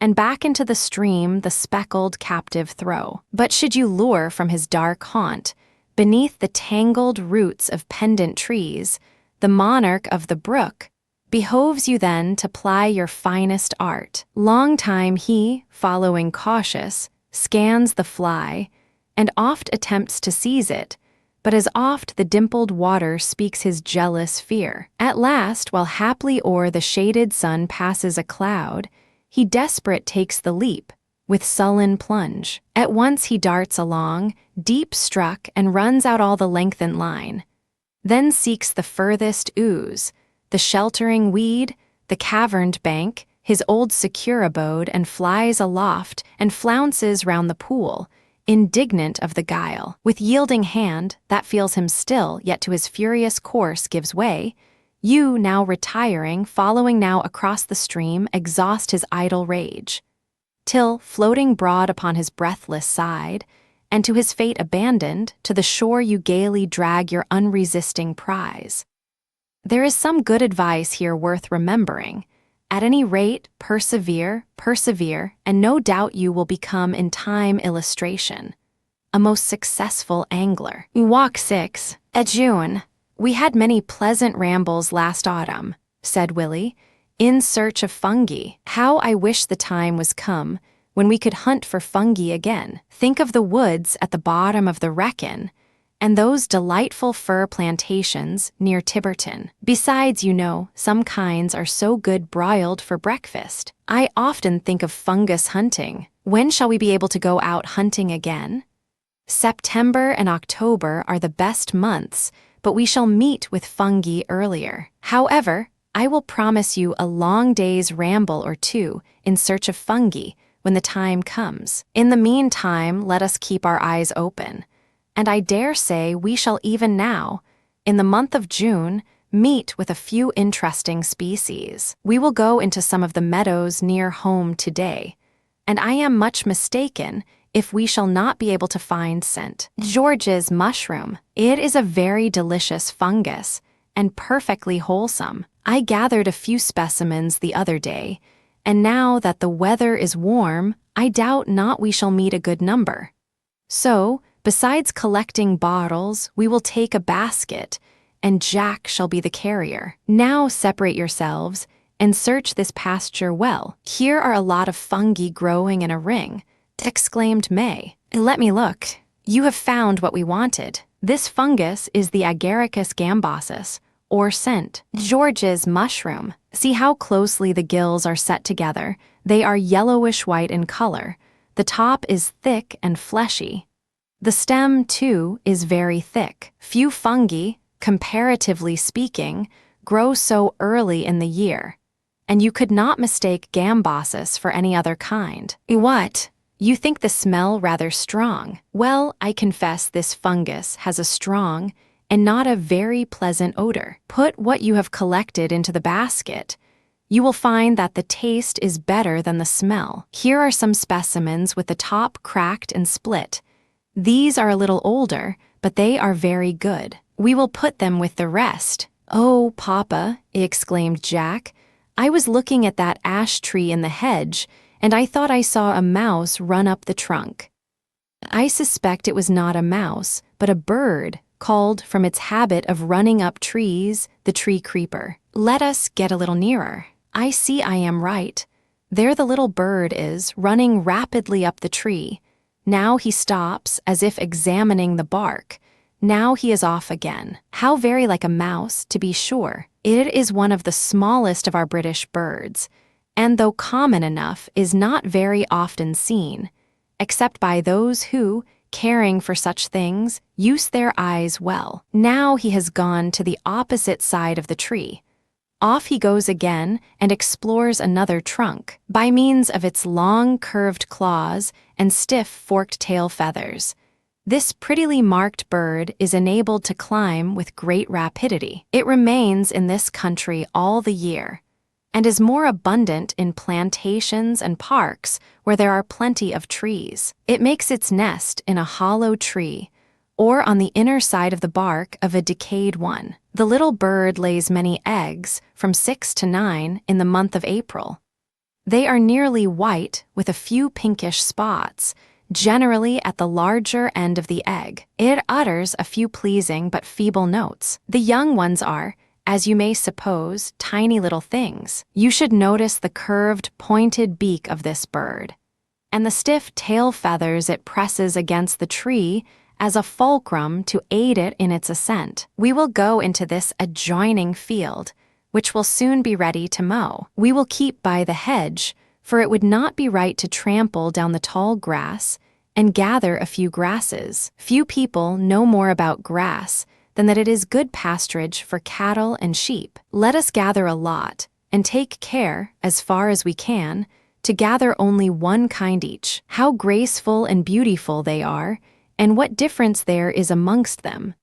and back into the stream the speckled captive throw. But should you lure from his dark haunt, beneath the tangled roots of pendant trees, the monarch of the brook, behoves you then to ply your finest art. Long time he, following cautious, scans the fly, and oft attempts to seize it, but as oft the dimpled water speaks his jealous fear. At last, while haply o'er the shaded sun passes a cloud, he desperate takes the leap, with sullen plunge. At once he darts along, deep struck, and runs out all the lengthened line. Then seeks the furthest ooze, the sheltering weed, the caverned bank, his old secure abode, and flies aloft and flounces round the pool, indignant of the guile. With yielding hand, that feels him still, yet to his furious course gives way, you, now retiring, following now across the stream, exhaust his idle rage, till, floating broad upon his breathless side, and to his fate abandoned, to the shore you gaily drag your unresisting prize. There is some good advice here worth remembering. At any rate, persevere, and no doubt you will become in time illustration a most successful angler. Walk 6. At June. We had many pleasant rambles last autumn, said Willie, in search of fungi. How I wish the time was come when we could hunt for fungi again. Think of the woods at the bottom of the Wrekin, and those delightful fir plantations near Tiverton. Besides, you know, some kinds are so good broiled for breakfast. I often think of fungus hunting. When shall we be able to go out hunting again? September and October are the best months, but we shall meet with fungi earlier. However, I will promise you a long day's ramble or two in search of fungi when the time comes. In the meantime, let us keep our eyes open. And I dare say we shall even now, in the month of June, meet with a few interesting species. We will go into some of the meadows near home today, and I am much mistaken if we shall not be able to find St. George's mushroom. It is a very delicious fungus, and perfectly wholesome. I gathered a few specimens the other day, and now that the weather is warm, I doubt not we shall meet a good number. So, besides collecting bottles, we will take a basket, and Jack shall be the carrier. Now separate yourselves, and search this pasture well. Here are a lot of fungi growing in a ring, exclaimed May. Let me look. You have found what we wanted. This fungus is the Agaricus gambosus, or St. George's mushroom. See how closely the gills are set together. They are yellowish-white in color. The top is thick and fleshy. The stem, too, is very thick. Few fungi, comparatively speaking, grow so early in the year, and you could not mistake gambosus for any other kind. What? You think the smell rather strong? Well, I confess this fungus has a strong and not a very pleasant odor. Put what you have collected into the basket. You will find that the taste is better than the smell. Here are some specimens with the top cracked and split. These are a little older, but they are very good. We will put them with the rest. Oh, Papa, exclaimed Jack, I was looking at that ash tree in the hedge, and I thought I saw a mouse run up the trunk. I suspect it was not a mouse, but a bird, called from its habit of running up trees, the tree creeper. Let us get a little nearer. I see I am right. There the little bird is, running rapidly up the tree. Now he stops, as if examining the bark. Now he is off again. How very like a mouse, to be sure. It is one of the smallest of our British birds, and though common enough, is not very often seen, except by those who, caring for such things, use their eyes well. Now he has gone to the opposite side of the tree. Off he goes again and explores another trunk, by means of its long curved claws and stiff forked tail feathers. This prettily marked bird is enabled to climb with great rapidity. It remains in this country all the year, and is more abundant in plantations and parks where there are plenty of trees. It makes its nest in a hollow tree, or on the inner side of the bark of a decayed one. The little bird lays many eggs, from 6 to 9, in the month of April. They are nearly white with a few pinkish spots, generally at the larger end of the egg. It utters a few pleasing but feeble notes. The young ones are, as you may suppose, tiny little things. You should notice the curved, pointed beak of this bird, and the stiff tail feathers it presses against the tree as a fulcrum to aid it in its ascent. We will go into this adjoining field, which will soon be ready to mow. We will keep by the hedge, for it would not be right to trample down the tall grass and gather a few grasses. Few people know more about grass than that it is good pasturage for cattle and sheep. Let us gather a lot, and take care, as far as we can, to gather only one kind each. How graceful and beautiful they are, and what difference there is amongst them.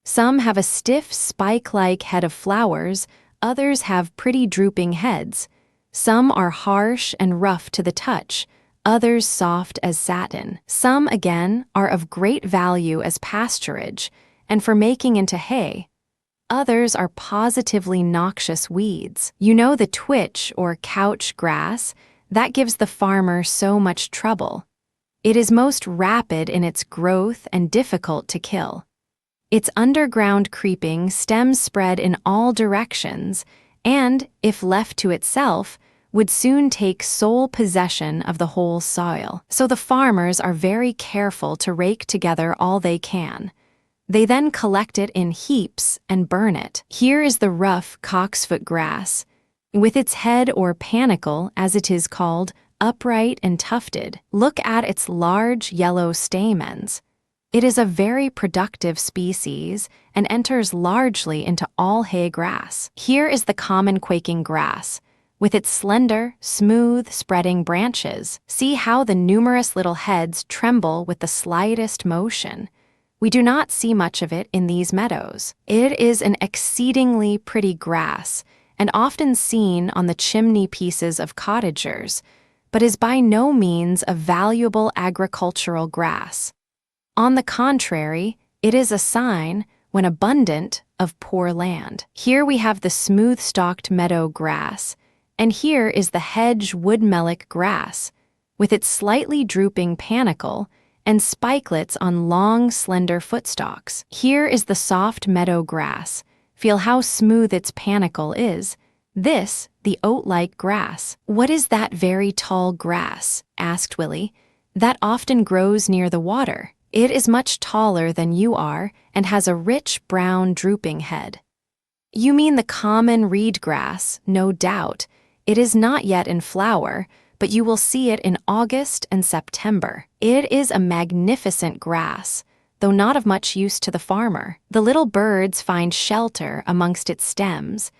Some have a stiff, spike-like head of flowers, others have pretty drooping heads. Some are harsh and rough to the touch, others soft as satin. Some, again, are of great value as pasturage, and for making into hay. Others are positively noxious weeds. You know the twitch or couch grass, that gives the farmer so much trouble. It is most rapid in its growth and difficult to kill. Its underground creeping stems spread in all directions and, if left to itself, would soon take sole possession of the whole soil. So the farmers are very careful to rake together all they can. They then collect it in heaps and burn it. Here is the rough cocksfoot grass, with its head or panicle, as it is called, upright and tufted. Look at its large yellow stamens. It is a very productive species and enters largely into all hay grass. Here is the common quaking grass, with its slender, smooth, spreading branches. See how the numerous little heads tremble with the slightest motion. We do not see much of it in these meadows. It is an exceedingly pretty grass, and often seen on the chimney pieces of cottagers, but is by no means a valuable agricultural grass. On the contrary, it is a sign, when abundant, of poor land. Here we have the smooth-stalked meadow grass, and here is the hedge woodmellic grass, with its slightly drooping panicle and spikelets on long, slender footstalks. Here is the soft meadow grass. Feel how smooth its panicle is. This, the oat-like grass. What is that very tall grass? Asked Willie. That often grows near the water. It is much taller than you are and has a rich brown drooping head. You mean the common reed grass, no doubt. It is not yet in flower, but you will see it in August and September. It is a magnificent grass, though not of much use to the farmer. The little birds find shelter amongst its stems,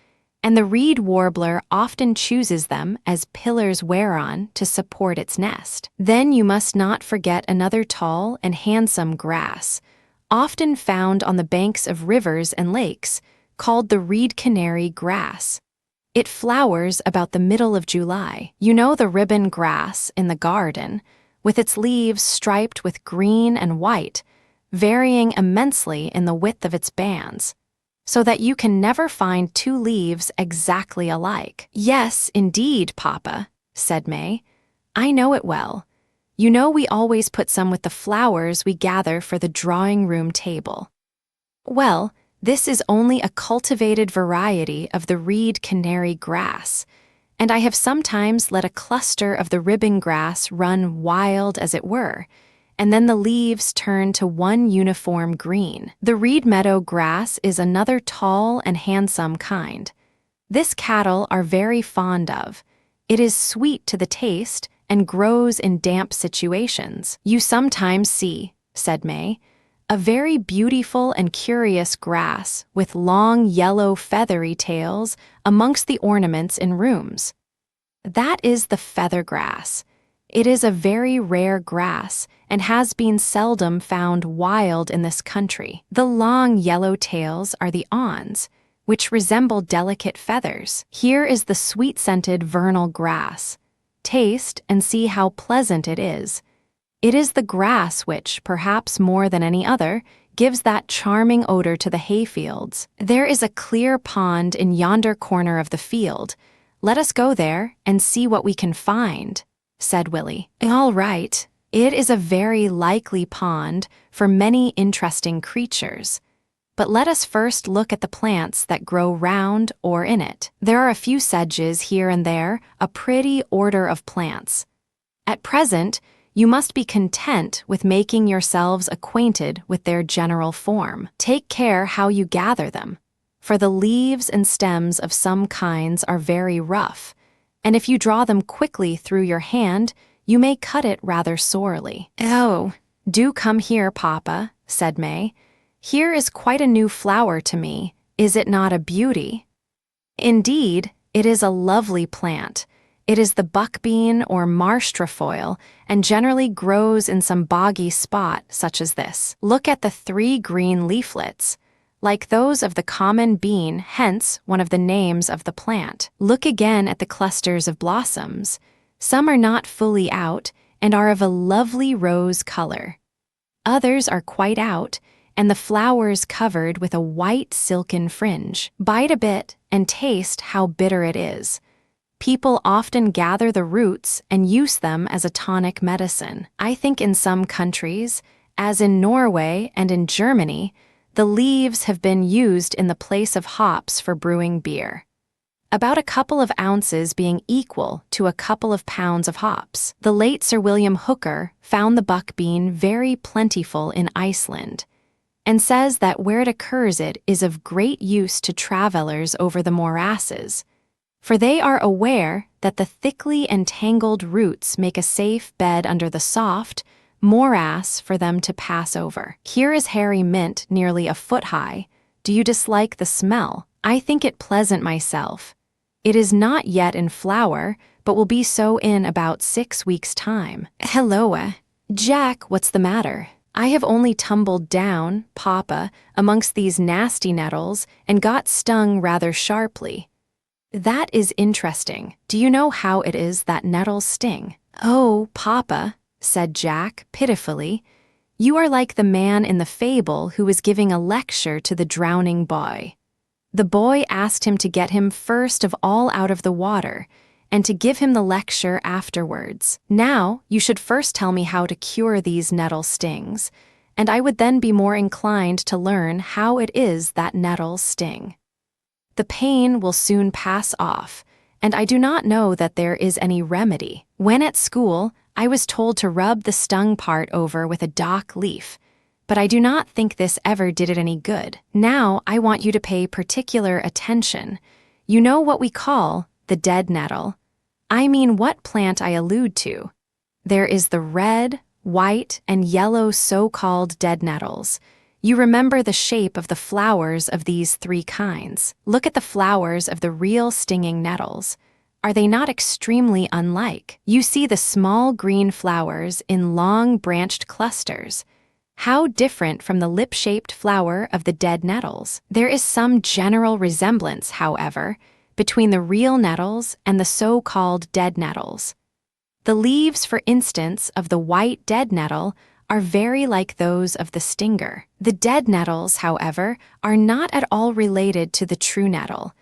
and the reed warbler often chooses them as pillars whereon to support its nest. Then you must not forget another tall and handsome grass, often found on the banks of rivers and lakes, called the reed canary grass. It flowers about the middle of July. You know the ribbon grass in the garden, with its leaves striped with green and white, varying immensely in the width of its bands, so that you can never find two leaves exactly alike. Yes, indeed, Papa, said May. I know it well. You know we always put some with the flowers we gather for the drawing-room table. Well, this is only a cultivated variety of the reed canary grass, and I have sometimes let a cluster of the ribbon grass run wild as it were, and then the leaves turn to one uniform green. The reed meadow grass is another tall and handsome kind. This cattle are very fond of. It is sweet to the taste and grows in damp situations. You sometimes see, said May, a very beautiful and curious grass with long yellow feathery tails amongst the ornaments in rooms. That is the feather grass. It is a very rare grass and has been seldom found wild in this country. The long yellow tails are the awns, which resemble delicate feathers. Here is the sweet-scented vernal grass. Taste and see how pleasant it is. It is the grass which, perhaps more than any other, gives that charming odor to the hayfields. There is a clear pond in yonder corner of the field. Let us go there and see what we can find, said Willie. All right. It is a very likely pond for many interesting creatures. But let us first look at the plants that grow round or in it. There are a few sedges here and there, a pretty order of plants. At present, you must be content with making yourselves acquainted with their general form. Take care how you gather them, for the leaves and stems of some kinds are very rough, and if you draw them quickly through your hand, you may cut it rather sorely. Oh, do come here, Papa, said May. Here is quite a new flower to me. Is it not a beauty? Indeed, it is a lovely plant. It is the buckbean or marsh trefoil and generally grows in some boggy spot such as this. Look at the 3 green leaflets, like those of the common bean, hence one of the names of the plant. Look again at the clusters of blossoms. Some are not fully out and are of a lovely rose color. Others are quite out, and the flowers covered with a white silken fringe. Bite a bit and taste how bitter it is. People often gather the roots and use them as a tonic medicine. I think in some countries, as in Norway and in Germany, the leaves have been used in the place of hops for brewing beer. About a couple of ounces being equal to a couple of pounds of hops. The late Sir William Hooker found the buckbean very plentiful in Iceland, and says that where it occurs it is of great use to travellers over the morasses, for they are aware that the thickly entangled roots make a safe bed under the soft morass for them to pass over. Here is hairy mint nearly a foot high. Do you dislike the smell? I think it pleasant myself. It is not yet in flower, but will be so in about 6 weeks' time. Helloa. Jack, what's the matter? I have only tumbled down, Papa, amongst these nasty nettles and got stung rather sharply. That is interesting. Do you know how it is that nettles sting? Oh, Papa, said Jack pitifully, you are like the man in the fable who was giving a lecture to the drowning boy. The boy asked him to get him first of all out of the water, and to give him the lecture afterwards. Now, you should first tell me how to cure these nettle stings, and I would then be more inclined to learn how it is that nettles sting. The pain will soon pass off, and I do not know that there is any remedy. When at school, I was told to rub the stung part over with a dock leaf, but I do not think this ever did it any good. Now I want you to pay particular attention. You know what we call the dead nettle. I mean what plant I allude to. There is the red, white, and yellow so-called dead nettles. You remember the shape of the flowers of these 3 kinds. Look at the flowers of the real stinging nettles. Are they not extremely unlike? You see the small green flowers in long branched clusters. How different from the lip-shaped flower of the dead nettles. There is some general resemblance, however, between the real nettles and the so-called dead nettles. The leaves, for instance, of the white dead nettle are very like those of the stinger. The dead nettles, however, are not at all related to the true nettle,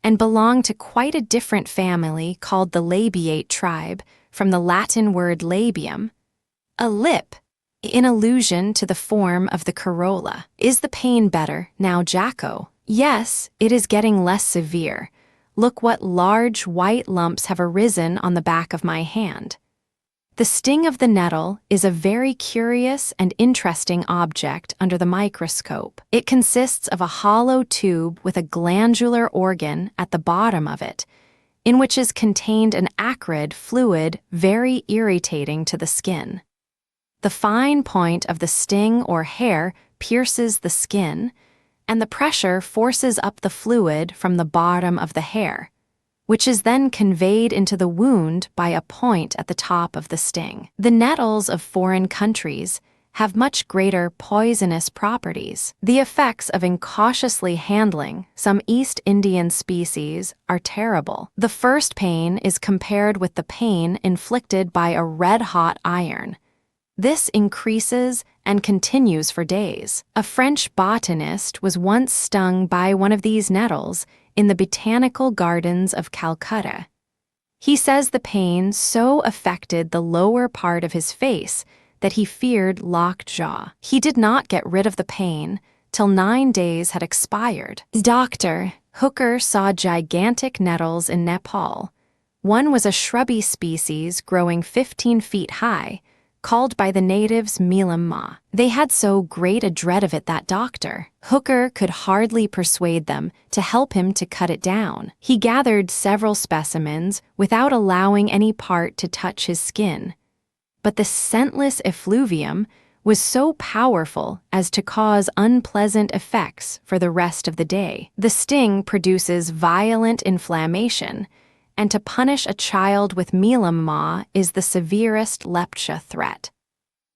and belong to quite a different family called the labiate tribe, from the Latin word labium, a lip, in allusion to the form of the corolla. Is the pain better now, Jacko? Yes, it is getting less severe. Look what large white lumps have arisen on the back of my hand. The sting of the nettle is a very curious and interesting object under the microscope. It consists of a hollow tube with a glandular organ at the bottom of it, in which is contained an acrid fluid very irritating to the skin. The fine point of the sting or hair pierces the skin, and the pressure forces up the fluid from the bottom of the hair, which is then conveyed into the wound by a point at the top of the sting. The nettles of foreign countries have much greater poisonous properties. The effects of incautiously handling some East Indian species are terrible. The first pain is compared with the pain inflicted by a red-hot iron. This increases and continues for days. A French botanist was once stung by one of these nettles in the botanical gardens of Calcutta. He says the pain so affected the lower part of his face that he feared lockjaw. He did not get rid of the pain till 9 days had expired. Dr. Hooker saw gigantic nettles in Nepal. One was a shrubby species growing 15 feet high, called by the natives milamma. They had so great a dread of it that Dr. Hooker could hardly persuade them to help him to cut it down. He gathered several specimens without allowing any part to touch his skin. But the scentless effluvium was so powerful as to cause unpleasant effects for the rest of the day. The sting produces violent inflammation, and to punish a child with milamma is the severest lepcha threat.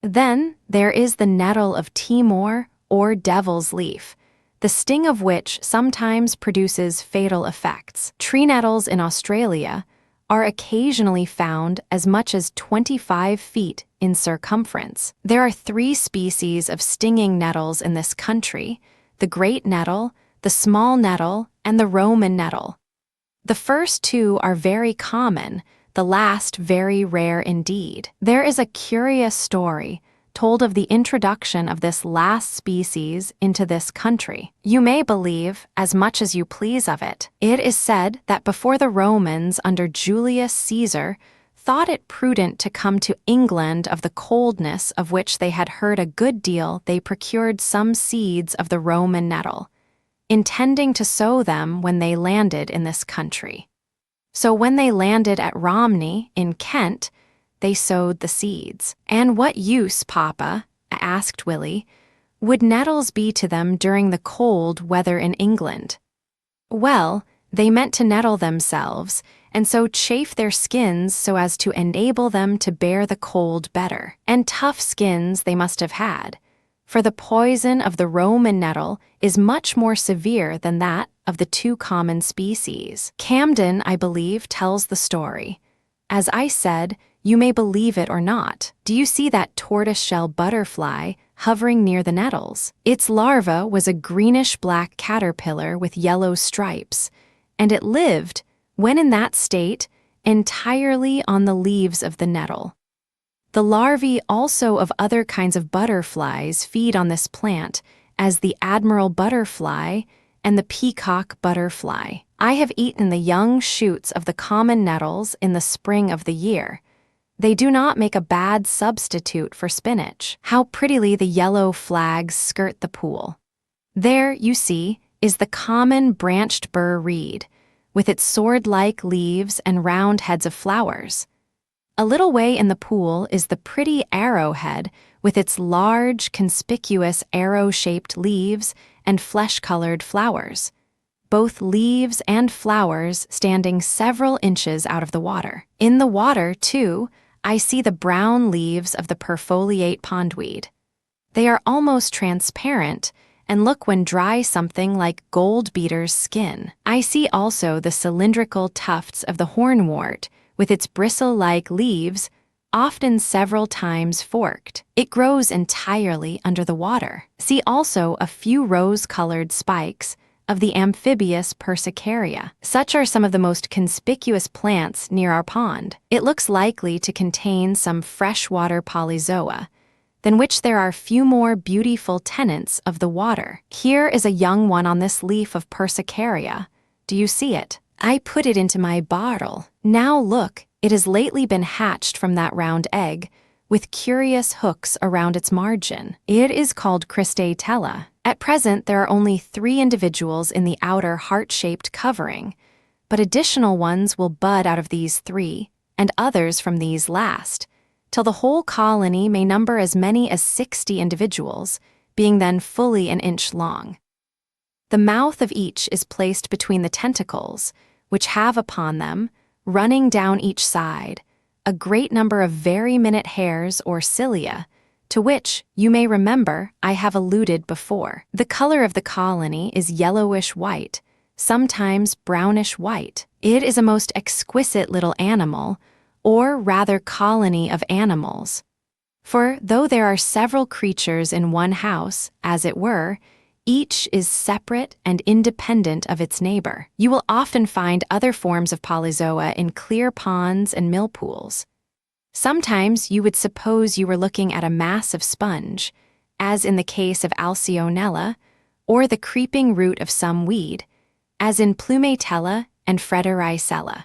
Then there is the nettle of Timor or devil's leaf, the sting of which sometimes produces fatal effects. Tree nettles in Australia are occasionally found as much as 25 feet in circumference. There are 3 species of stinging nettles in this country: the great nettle, the small nettle, and the Roman nettle. The first 2 are very common, the last very rare indeed. There is a curious story told of the introduction of this last species into this country. You may believe as much as you please of it. It is said that before the Romans under Julius Caesar thought it prudent to come to England of the coldness of which they had heard a good deal, they procured some seeds of the Roman nettle, intending to sow them when they landed in this country. So when they landed at Romney in Kent, they sowed the seeds. "And what use, Papa," asked Willie, "would nettles be to them during the cold weather in England?" Well, they meant to nettle themselves, and so chafe their skins so as to enable them to bear the cold better. And tough skins they must have had, for the poison of the Roman nettle is much more severe than that of the 2 common species. Camden, I believe, tells the story. As I said, you may believe it or not. Do you see that tortoiseshell butterfly hovering near the nettles? Its larva was a greenish-black caterpillar with yellow stripes, and it lived, when in that state, entirely on the leaves of the nettle. The larvae also of other kinds of butterflies feed on this plant, as the admiral butterfly and the peacock butterfly. I have eaten the young shoots of the common nettles in the spring of the year. They do not make a bad substitute for spinach. How prettily the yellow flags skirt the pool. There, you see, is the common branched burr reed, with its sword-like leaves and round heads of flowers. A little way in the pool is the pretty arrowhead with its large, conspicuous arrow-shaped leaves and flesh-colored flowers, both leaves and flowers standing several inches out of the water. In the water, too, I see the brown leaves of the perfoliate pondweed. They are almost transparent and look when dry something like gold beater's skin. I see also the cylindrical tufts of the hornwort with its bristle-like leaves, often several times forked. It grows entirely under the water. See also a few rose-colored spikes of the amphibious Persicaria. Such are some of the most conspicuous plants near our pond. It looks likely to contain some freshwater polyzoa, than which there are few more beautiful tenants of the water. Here is a young one on this leaf of Persicaria. Do you see it? I put it into my bottle. Now look, It has lately been hatched from that round egg, with curious hooks around its margin. It is called cristatella. At present, there are only 3 individuals in the outer heart-shaped covering, but additional ones will bud out of these 3, and others from these last, till the whole colony may number as many as 60 individuals, being then fully an inch long. The mouth of each is placed between the tentacles, which have upon them, running down each side, a great number of very minute hairs or cilia, to which, you may remember, I have alluded before. The color of the colony is yellowish-white, sometimes brownish-white. It is a most exquisite little animal, or rather colony of animals. For though there are several creatures in one house, as it were, each is separate and independent of its neighbor. You will often find other forms of polyzoa in clear ponds and mill pools. Sometimes you would suppose you were looking at a massive sponge, as in the case of Alcyonella, or the creeping root of some weed, as in Plumatella and Fredericella.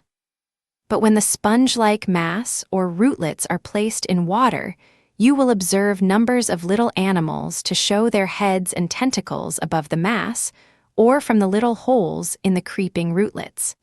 But when the sponge-like mass or rootlets are placed in water, you will observe numbers of little animals to show their heads and tentacles above the mass, or from the little holes in the creeping rootlets.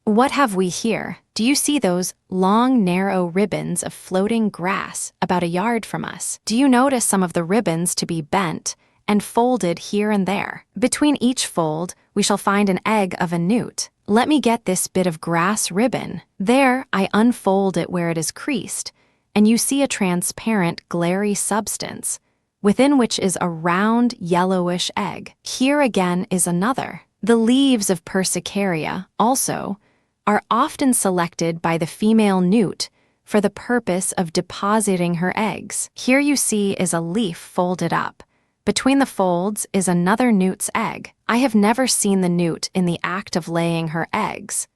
What have we here? Do you see those long, narrow ribbons of floating grass about a yard from us? Do you notice some of the ribbons to be bent and folded here and there? Between each fold, we shall find an egg of a newt. Let me get this bit of grass ribbon. There, I unfold it where it is creased, and you see a transparent, glary substance, within which is a round, yellowish egg. Here again is another. The leaves of Persicaria, also, are often selected by the female newt for the purpose of depositing her eggs. Here you see is a leaf folded up. Between the folds is another newt's egg. I have never seen the newt in the act of laying her eggs,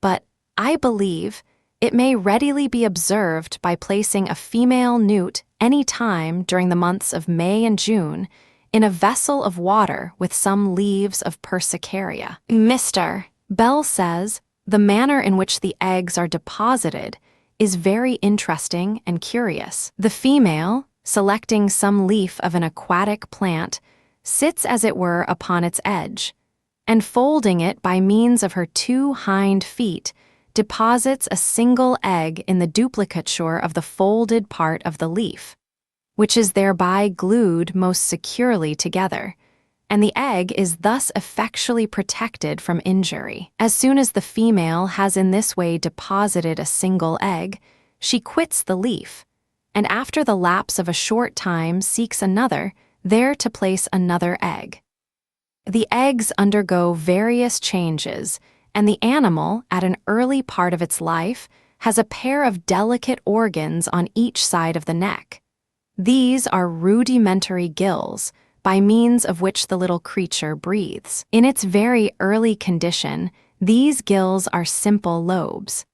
but I believe it may readily be observed by placing a female newt any time during the months of May and June in a vessel of water with some leaves of Persicaria. Mr. Bell says the manner in which the eggs are deposited is very interesting and curious. The female, selecting some leaf of an aquatic plant, sits as it were upon its edge, and folding it by means of her 2 hind feet, deposits a single egg in the duplicature of the folded part of the leaf, which is thereby glued most securely together, and the egg is thus effectually protected from injury. As soon as the female has in this way deposited a single egg, she quits the leaf, and after the lapse of a short time seeks another, there to place another egg. The eggs undergo various changes, and the animal, at an early part of its life, has a pair of delicate organs on each side of the neck. These are rudimentary gills, by means of which the little creature breathes. In its very early condition, these gills are simple lobes.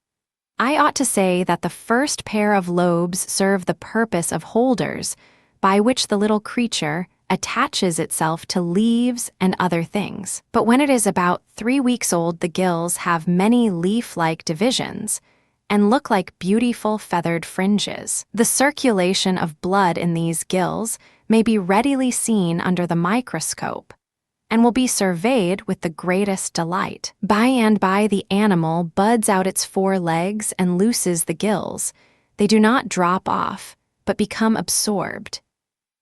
I ought to say that the first pair of lobes serve the purpose of holders, by which the little creature attaches itself to leaves and other things. But when it is about 3 weeks old, the gills have many leaf-like divisions and look like beautiful feathered fringes. The circulation of blood in these gills may be readily seen under the microscope and will be surveyed with the greatest delight. By and by the animal buds out its 4 legs and looses the gills. They do not drop off, but become absorbed.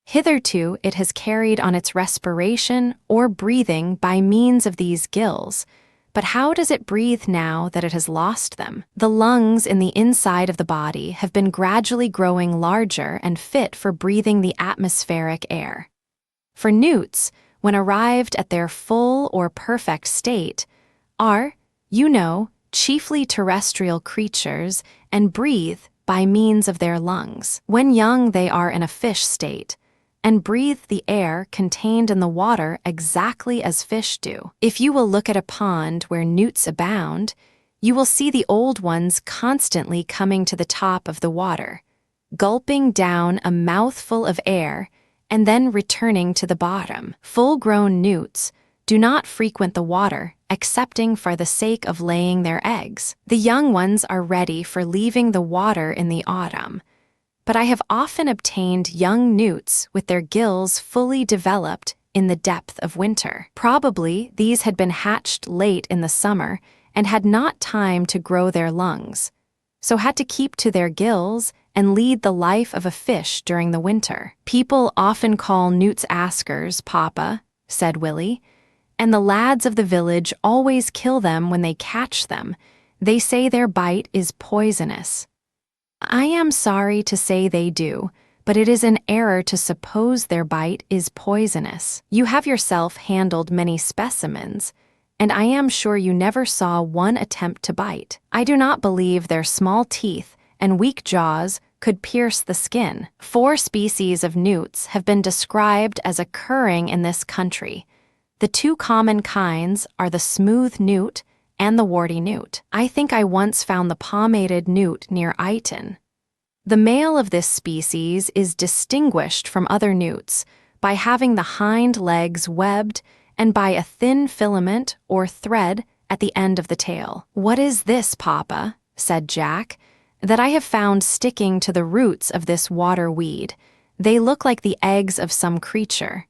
Hitherto it has carried on its respiration or breathing by means of these gills, but how does it breathe now that it has lost them? The lungs in the inside of the body have been gradually growing larger and fit for breathing the atmospheric air. For newts, when arrived at their full or perfect state, are, you know, chiefly terrestrial creatures and breathe by means of their lungs. When young they are in a fish state, and breathe the air contained in the water exactly as fish do. If you will look at a pond where newts abound, you will see the old ones constantly coming to the top of the water, gulping down a mouthful of air, and then returning to the bottom. Full-grown newts, do not frequent the water, excepting for the sake of laying their eggs. The young ones are ready for leaving the water in the autumn, but I have often obtained young newts with their gills fully developed in the depth of winter. Probably these had been hatched late in the summer and had not time to grow their lungs, so had to keep to their gills and lead the life of a fish during the winter. People often call newts askers, Papa, said Willie, and the lads of the village always kill them when they catch them. They say their bite is poisonous. I am sorry to say they do, but it is an error to suppose their bite is poisonous. You have yourself handled many specimens, and I am sure you never saw one attempt to bite. I do not believe their small teeth and weak jaws could pierce the skin. 4 species of newts have been described as occurring in this country. The 2 common kinds are the smooth newt and the warty newt. I think I once found the pomaded newt near Iton. The male of this species is distinguished from other newts by having the hind legs webbed and by a thin filament or thread at the end of the tail. What is this, Papa? Said Jack, that I have found sticking to the roots of this water weed. They look like the eggs of some creature.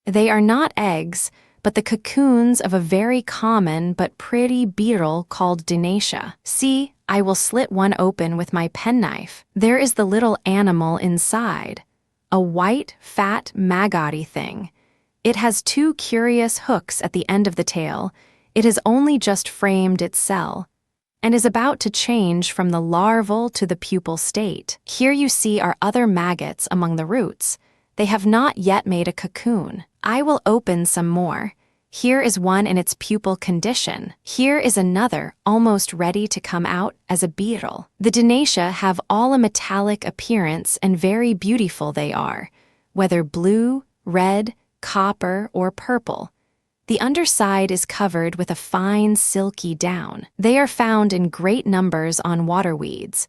They are not eggs, but the cocoons of a very common but pretty beetle called Dinacia. See, I will slit one open with my penknife. There is the little animal inside, a white, fat, maggoty thing. It has 2 curious hooks at the end of the tail. It has only just framed its cell, and is about to change from the larval to the pupal state. Here you see are other maggots among the roots. They have not yet made a cocoon. I will open some more. Here is one in its pupal condition. Here is another almost ready to come out as a beetle. The Dinacia have all a metallic appearance, and very beautiful they are, whether blue, red, copper, or purple. The underside is covered with a fine silky down. They are found in great numbers on waterweeds,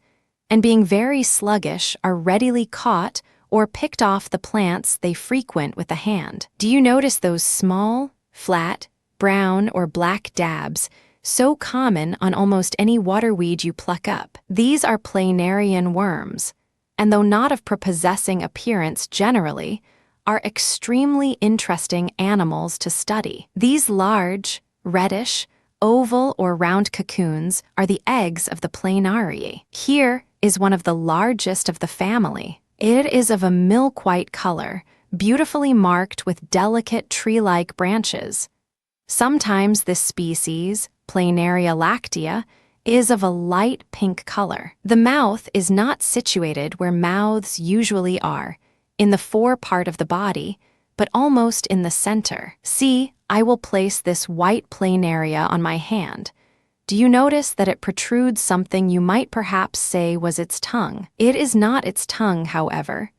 and being very sluggish are readily caught or picked off the plants they frequent with the hand. Do you notice those small, flat, brown, or black dabs, so common on almost any waterweed you pluck up? These are planarian worms, and though not of prepossessing appearance generally, are extremely interesting animals to study. These large, reddish, oval or round cocoons are the eggs of the planarii. Here is one of the largest of the family. It is of a milk-white color, beautifully marked with delicate tree-like branches. Sometimes this species, Planaria lactea, is of a light pink color. The mouth is not situated where mouths usually are, in the fore part of the body, but almost in the center. See, I will place this white planaria on my hand. Do you notice that it protrudes something you might perhaps say was its tongue? It is not its tongue, however.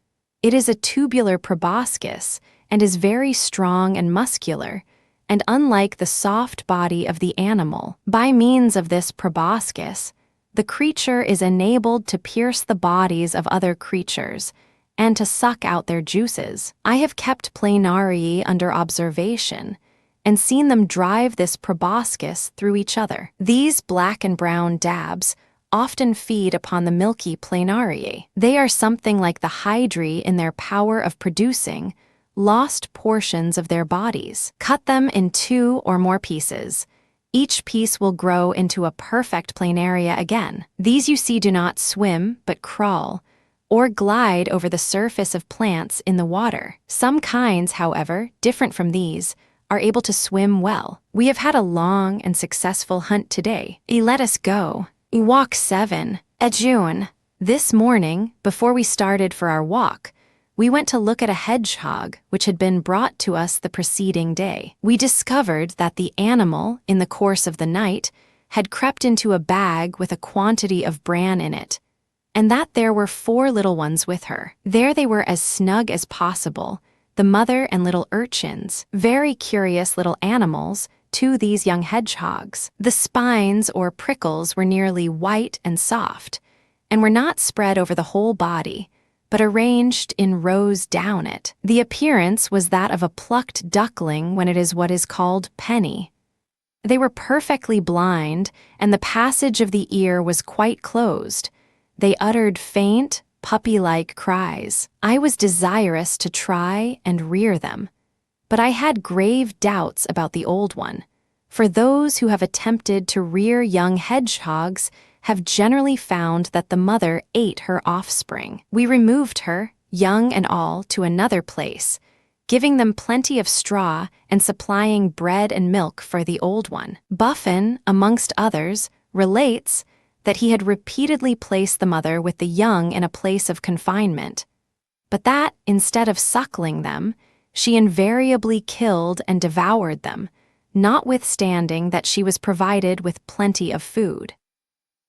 It is a tubular proboscis and is very strong and muscular, and unlike the soft body of the animal, by means of this proboscis, the creature is enabled to pierce the bodies of other creatures and to suck out their juices. I have kept planarii under observation and seen them drive this proboscis through each other. These black and brown dabs often feed upon the milky planarii. They are something like the hydrae in their power of producing lost portions of their bodies. Cut them in 2 or more pieces. Each piece will grow into a perfect planaria again. These you see do not swim, but crawl, or glide over the surface of plants in the water. Some kinds, however, different from these, are able to swim well. We have had a long and successful hunt today. Let us go. Walk 7. June. This morning, before we started for our walk, we went to look at a hedgehog which had been brought to us the preceding day. We discovered that the animal, in the course of the night, had crept into a bag with a quantity of bran in it, and that there were 4 little ones with her. There they were as snug as possible, the mother and little urchins, very curious little animals to these young hedgehogs. The spines or prickles were nearly white and soft, and were not spread over the whole body, but arranged in rows down it. The appearance was that of a plucked duckling when it is what is called penny. They were perfectly blind, and the passage of the ear was quite closed. They uttered faint, puppy-like cries. I was desirous to try and rear them, but I had grave doubts about the old one, for those who have attempted to rear young hedgehogs have generally found that the mother ate her offspring. We removed her, young and all, to another place, giving them plenty of straw and supplying bread and milk for the old one. Buffon, amongst others, relates that he had repeatedly placed the mother with the young in a place of confinement, but that, instead of suckling them, she invariably killed and devoured them, notwithstanding that she was provided with plenty of food.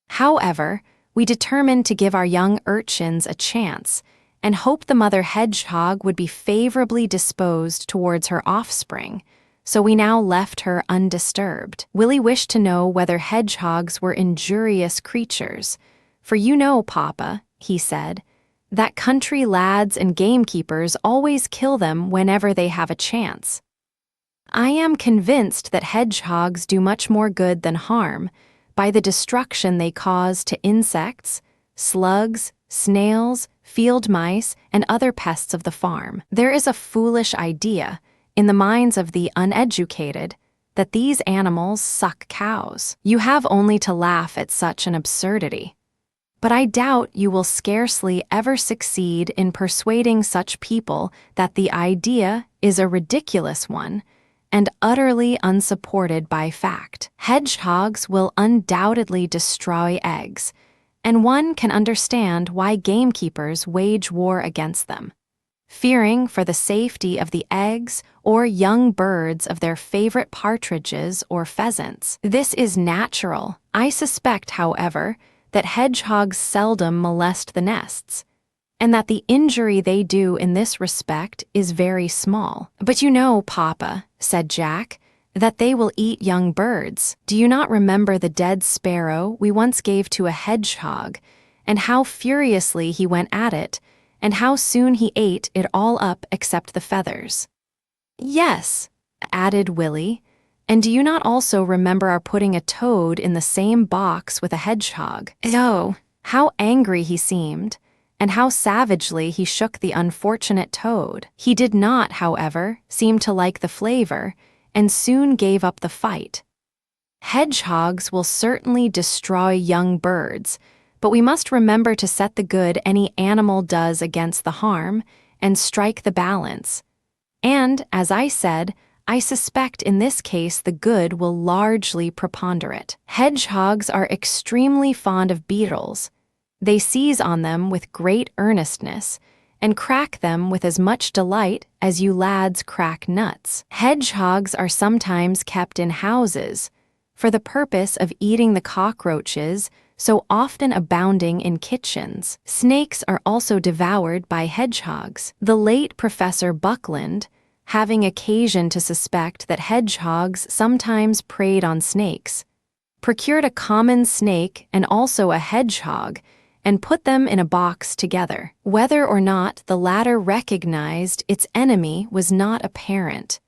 However, we determined to give our young urchins a chance, and hoped the mother hedgehog would be favorably disposed towards her offspring, so we now left her undisturbed. Willie wished to know whether hedgehogs were injurious creatures, for you know, Papa, he said, that country lads and gamekeepers always kill them whenever they have a chance. I am convinced that hedgehogs do much more good than harm by the destruction they cause to insects, slugs, snails, field mice, and other pests of the farm. There is a foolish idea, in the minds of the uneducated, that these animals suck cows. You have only to laugh at such an absurdity. But I doubt you will scarcely ever succeed in persuading such people that the idea is a ridiculous one and utterly unsupported by fact. Hedgehogs will undoubtedly destroy eggs, and one can understand why gamekeepers wage war against them, fearing for the safety of the eggs or young birds of their favorite partridges or pheasants. This is natural. I suspect, however, that hedgehogs seldom molest the nests, and that the injury they do in this respect is very small. But you know, Papa, said Jack, that they will eat young birds. Do you not remember the dead sparrow we once gave to a hedgehog, and how furiously he went at it, and how soon he ate it all up except the feathers? Yes, added Willie, and do you not also remember our putting a toad in the same box with a hedgehog? Oh, how angry he seemed, and how savagely he shook the unfortunate toad. He did not, however, seem to like the flavor, and soon gave up the fight. Hedgehogs will certainly destroy young birds, but we must remember to set the good any animal does against the harm, and strike the balance. And, as I said, I suspect in this case the good will largely preponderate. Hedgehogs are extremely fond of beetles. They seize on them with great earnestness, and crack them with as much delight as you lads crack nuts. Hedgehogs are sometimes kept in houses, for the purpose of eating the cockroaches so often abounding in kitchens. Snakes are also devoured by hedgehogs. The late Professor Buckland, having occasion to suspect that hedgehogs sometimes preyed on snakes, procured a common snake and also a hedgehog, and put them in a box together. Whether or not the latter recognized its enemy was not apparent.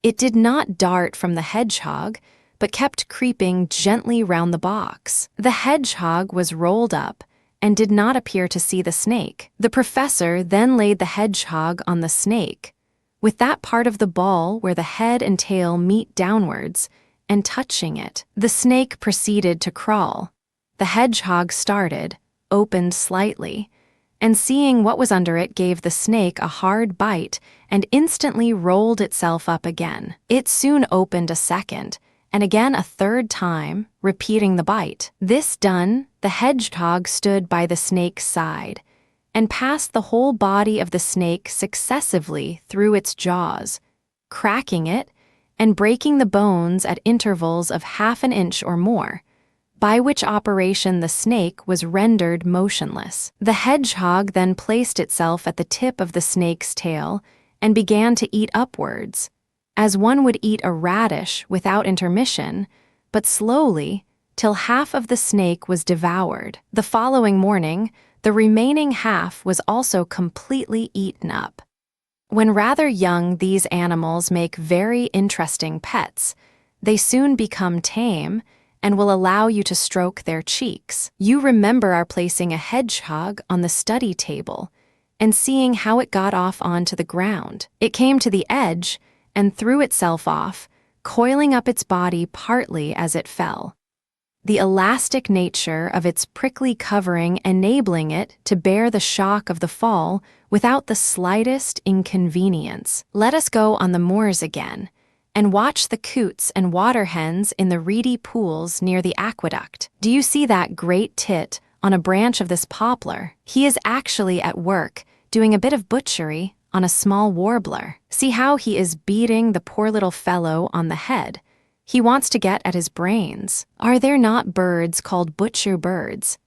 It did not dart from the hedgehog, but kept creeping gently round the box. The hedgehog was rolled up and did not appear to see the snake. The professor then laid the hedgehog on the snake, with that part of the ball where the head and tail meet downwards, and touching it. The snake proceeded to crawl. The hedgehog started, opened slightly, and seeing what was under it gave the snake a hard bite and instantly rolled itself up again. It soon opened a second, and again a third time, repeating the bite. This done, the hedgehog stood by the snake's side, and passed the whole body of the snake successively through its jaws, cracking it and breaking the bones at intervals of half an inch or more, by which operation the snake was rendered motionless. The hedgehog then placed itself at the tip of the snake's tail and began to eat upwards, as one would eat a radish without intermission, but slowly, till half of the snake was devoured. The following morning, The remaining half was also completely eaten up. When rather young, these animals make very interesting pets. They soon become tame and will allow you to stroke their cheeks. You remember our placing a hedgehog on the study table and seeing how it got off onto the ground. It came to the edge and threw itself off, coiling up its body partly as it fell. The elastic nature of its prickly covering enabling it to bear the shock of the fall without the slightest inconvenience. Let us go on the moors again and watch the coots and water hens in the reedy pools near the aqueduct. Do you see that great tit on a branch of this poplar? He is actually at work doing a bit of butchery on a small warbler. See how he is beating the poor little fellow on the head. He wants to get at his brains. Are there not birds called butcher birds?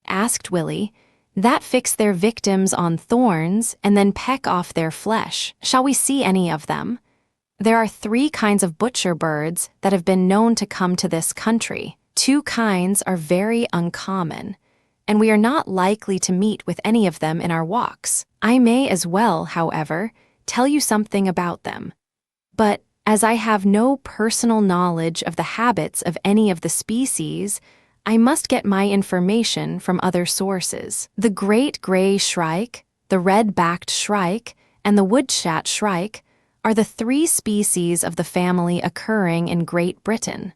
Asked Willie, that fix their victims on thorns and then peck off their flesh. Shall we see any of them? There are 3 kinds of butcher birds that have been known to come to this country. 2 kinds are very uncommon, and we are not likely to meet with any of them in our walks. I may as well, however, tell you something about them. But as I have no personal knowledge of the habits of any of the species, I must get my information from other sources. The great gray shrike, the red-backed shrike, and the woodchat shrike are the 3 species of the family occurring in Great Britain.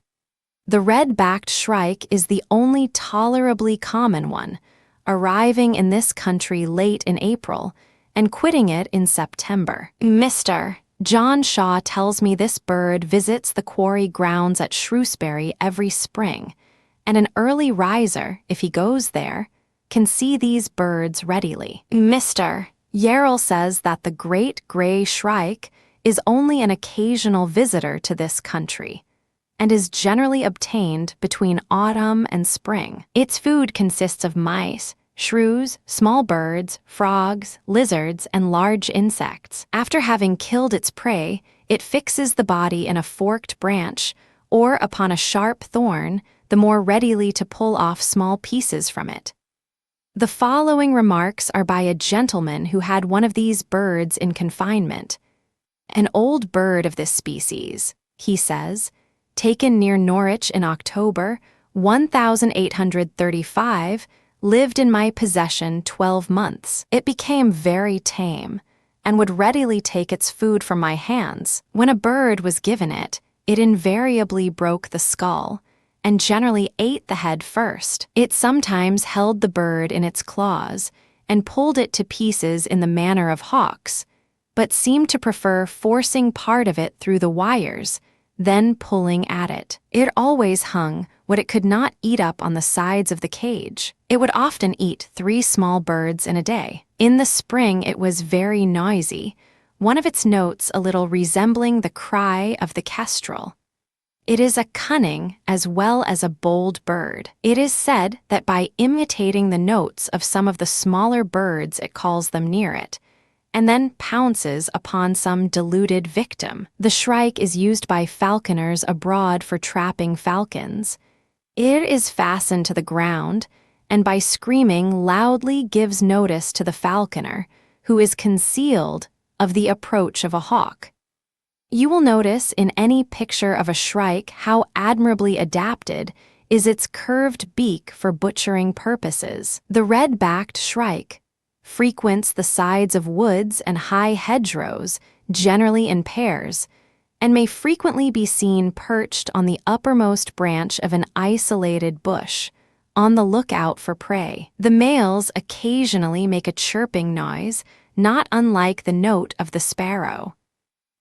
The red-backed shrike is the only tolerably common one, arriving in this country late in April and quitting it in September. Mr. John Shaw tells me this bird visits the quarry grounds at Shrewsbury every spring, and an early riser, if he goes there, can see these birds readily. Mr. Yarrell says that the great gray shrike is only an occasional visitor to this country, and is generally obtained between autumn and spring. Its food consists of mice, shrews, small birds, frogs, lizards, and large insects. After having killed its prey, it fixes the body in a forked branch or upon a sharp thorn, the more readily to pull off small pieces from it. The following remarks are by a gentleman who had one of these birds in confinement. An old bird of this species, he says, taken near Norwich in October 1835, lived in my possession 12 months. It became very tame and would readily take its food from my hands. When a bird was given it, it invariably broke the skull and generally ate the head first. It sometimes held the bird in its claws and pulled it to pieces in the manner of hawks, but seemed to prefer forcing part of it through the wires, then pulling at it. It always hung what it could not eat up on the sides of the cage. It would often eat 3 small birds in a day. In the spring it was very noisy, one of its notes a little resembling the cry of the kestrel. It is a cunning as well as a bold bird. It is said that by imitating the notes of some of the smaller birds it calls them near it, and then pounces upon some deluded victim. The shrike is used by falconers abroad for trapping falcons. It is fastened to the ground, and by screaming loudly gives notice to the falconer, who is concealed, of the approach of a hawk. You will notice in any picture of a shrike how admirably adapted is its curved beak for butchering purposes. The red-backed shrike frequents the sides of woods and high hedgerows, generally in pairs, and may frequently be seen perched on the uppermost branch of an isolated bush, on the lookout for prey. The males occasionally make a chirping noise, not unlike the note of the sparrow.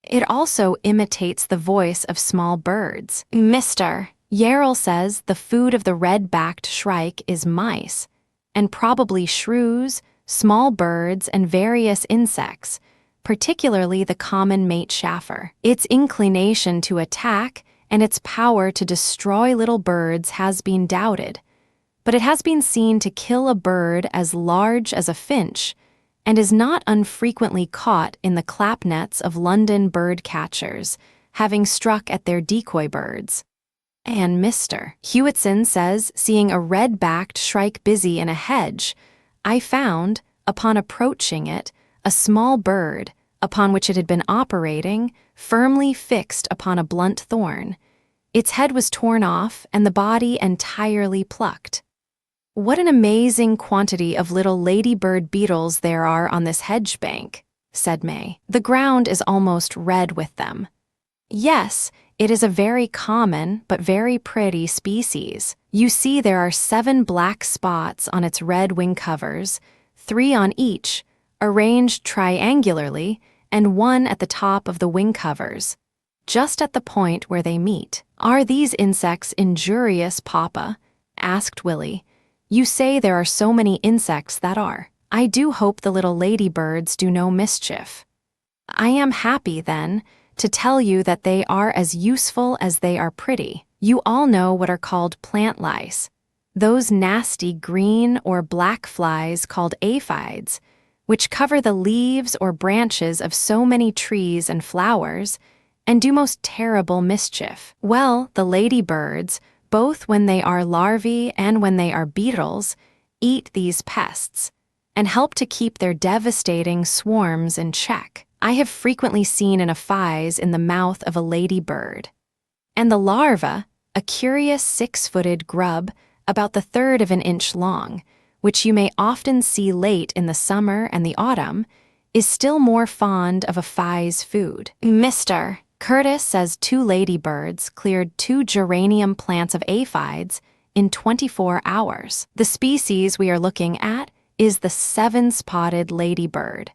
It also imitates the voice of small birds. Mr. Yarrell says the food of the red-backed shrike is mice, and probably shrews, small birds, and various insects, particularly the common mate chaffer. Its inclination to attack and its power to destroy little birds has been doubted, but it has been seen to kill a bird as large as a finch and is not unfrequently caught in the clapnets of London bird catchers, having struck at their decoy birds. And Mr. Hewitson says seeing a red-backed shrike busy in a hedge, I found, upon approaching it, a small bird, upon which it had been operating, firmly fixed upon a blunt thorn. Its head was torn off and the body entirely plucked. What an amazing quantity of little ladybird beetles there are on this hedge bank, said May. The ground is almost red with them. Yes, it is a very common but very pretty species. You see there are 7 black spots on its red wing covers, 3 on each, arranged triangularly, and 1 at the top of the wing covers, just at the point where they meet. Are these insects injurious, Papa? Asked Willie. You say there are so many insects that are. I do hope the little ladybirds do no mischief. I am happy, then, to tell you that they are as useful as they are pretty. You all know what are called plant lice, those nasty green or black flies called aphids, which cover the leaves or branches of so many trees and flowers, and do most terrible mischief. Well, the ladybirds, both when they are larvae and when they are beetles, eat these pests, and help to keep their devastating swarms in check. I have frequently seen an aphids in the mouth of a ladybird. And the larva, a curious 6-footed grub, about the 1/3 of an inch long, which you may often see late in the summer and the autumn, is still more fond of aphids food. Mr. Curtis says 2 ladybirds cleared 2 geranium plants of aphids in 24 hours. The species we are looking at is the 7-spotted ladybird.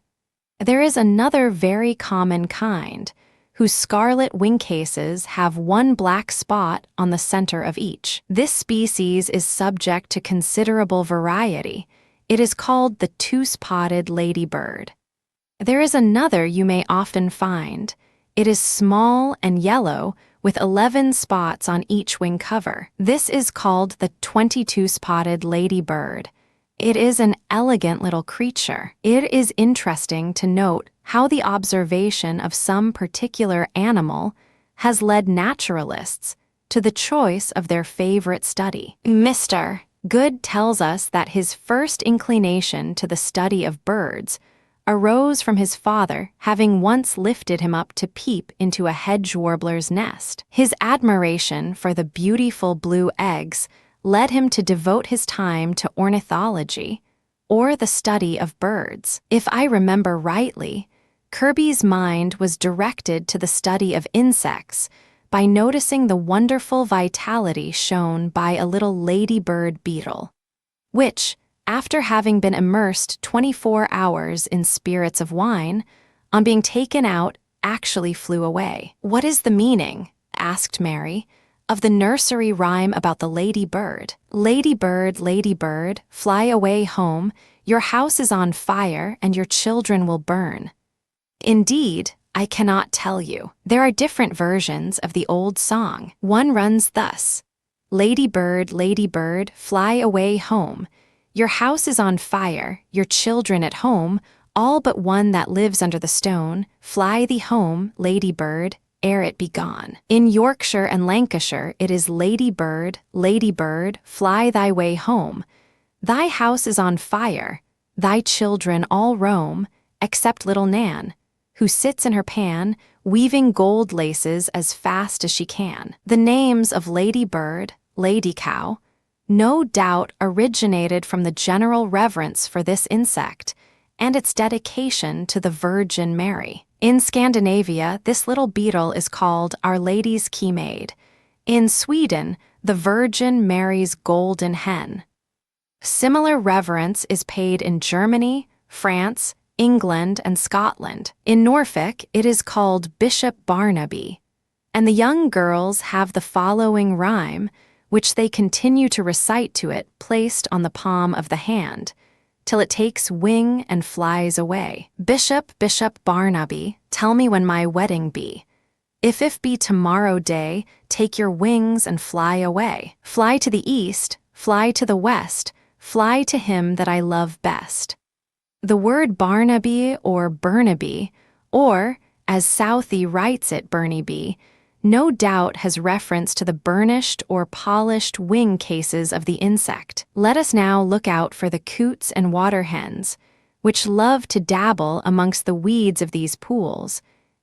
There is another very common kind, whose scarlet wing cases have 1 black spot on the center of each. This species is subject to considerable variety. It is called the 2-spotted ladybird. There is another you may often find. It is small and yellow, with 11 spots on each wing cover. This is called the 22-spotted ladybird. It is an elegant little creature. It is interesting to note how the observation of some particular animal has led naturalists to the choice of their favorite study. Mr. Good tells us that his first inclination to the study of birds arose from his father having once lifted him up to peep into a hedge warbler's nest. His admiration for the beautiful blue eggs led him to devote his time to ornithology, or the study of birds. If I remember rightly, Kirby's mind was directed to the study of insects by noticing the wonderful vitality shown by a little ladybird beetle, which, after having been immersed 24 hours in spirits of wine, on being taken out, actually flew away. What is the meaning, asked Mary, of the nursery rhyme about the ladybird? Ladybird, ladybird, fly away home, your house is on fire and your children will burn. Indeed, I cannot tell you. There are different versions of the old song. One runs thus: Ladybird, ladybird, fly away home, your house is on fire, your children at home, all but one that lives under the stone, fly thee home, ladybird, ere it be gone. In Yorkshire and Lancashire it is ladybird, ladybird, fly thy way home. Thy house is on fire, thy children all roam, except little Nan, who sits in her pan, weaving gold laces as fast as she can. The names of ladybird, ladycow, no doubt originated from the general reverence for this insect and its dedication to the Virgin Mary. In Scandinavia, this little beetle is called Our Lady's Key Maid. In Sweden, the Virgin Mary's golden hen. Similar reverence is paid in Germany, France, England, and Scotland. In Norfolk, it is called Bishop Barnaby, and the young girls have the following rhyme, which they continue to recite to it placed on the palm of the hand, till it takes wing and flies away. Bishop, Bishop Barnaby, tell me when my wedding be. If be tomorrow day, take your wings and fly away. Fly to the east, fly to the west, fly to him that I love best. The word Barnaby or Burnaby, or, as Southey writes it, Burnaby, no doubt has reference to the burnished or polished wing cases of the insect. Let us now look out for the coots and water hens, which love to dabble amongst the weeds of these pools,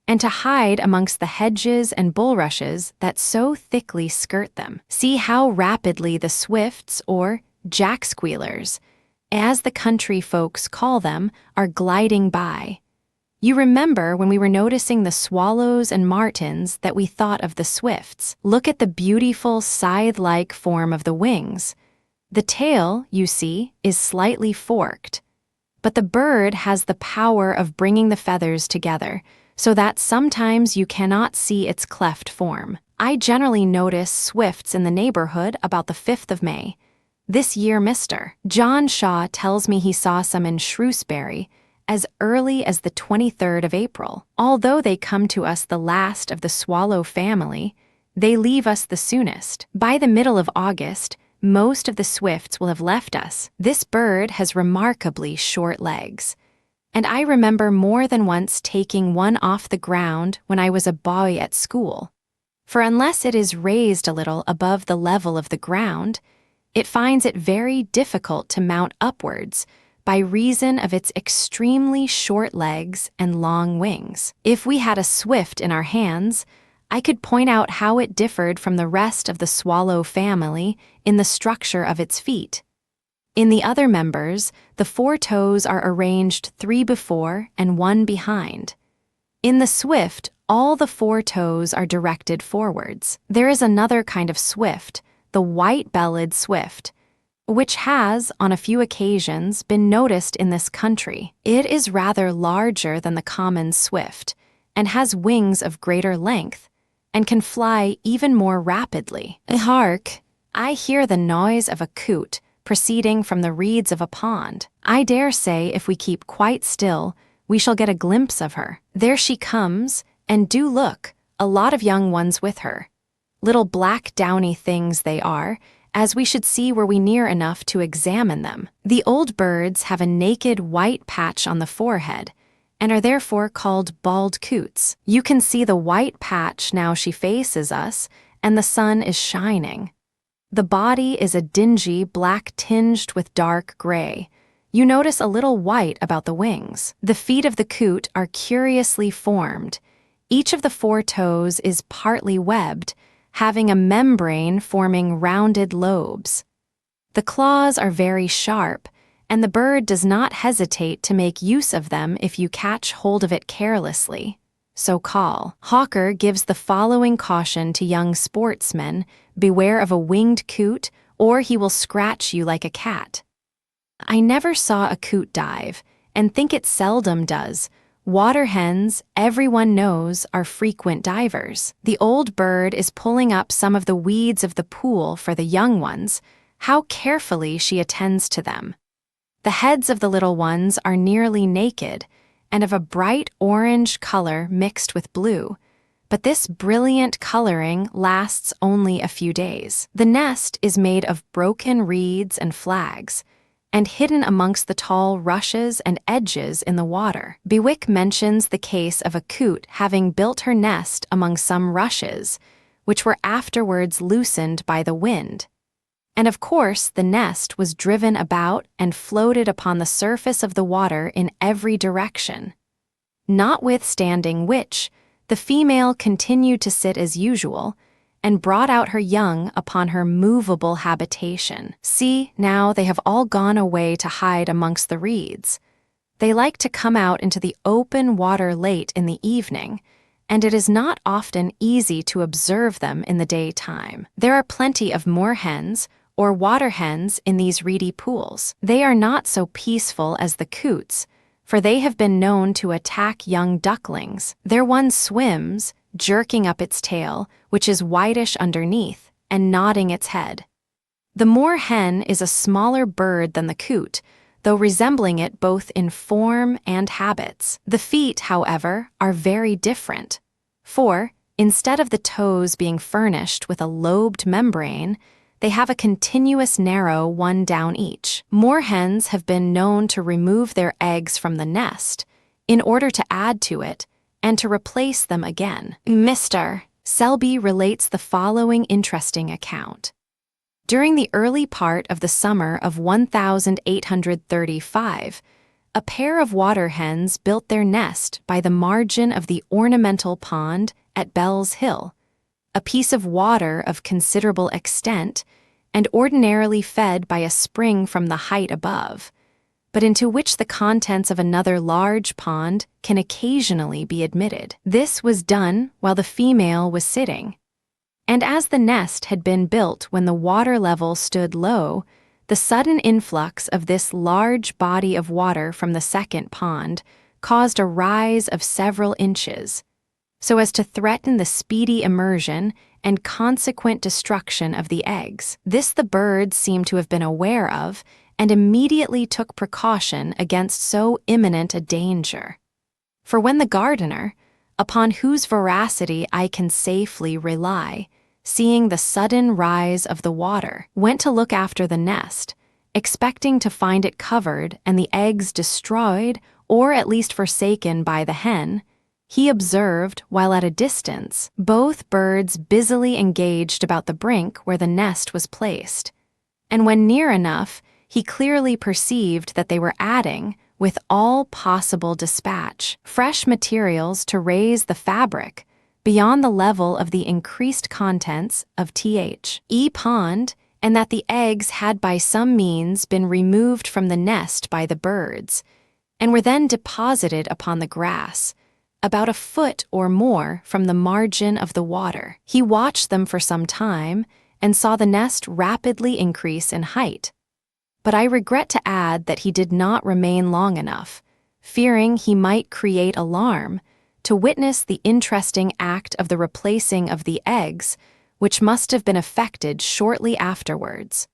and to hide amongst the hedges and bulrushes that so thickly skirt them. See how rapidly the swifts, or jacksquealers, as the country folks call them, are gliding by. You remember when we were noticing the swallows and martins that we thought of the swifts. Look at the beautiful scythe-like form of the wings. The tail, you see, is slightly forked, but the bird has the power of bringing the feathers together, so that sometimes you cannot see its cleft form. I generally notice swifts in the neighborhood about the 5th of May. This year Mr. John Shaw tells me he saw some in Shrewsbury as early as the 23rd of April. Although they come to us the last of the swallow family, they leave us the soonest. By the middle of August, most of the swifts will have left us. This bird has remarkably short legs, and I remember more than once taking one off the ground when I was a boy at school. For unless it is raised a little above the level of the ground, it finds it very difficult to mount upwards by reason of its extremely short legs and long wings. If we had a swift in our hands, I could point out how it differed from the rest of the swallow family in the structure of its feet. In the other members, the 4 toes are arranged 3 before and 1 behind. In the swift, all the 4 toes are directed forwards. There is another kind of swift, the white-bellied swift, which has, on a few occasions, been noticed in this country. It is rather larger than the common swift, and has wings of greater length, and can fly even more rapidly. Hark! I hear the noise of a coot proceeding from the reeds of a pond. I dare say if we keep quite still, we shall get a glimpse of her. There she comes, and do look, a lot of young ones with her. Little black downy things they are, as we should see were we near enough to examine them. The old birds have a naked white patch on the forehead, and are therefore called bald coots. You can see the white patch now she faces us, and the sun is shining. The body is a dingy black tinged with dark gray. You notice a little white about the wings. The feet of the coot are curiously formed. Each of the 4 toes is partly webbed, having a membrane forming rounded lobes. The claws are very sharp, and the bird does not hesitate to make use of them if you catch hold of it carelessly. So call. Hawker gives the following caution to young sportsmen: beware of a winged coot, or he will scratch you like a cat. I never saw a coot dive, and think it seldom does. Water hens, everyone knows, are frequent divers. The old bird is pulling up some of the weeds of the pool for the young ones. How carefully she attends to them. The heads of the little ones are nearly naked, and of a bright orange color mixed with blue, but this brilliant coloring lasts only a few days. The nest is made of broken reeds and flags, and hidden amongst the tall rushes and edges in the water. EBOOK mentions the case of a coot having built her nest among some rushes, which were afterwards loosened by the wind. And of course the nest was driven about and floated upon the surface of the water in every direction. Notwithstanding which, the female continued to sit as usual, and brought out her young upon her movable habitation. See, now they have all gone away to hide amongst the reeds. They like to come out into the open water late in the evening, and it is not often easy to observe them in the daytime. There are plenty of moorhens or water hens in these reedy pools. They are not so peaceful as the coots, for they have been known to attack young ducklings. Their one swims, jerking up its tail, which is whitish underneath, and nodding its head. The moor hen is a smaller bird than the coot, though resembling it both in form and habits. The feet, however, are very different, for, instead of the toes being furnished with a lobed membrane, they have a continuous narrow one down each. Moorhens have been known to remove their eggs from the nest in order to add to it and to replace them again. Mr. Selby relates the following interesting account. During the early part of the summer of 1835, a pair of water hens built their nest by the margin of the ornamental pond at Bell's Hill, a piece of water of considerable extent and ordinarily fed by a spring from the height above, but into which the contents of another large pond can occasionally be admitted. This was done while the female was sitting, and as the nest had been built when the water level stood low, the sudden influx of this large body of water from the second pond caused a rise of several inches, so as to threaten the speedy immersion and consequent destruction of the eggs. This the birds seem to have been aware of, and immediately took precaution against so imminent a danger. For when the gardener, upon whose veracity I can safely rely, seeing the sudden rise of the water, went to look after the nest, expecting to find it covered and the eggs destroyed or at least forsaken by the hen, he observed, while at a distance, both birds busily engaged about the brink where the nest was placed, and when near enough, he clearly perceived that they were adding, with all possible dispatch, fresh materials to raise the fabric beyond the level of the increased contents of the pond, and that the eggs had by some means been removed from the nest by the birds, and were then deposited upon the grass, about a foot or more from the margin of the water. He watched them for some time, and saw the nest rapidly increase in height. But I regret to add that he did not remain long enough, fearing he might create alarm, to witness the interesting act of the replacing of the eggs, which must have been effected shortly afterwards.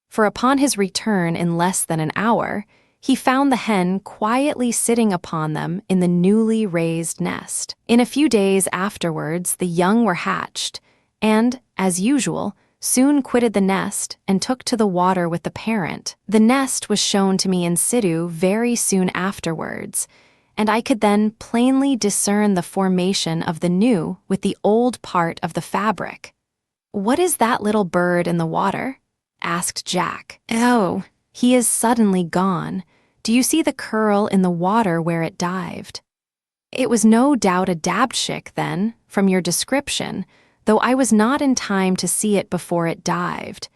For upon his return in less than an hour, he found the hen quietly sitting upon them in the newly raised nest. In a few days afterwards, the young were hatched, and, as usual, soon quitted the nest and took to the water with the parent. The nest was shown to me in situ very soon afterwards, and I could then plainly discern the formation of the new with the old part of the fabric. "What is that little bird in the water?" asked Jack. "Oh, he is suddenly gone. Do you see the curl in the water where it dived?" It was no doubt a dabchick, then, from your description, though I was not in time to see it before it dived.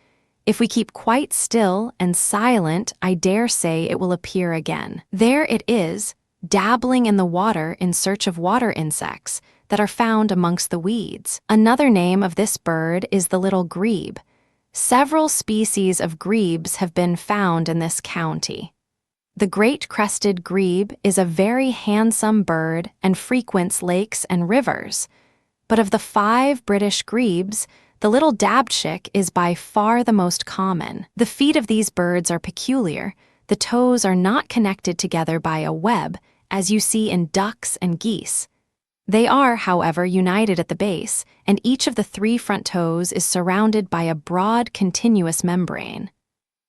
If we keep quite still and silent, I dare say it will appear again. There it is, dabbling in the water in search of water insects that are found amongst the weeds. Another name of this bird is the little grebe. Several species of grebes have been found in this county. The great crested grebe is a very handsome bird and frequents lakes and rivers. But of the 5 British grebes, the little dabchick is by far the most common. The feet of these birds are peculiar. The toes are not connected together by a web, as you see in ducks and geese. They are, however, united at the base, and each of the 3 front toes is surrounded by a broad, continuous membrane.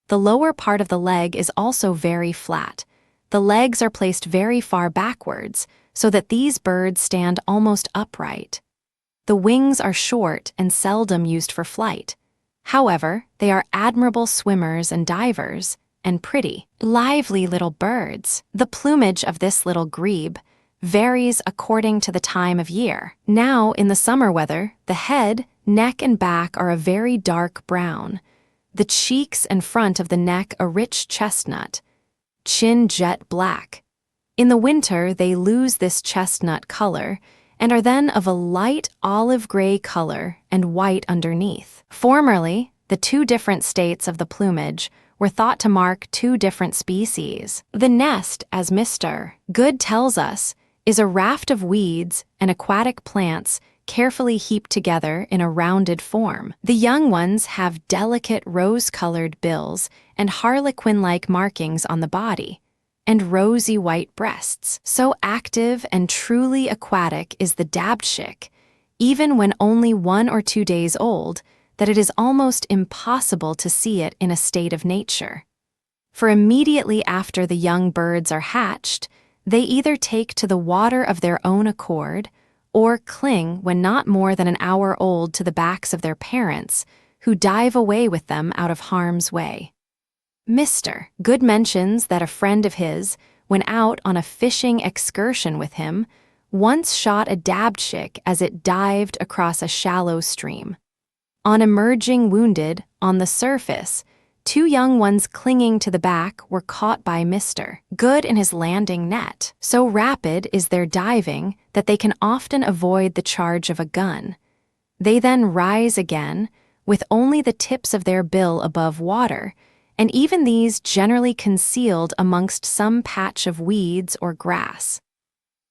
The lower part of the leg is also very flat. The legs are placed very far backwards, so that these birds stand almost upright. The wings are short and seldom used for flight. However, they are admirable swimmers and divers, and pretty, lively little birds. The plumage of this little grebe varies according to the time of year. Now, in the summer weather, the head, neck, and back are a very dark brown, the cheeks and front of the neck a rich chestnut, chin jet black. In the winter, they lose this chestnut color and are then of a light olive-gray color and white underneath. Formerly, the 2 different states of the plumage were thought to mark 2 different species. The nest, as Mr. Good tells us, is a raft of weeds and aquatic plants carefully heaped together in a rounded form. The young ones have delicate rose-colored bills and harlequin-like markings on the body, and rosy white breasts. So active and truly aquatic is the dabchick, even when only 1 or 2 days old, that it is almost impossible to see it in a state of nature. For immediately after the young birds are hatched, they either take to the water of their own accord, or cling when not more than an hour old to the backs of their parents, who dive away with them out of harm's way. Mr. Good mentions that a friend of his, when out on a fishing excursion with him, once shot a dabchick as it dived across a shallow stream. On emerging wounded, on the surface, 2 young ones clinging to the back were caught by Mr. Good in his landing net. So rapid is their diving that they can often avoid the charge of a gun. They then rise again, with only the tips of their bill above water, and even these generally concealed amongst some patch of weeds or grass.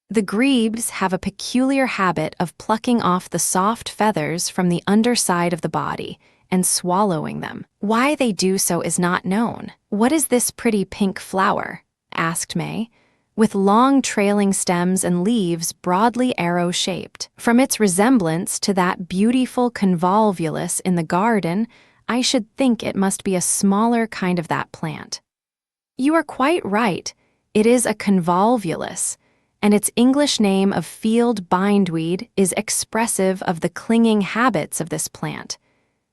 The grebes have a peculiar habit of plucking off the soft feathers from the underside of the body and swallowing them. Why they do so is not known. "What is this pretty pink flower?" asked May, with long trailing stems and leaves broadly arrow-shaped. From its resemblance to that beautiful convolvulus in the garden, I should think it must be a smaller kind of that plant. You are quite right. It is a convolvulus, and its English name of field bindweed is expressive of the clinging habits of this plant.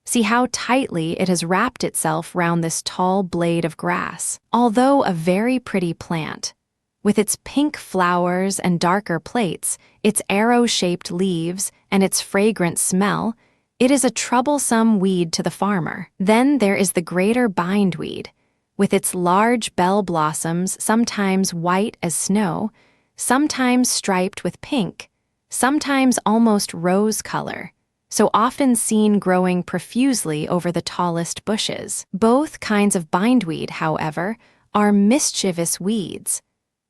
See how tightly it has wrapped itself round this tall blade of grass. Although a very pretty plant, with its pink flowers and darker plates, its arrow-shaped leaves, and its fragrant smell, it is a troublesome weed to the farmer. Then there is the greater bindweed, with its large bell blossoms sometimes white as snow, sometimes striped with pink, sometimes almost rose color, so often seen growing profusely over the tallest bushes. Both kinds of bindweed, however, are mischievous weeds.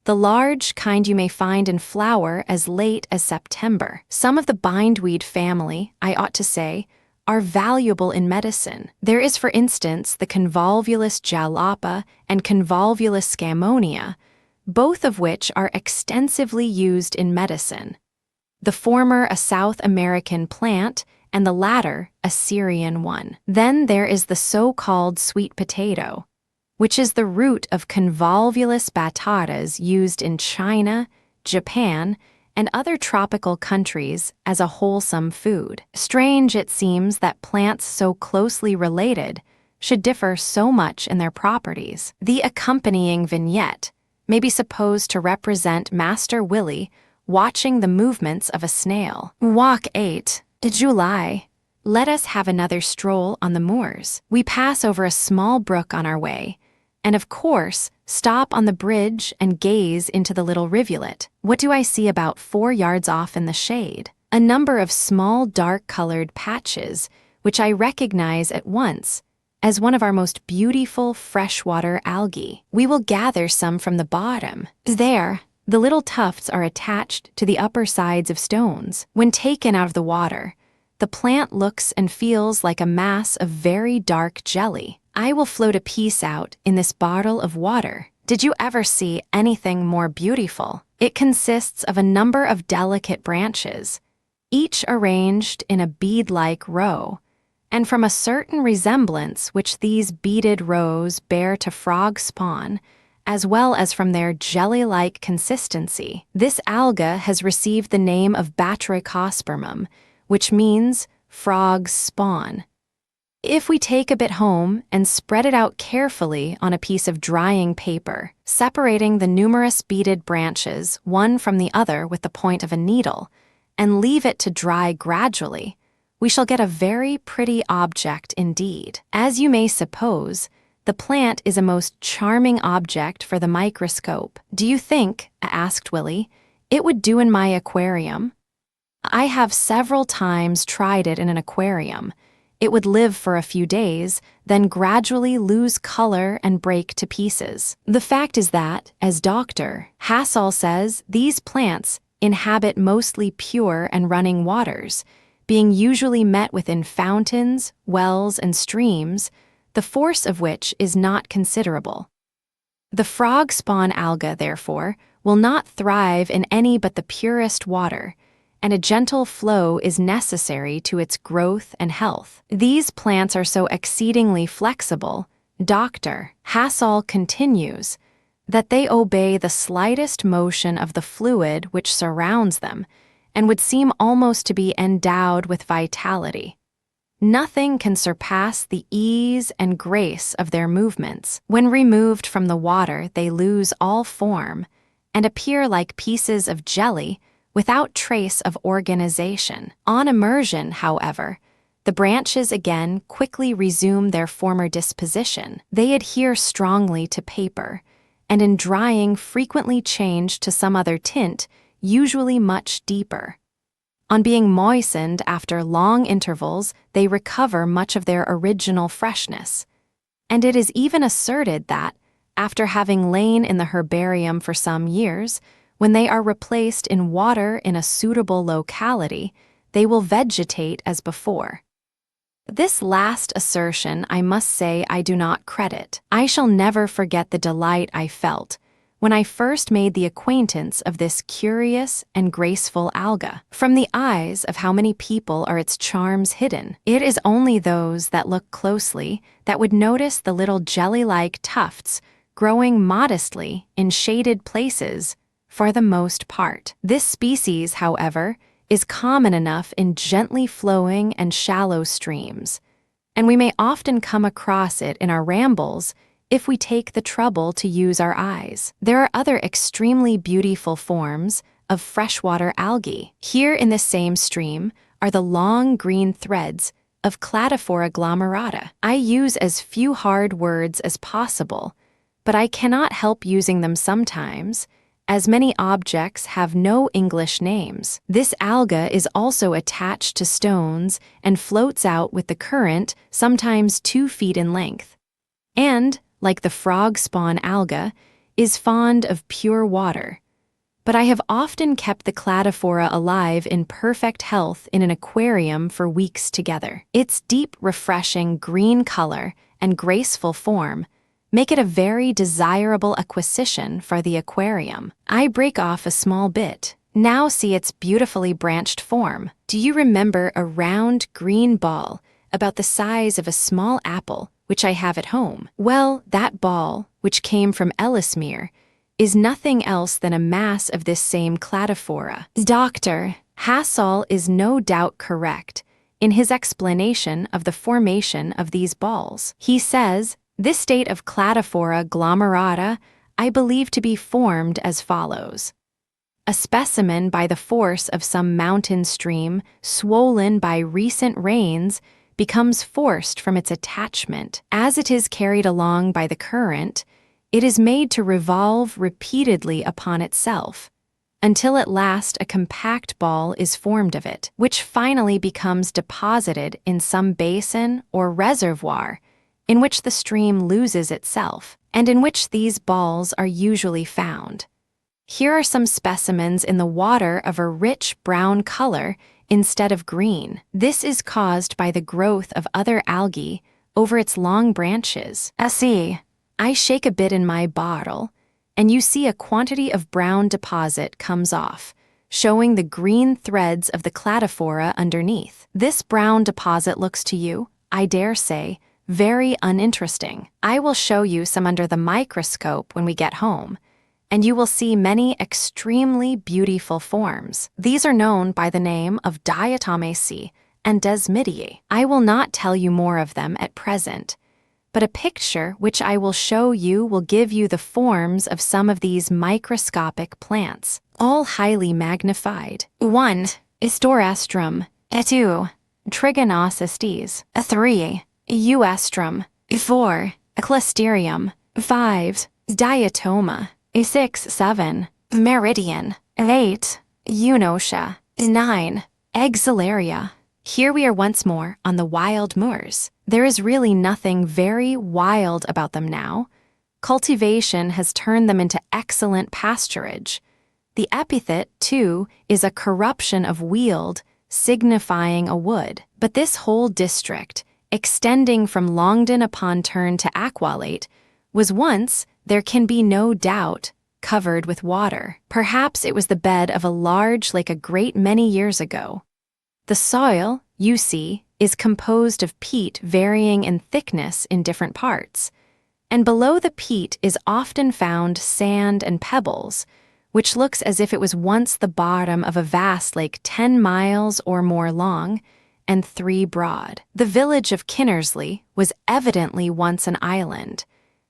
The large kind you may find in flower as late as September. Some of the bindweed family, I ought to say, are valuable in medicine. There is, for instance, the convolvulus jalapa and convolvulus scamonia, both of which are extensively used in medicine. The former a South American plant, and the latter a Syrian one. Then there is the so-called sweet potato, which is the root of convolvulus batatas used in China, Japan, and other tropical countries as a wholesome food. Strange it seems that plants so closely related should differ so much in their properties. The accompanying vignette may be supposed to represent Master Willie watching the movements of a snail. Walk 8. July. Let us have another stroll on the moors. We pass over a small brook on our way, and of course, stop on the bridge and gaze into the little rivulet. What do I see about 4 yards off in the shade? A number of small dark-colored patches, which I recognize at once as one of our most beautiful freshwater algae. We will gather some from the bottom. There, the little tufts are attached to the upper sides of stones. When taken out of the water, the plant looks and feels like a mass of very dark jelly. I will float a piece out in this bottle of water. Did you ever see anything more beautiful? It consists of a number of delicate branches, each arranged in a bead-like row, and from a certain resemblance which these beaded rows bear to frog spawn, as well as from their jelly-like consistency, this alga has received the name of batrachospermum, which means frog's spawn. If we take a bit home and spread it out carefully on a piece of drying paper, separating the numerous beaded branches one from the other with the point of a needle, and leave it to dry gradually, we shall get a very pretty object indeed. As you may suppose, the plant is a most charming object for the microscope. Do you think, asked Willie, it would do in my aquarium? I have several times tried it in an aquarium. It would live for a few days, then gradually lose color and break to pieces. The fact is that, as Dr. Hassall says, these plants inhabit mostly pure and running waters, being usually met with in fountains, wells, and streams, the force of which is not considerable. The frog spawn alga, therefore, will not thrive in any but the purest water, and a gentle flow is necessary to its growth and health. These plants are so exceedingly flexible, Dr. Hassall continues, that they obey the slightest motion of the fluid which surrounds them, and would seem almost to be endowed with vitality. Nothing can surpass the ease and grace of their movements. When removed from the water, they lose all form and appear like pieces of jelly without trace of organization. On immersion, however, the branches again quickly resume their former disposition. They adhere strongly to paper, and in drying frequently change to some other tint, usually much deeper. On being moistened after long intervals, they recover much of their original freshness. And it is even asserted that, after having lain in the herbarium for some years, when they are replaced in water in a suitable locality, they will vegetate as before. This last assertion, I must say, I do not credit. I shall never forget the delight I felt when I first made the acquaintance of this curious and graceful alga. From the eyes of how many people are its charms hidden. It is only those that look closely that would notice the little jelly-like tufts growing modestly in shaded places for the most part. This species, however, is common enough in gently flowing and shallow streams, and we may often come across it in our rambles if we take the trouble to use our eyes. There are other extremely beautiful forms of freshwater algae. Here in the same stream are the long green threads of Cladophora glomerata. I use as few hard words as possible, but I cannot help using them sometimes, as many objects have no English names. This alga is also attached to stones and floats out with the current, sometimes 2 feet in length. And, like the frog spawn alga, is fond of pure water. But I have often kept the Cladophora alive in perfect health in an aquarium for weeks together. Its deep, refreshing green color and graceful form make it a very desirable acquisition for the aquarium. I break off a small bit. Now see its beautifully branched form. Do you remember a round green ball about the size of a small apple, which I have at home? Well, that ball, which came from Ellesmere, is nothing else than a mass of this same Cladophora. Dr. Hassall is no doubt correct in his explanation of the formation of these balls. He says, "This state of Cladophora glomerata I believe to be formed as follows. A specimen by the force of some mountain stream, swollen by recent rains, becomes forced from its attachment. As it is carried along by the current, it is made to revolve repeatedly upon itself, until at last a compact ball is formed of it, which finally becomes deposited in some basin or reservoir in which the stream loses itself, and in which these balls are usually found. Here are some specimens in the water of a rich brown color instead of green. This is caused by the growth of other algae over its long branches. See, I shake a bit in my bottle, and you see a quantity of brown deposit comes off, showing the green threads of the Cladophora underneath. This brown deposit looks to you, I dare say, very uninteresting. I will show you some under the microscope when we get home, and you will see many extremely beautiful forms. These are known by the name of diatomaceae and desmidiae. I will not tell you more of them at present, but a picture which I will show you will give you the forms of some of these microscopic plants, all highly magnified. 1. Istorastrum. 2. Trigonocystes. 3. Euastrum. 4. Clusterium. 5. Diatoma. 6, 7. Meridian. 8. Eunotia. 9. Exillaria. Here we are once more on the wild moors. There is really nothing very wild about them now. Cultivation has turned them into excellent pasturage. The epithet, too, is a corruption of weald, signifying a wood. But this whole district, extending from Longden-upon-Tern to Aqualate, was once, there can be no doubt, covered with water. Perhaps it was the bed of a large lake a great many years ago. The soil, you see, is composed of peat varying in thickness in different parts, and below the peat is often found sand and pebbles, which looks as if it was once the bottom of a vast lake 10 miles or more long and 3 broad. The village of Kinnersley was evidently once an island,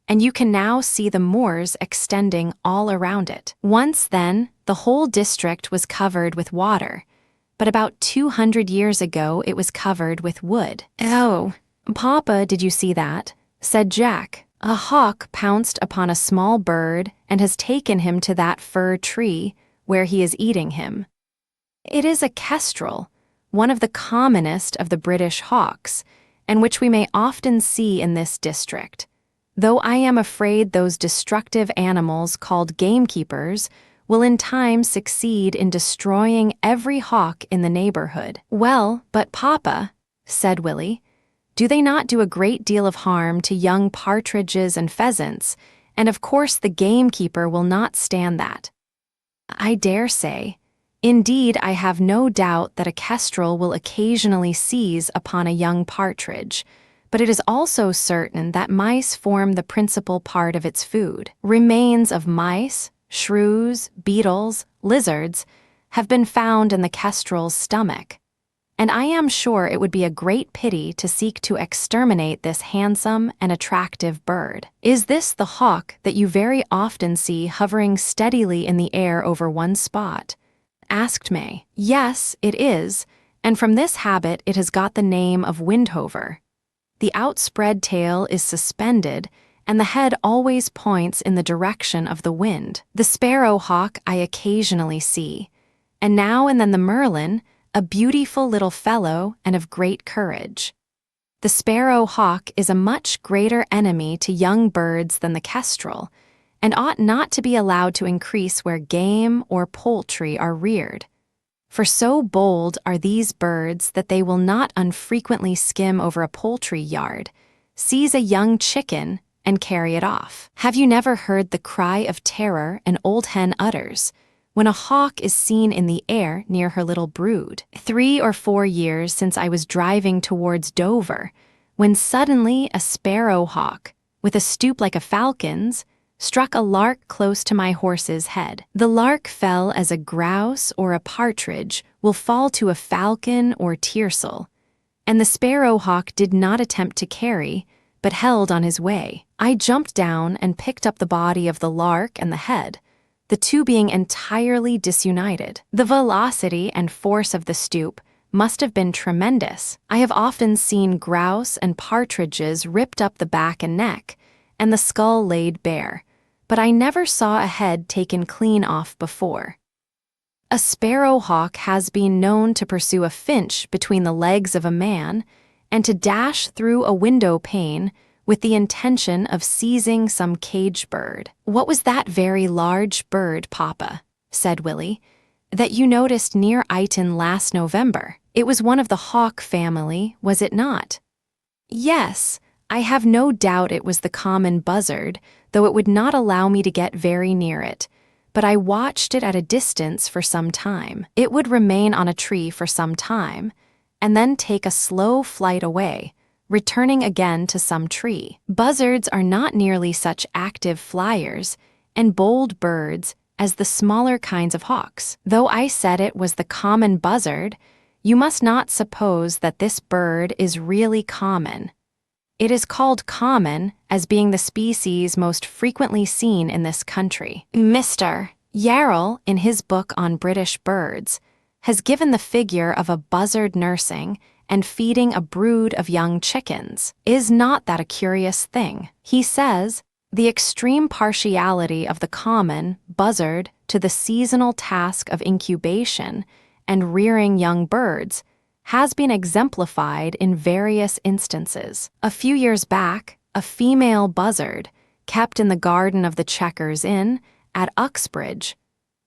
and you can now see the moors extending all around it. Once then, the whole district was covered with water, but about 200 years ago it was covered with wood. "Oh, Papa, did you see that?" said Jack. "A hawk pounced upon a small bird and has taken him to that fir tree where he is eating him." It is a kestrel, one of the commonest of the British hawks, and which we may often see in this district, though I am afraid those destructive animals called gamekeepers will in time succeed in destroying every hawk in the neighborhood. "Well, but Papa," said Willie, "do they not do a great deal of harm to young partridges and pheasants, and of course the gamekeeper will not stand that?" "I dare say. Indeed, I have no doubt that a kestrel will occasionally seize upon a young partridge, but it is also certain that mice form the principal part of its food. Remains of mice, shrews, beetles, lizards have been found in the kestrel's stomach, and I am sure it would be a great pity to seek to exterminate this handsome and attractive bird." "Is this the hawk that you very often see hovering steadily in the air over one spot?" asked May. "Yes, it is, and from this habit it has got the name of windhover. The outspread tail is suspended, and the head always points in the direction of the wind. The sparrowhawk I occasionally see, and now and then the merlin, a beautiful little fellow and of great courage. The sparrowhawk is a much greater enemy to young birds than the kestrel, and ought not to be allowed to increase where game or poultry are reared. For so bold are these birds that they will not unfrequently skim over a poultry yard, seize a young chicken, and carry it off. Have you never heard the cry of terror an old hen utters when a hawk is seen in the air near her little brood? 3 or 4 years since I was driving towards Dover, when suddenly a sparrowhawk, with a stoop like a falcon's, struck a lark close to my horse's head. The lark fell as a grouse or a partridge will fall to a falcon or tiercel, and the sparrowhawk did not attempt to carry, but held on his way. I jumped down and picked up the body of the lark and the head, the two being entirely disunited. The velocity and force of the stoop must have been tremendous. I have often seen grouse and partridges ripped up the back and neck, and the skull laid bare, but I never saw a head taken clean off before. A sparrowhawk has been known to pursue a finch between the legs of a man and to dash through a window pane with the intention of seizing some cage bird. "What was that very large bird, Papa," said Willie, "that you noticed near Iton last November? It was one of the hawk family, was it not?" "Yes, I have no doubt it was the common buzzard, though it would not allow me to get very near it, but I watched it at a distance for some time. It would remain on a tree for some time, and then take a slow flight away, returning again to some tree. Buzzards are not nearly such active flyers and bold birds as the smaller kinds of hawks. Though I said it was the common buzzard, you must not suppose that this bird is really common. It is called common as being the species most frequently seen in this country. Mr. Yarrell, in his book on British birds, has given the figure of a buzzard nursing and feeding a brood of young chickens. Is not that a curious thing? He says, "The extreme partiality of the common buzzard to the seasonal task of incubation and rearing young birds has been exemplified in various instances. A few years back, a female buzzard, kept in the garden of the Chequers Inn at Uxbridge,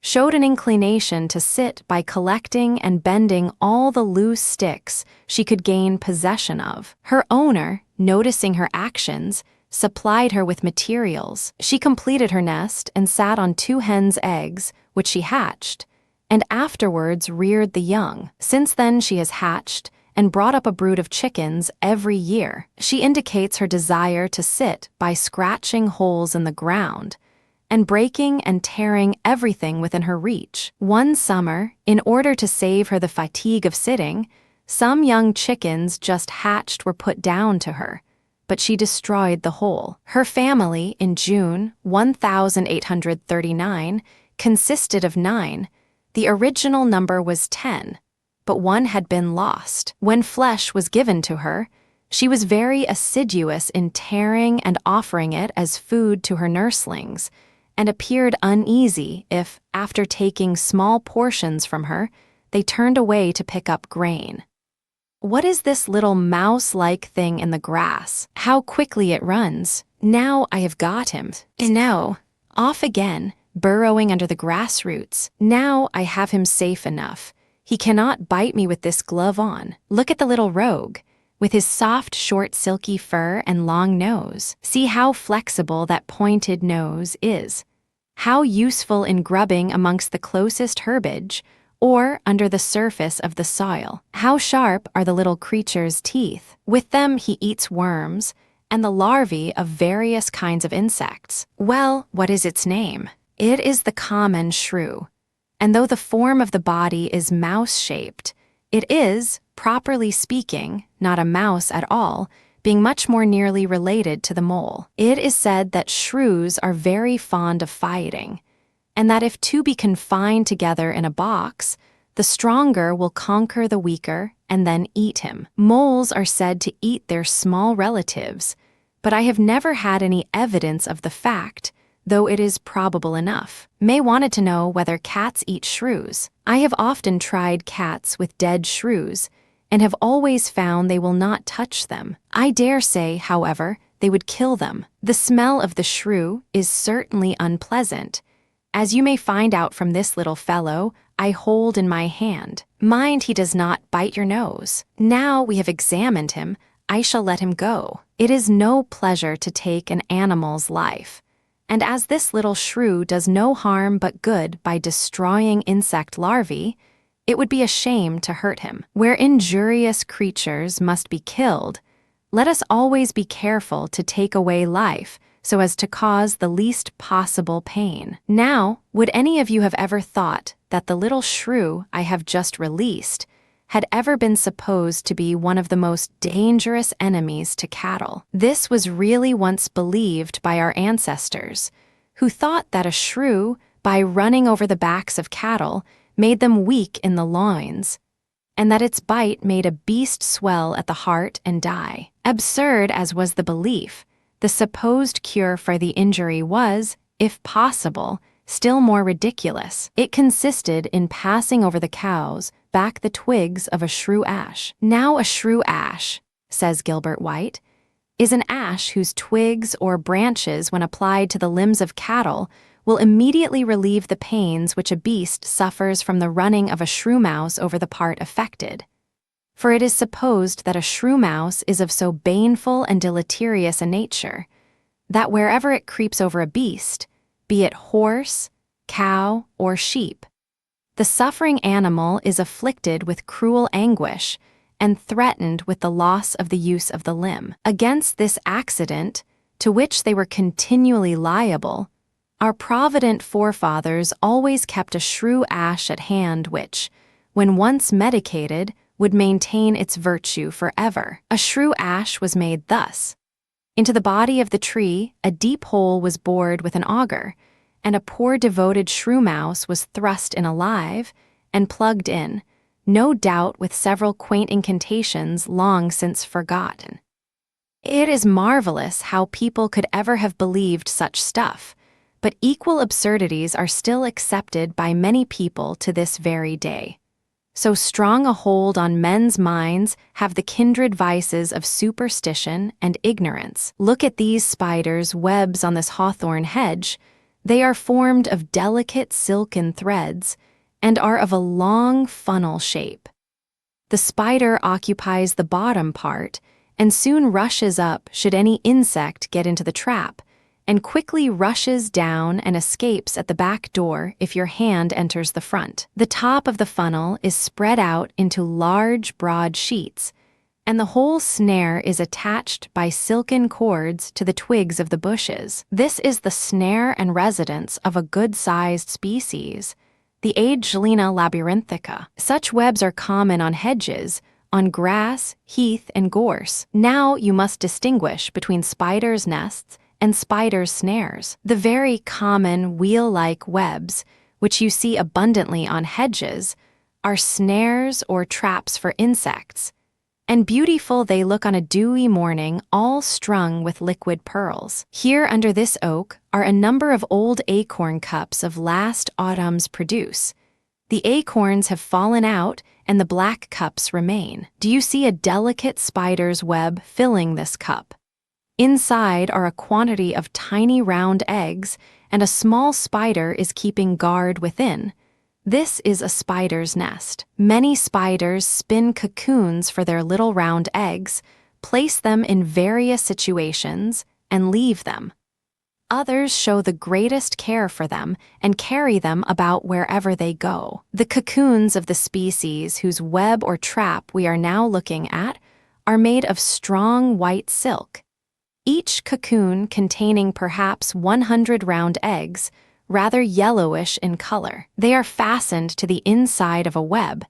showed an inclination to sit by collecting and bending all the loose sticks she could gain possession of. Her owner, noticing her actions, supplied her with materials. She completed her nest and sat on 2 hens' eggs, which she hatched, and afterwards reared the young. Since then she has hatched and brought up a brood of chickens every year. She indicates her desire to sit by scratching holes in the ground, and breaking and tearing everything within her reach. One summer, in order to save her the fatigue of sitting, some young chickens just hatched were put down to her, but she destroyed the whole. Her family, in June 1839, consisted of 9. The original number was 10, but one had been lost. When flesh was given to her, she was very assiduous in tearing and offering it as food to her nurslings, and appeared uneasy if, after taking small portions from her, they turned away to pick up grain. What is this little mouse-like thing in the grass? How quickly it runs. Now I have got him. No, off again, burrowing under the grass roots. Now I have him safe enough. He cannot bite me with this glove on. Look at the little rogue, with his soft, short, silky fur and long nose. See how flexible that pointed nose is. How useful in grubbing amongst the closest herbage, or under the surface of the soil. How sharp are the little creature's teeth. With them he eats worms and the larvae of various kinds of insects. Well, what is its name? It is the common shrew, and though the form of the body is mouse-shaped, it is, properly speaking, not a mouse at all, being much more nearly related to the mole. It is said that shrews are very fond of fighting, and that if two be confined together in a box, the stronger will conquer the weaker and then eat him. Moles are said to eat their small relatives, but I have never had any evidence of the fact, though it is probable enough. May wanted to know whether cats eat shrews. I have often tried cats with dead shrews, and have always found they will not touch them. I dare say, however, they would kill them. The smell of the shrew is certainly unpleasant, as you may find out from this little fellow I hold in my hand. Mind he does not bite your nose. Now we have examined him, I shall let him go. It is no pleasure to take an animal's life, and as this little shrew does no harm but good by destroying insect larvae, it would be a shame to hurt him. Where injurious creatures must be killed, let us always be careful to take away life, so as to cause the least possible pain. Now, would any of you have ever thought that the little shrew I have just released had ever been supposed to be one of the most dangerous enemies to cattle? This was really once believed by our ancestors, who thought that a shrew, by running over the backs of cattle, made them weak in the loins, and that its bite made a beast swell at the heart and die. Absurd as was the belief, the supposed cure for the injury was, if possible, still more ridiculous. It consisted in passing over the cows back the twigs of a shrew ash. Now a shrew ash, says Gilbert White, is an ash whose twigs or branches, when applied to the limbs of cattle, will immediately relieve the pains which a beast suffers from the running of a shrew mouse over the part affected. For it is supposed that a shrew mouse is of so baneful and deleterious a nature, that wherever it creeps over a beast, be it horse, cow, or sheep, the suffering animal is afflicted with cruel anguish and threatened with the loss of the use of the limb. Against this accident, to which they were continually liable, our provident forefathers always kept a shrew ash at hand which, when once medicated, would maintain its virtue forever. A shrew ash was made thus. Into the body of the tree a deep hole was bored with an auger, and a poor devoted shrew mouse was thrust in alive and plugged in, no doubt with several quaint incantations long since forgotten. It is marvelous how people could ever have believed such stuff, but equal absurdities are still accepted by many people to this very day. So strong a hold on men's minds have the kindred vices of superstition and ignorance. Look at these spiders' webs on this hawthorn hedge. They are formed of delicate silken threads and are of a long funnel shape. The spider occupies the bottom part and soon rushes up should any insect get into the trap, and quickly rushes down and escapes at the back door if your hand enters the front. The top of the funnel is spread out into large, broad sheets, and the whole snare is attached by silken cords to the twigs of the bushes. This is the snare and residence of a good-sized species, the Agelena labyrinthica. Such webs are common on hedges, on grass, heath, and gorse. Now you must distinguish between spiders' nests and spiders' snares. The very common wheel-like webs, which you see abundantly on hedges, are snares or traps for insects, and beautiful they look on a dewy morning, all strung with liquid pearls. Here under this oak are a number of old acorn cups of last autumn's produce. The acorns have fallen out and the black cups remain. Do you see a delicate spider's web filling this cup? Inside are a quantity of tiny round eggs, and a small spider is keeping guard within. This is a spider's nest. Many spiders spin cocoons for their little round eggs, place them in various situations, and leave them. Others show the greatest care for them and carry them about wherever they go. The cocoons of the species whose web or trap we are now looking at are made of strong white silk. Each cocoon containing perhaps 100 round eggs, rather yellowish in color. They are fastened to the inside of a web.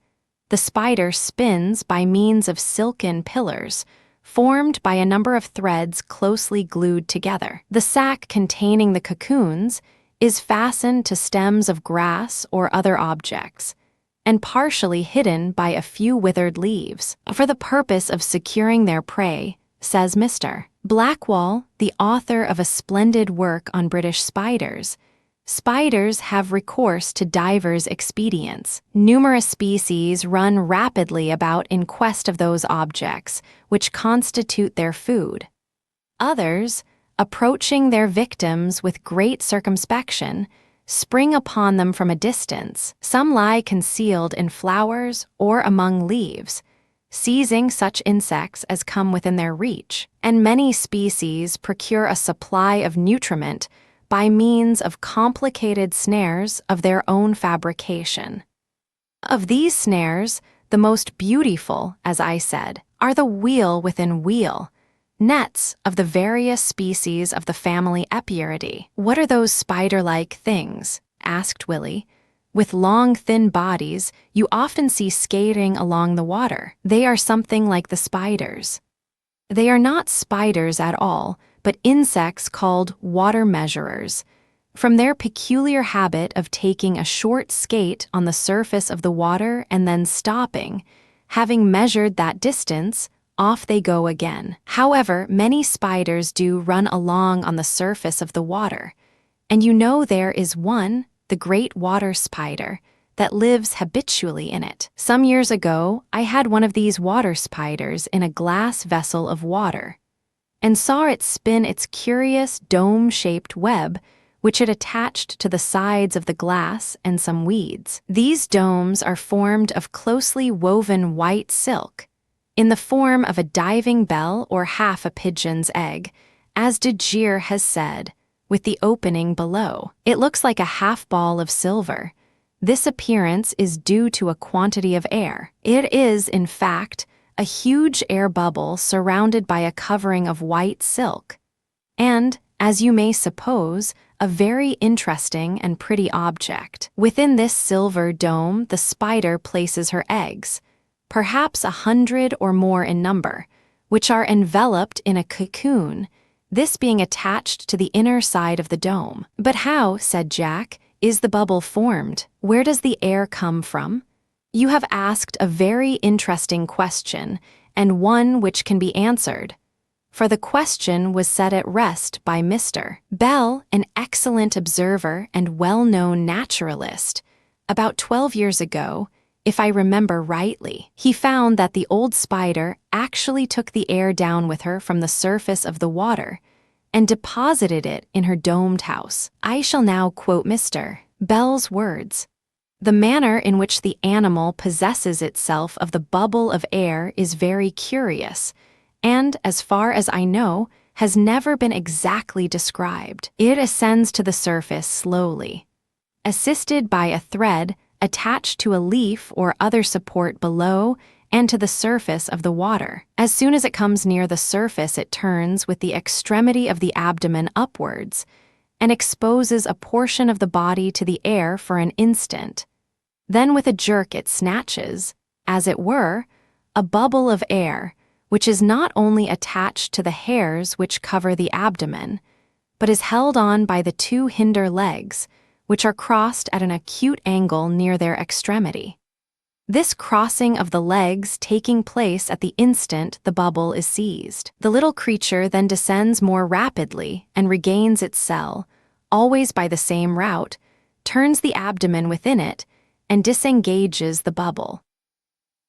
The spider spins by means of silken pillars, formed by a number of threads closely glued together. The sac containing the cocoons is fastened to stems of grass or other objects, and partially hidden by a few withered leaves, for the purpose of securing their prey, says Mr. Blackwall, the author of a splendid work on British spiders. Spiders have recourse to divers expedients. Numerous species run rapidly about in quest of those objects which constitute their food. Others, approaching their victims with great circumspection, spring upon them from a distance. Some lie concealed in flowers or among leaves, seizing such insects as come within their reach, and many species procure a supply of nutriment by means of complicated snares of their own fabrication. Of these snares, the most beautiful, as I said, are the wheel within wheel, nets of the various species of the family Epieridae. What are those spider-like things? Asked Willie. With long, thin bodies, you often see skating along the water. They are something like the spiders. They are not spiders at all, but insects called water measurers. From their peculiar habit of taking a short skate on the surface of the water and then stopping, having measured that distance, off they go again. However, many spiders do run along on the surface of the water, and you know there is one, the great water spider, that lives habitually in it. Some years ago, I had one of these water spiders in a glass vessel of water, and saw it spin its curious dome-shaped web, which it attached to the sides of the glass and some weeds. These domes are formed of closely woven white silk, in the form of a diving bell or half a pigeon's egg, as de Gier has said, with the opening below. It looks like a half ball of silver. This appearance is due to a quantity of air. It is, in fact, a huge air bubble surrounded by a covering of white silk, and, as you may suppose, a very interesting and pretty object. Within this silver dome, the spider places her eggs, perhaps 100 or more in number, which are enveloped in a cocoon, this being attached to the inner side of the dome. But how, said Jack, is the bubble formed? Where does the air come from? You have asked a very interesting question, and one which can be answered, for the question was set at rest by Mr. Bell, an excellent observer and well-known naturalist. About 12 years ago, if I remember rightly, he found that the old spider actually took the air down with her from the surface of the water and deposited it in her domed house. I shall now quote Mr. Bell's words. The manner in which the animal possesses itself of the bubble of air is very curious, and, as far as I know, has never been exactly described. It ascends to the surface slowly, assisted by a thread attached to a leaf or other support below and to the surface of the water. As soon as it comes near the surface, it turns with the extremity of the abdomen upwards and exposes a portion of the body to the air for an instant. Then with a jerk it snatches, as it were, a bubble of air, which is not only attached to the hairs which cover the abdomen, but is held on by the two hinder legs, which are crossed at an acute angle near their extremity. This crossing of the legs taking place at the instant the bubble is seized. The little creature then descends more rapidly and regains its cell, always by the same route, turns the abdomen within it, and disengages the bubble.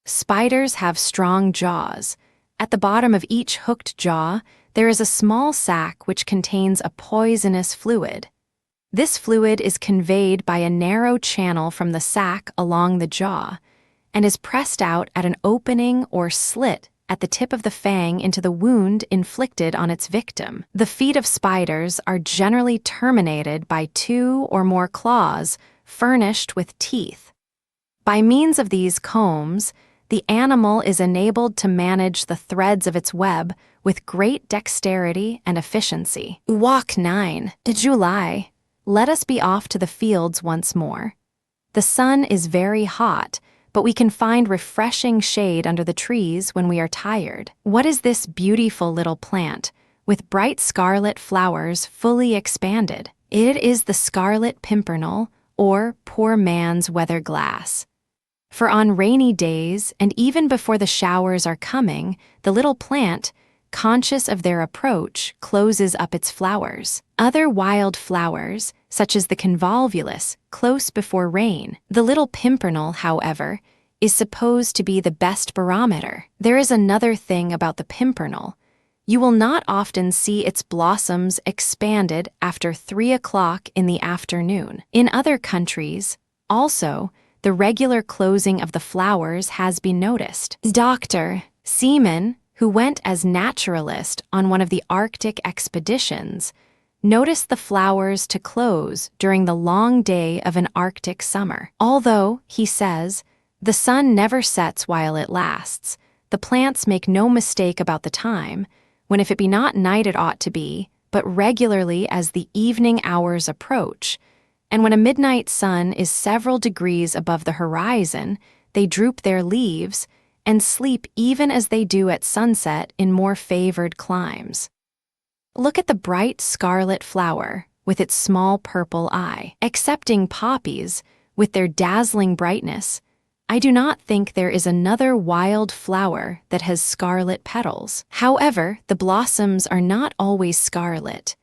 Spiders have strong jaws. At the bottom of each hooked jaw, there is a small sac which contains a poisonous fluid. This fluid is conveyed by a narrow channel from the sac along the jaw, and is pressed out at an opening or slit at the tip of the fang into the wound inflicted on its victim. The feet of spiders are generally terminated by 2 or more claws furnished with teeth. By means of these combs, the animal is enabled to manage the threads of its web with great dexterity and efficiency. Walk 9. July. Let us be off to the fields once more. The sun is very hot, but we can find refreshing shade under the trees when we are tired. What is this beautiful little plant, with bright scarlet flowers fully expanded? It is the scarlet pimpernel, or poor man's weather glass. For on rainy days, and even before the showers are coming, the little plant, conscious of their approach, closes up its flowers. Other wild flowers, such as the convolvulus, close before rain. The little pimpernel, however, is supposed to be the best barometer. There is another thing about the pimpernel. You will not often see its blossoms expanded after 3 o'clock in the afternoon. In other countries, also, the regular closing of the flowers has been noticed. Dr. Seaman, who went as naturalist on one of the Arctic expeditions, noticed the flowers to close during the long day of an Arctic summer. Although, he says, the sun never sets while it lasts, the plants make no mistake about the time, when if it be not night it ought to be, but regularly as the evening hours approach, and when a midnight sun is several degrees above the horizon, they droop their leaves and sleep even as they do at sunset in more favored climes. Look at the bright scarlet flower with its small purple eye. Excepting poppies, with their dazzling brightness, I do not think there is another wild flower that has scarlet petals. However, the blossoms are not always scarlet.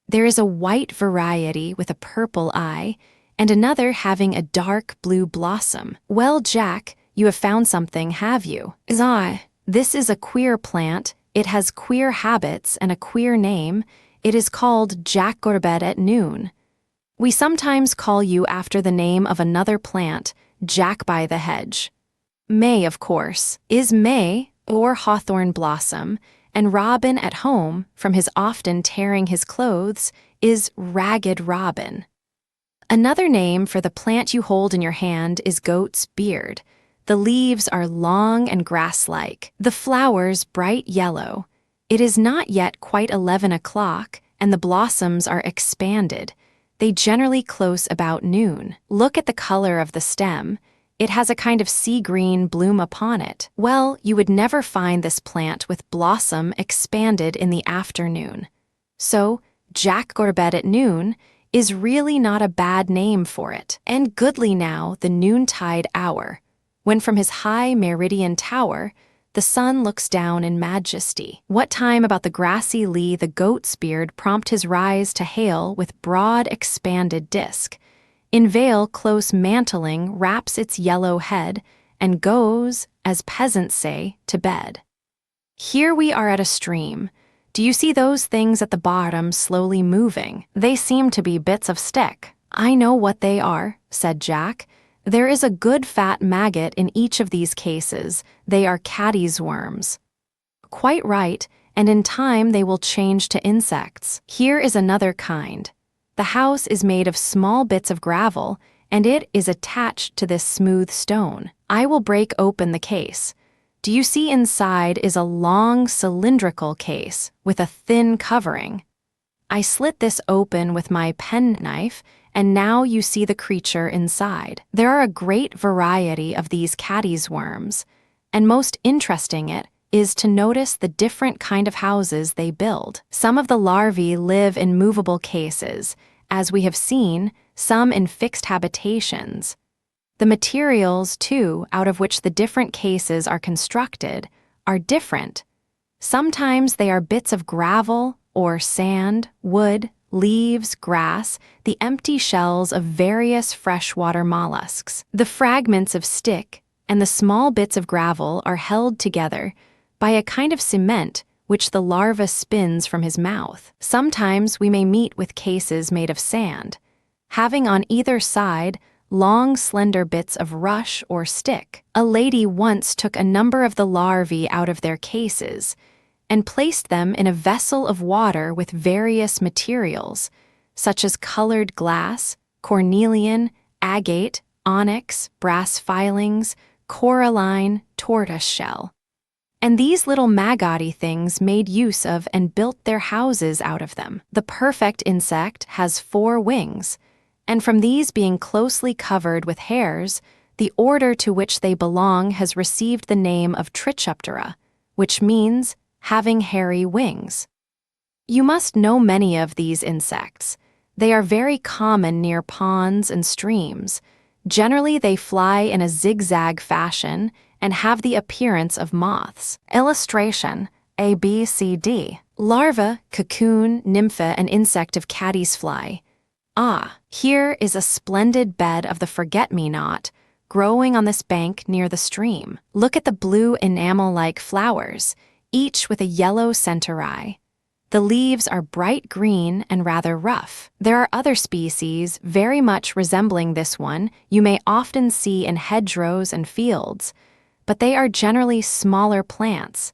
There is a white variety with a purple eye, and another having a dark blue blossom. Well, Jack, you have found something, have you? This is a queer plant. It has queer habits and a queer name. It is called Jack Gorbet at noon. We sometimes call you after the name of another plant, Jack by the hedge. May, of course, is May, or hawthorn blossom, and Robin at home, from his often tearing his clothes, is ragged robin. Another name for the plant you hold in your hand is goat's beard. The leaves are long and grass-like, the flowers bright yellow. It is not yet quite 11 o'clock, and the blossoms are expanded. They generally close about noon. Look at the color of the stem. It has a kind of sea-green bloom upon it. Well, you would never find this plant with blossom expanded in the afternoon. So, Jack Gorbet at noon is really not a bad name for it. And goodly now the noontide hour, when from his high meridian tower the sun looks down in majesty. What time about the grassy lea the goat's beard prompt his rise to hail with broad expanded disk, in veil close mantling wraps its yellow head, and goes, as peasants say, to bed. Here we are at a stream. Do you see those things at the bottom slowly moving? They seem to be bits of stick. I know what they are, said Jack. There is a good fat maggot in each of these cases. They are caddies worms. Quite right, and in time they will change to insects. Here is another kind. The house is made of small bits of gravel, and it is attached to this smooth stone. I will break open the case. do you see inside is a long cylindrical case with a thin covering? I slit this open with my penknife, and now you see the creature inside. There are a great variety of these caddies worms, and most interesting it is to notice the different kind of houses they build. Some of the larvae live in movable cases, as we have seen, some in fixed habitations. The materials, too, out of which the different cases are constructed, are different. Sometimes they are bits of gravel or sand, wood, leaves, grass, the empty shells of various freshwater mollusks. The fragments of stick and the small bits of gravel are held together by a kind of cement which the larva spins from his mouth. Sometimes we may meet with cases made of sand, having on either side long, slender bits of rush or stick. A lady once took a number of the larvae out of their cases and placed them in a vessel of water with various materials, such as colored glass, cornelian, agate, onyx, brass filings, coralline, tortoise shell. And these little maggoty things made use of and built their houses out of them. The perfect insect has 4 wings, and from these being closely covered with hairs, the order to which they belong has received the name of Trichoptera, which means having hairy wings. You must know many of these insects. They are very common near ponds and streams. Generally, they fly in a zigzag fashion and have the appearance of moths. Illustration: A, B, C, D. Larva, cocoon, nympha, and insect of caddisfly. Ah, here is a splendid bed of the forget-me-not, growing on this bank near the stream. Look at the blue enamel-like flowers, each with a yellow center eye. The leaves are bright green and rather rough. There are other species very much resembling this one you may often see in hedgerows and fields, but they are generally smaller plants.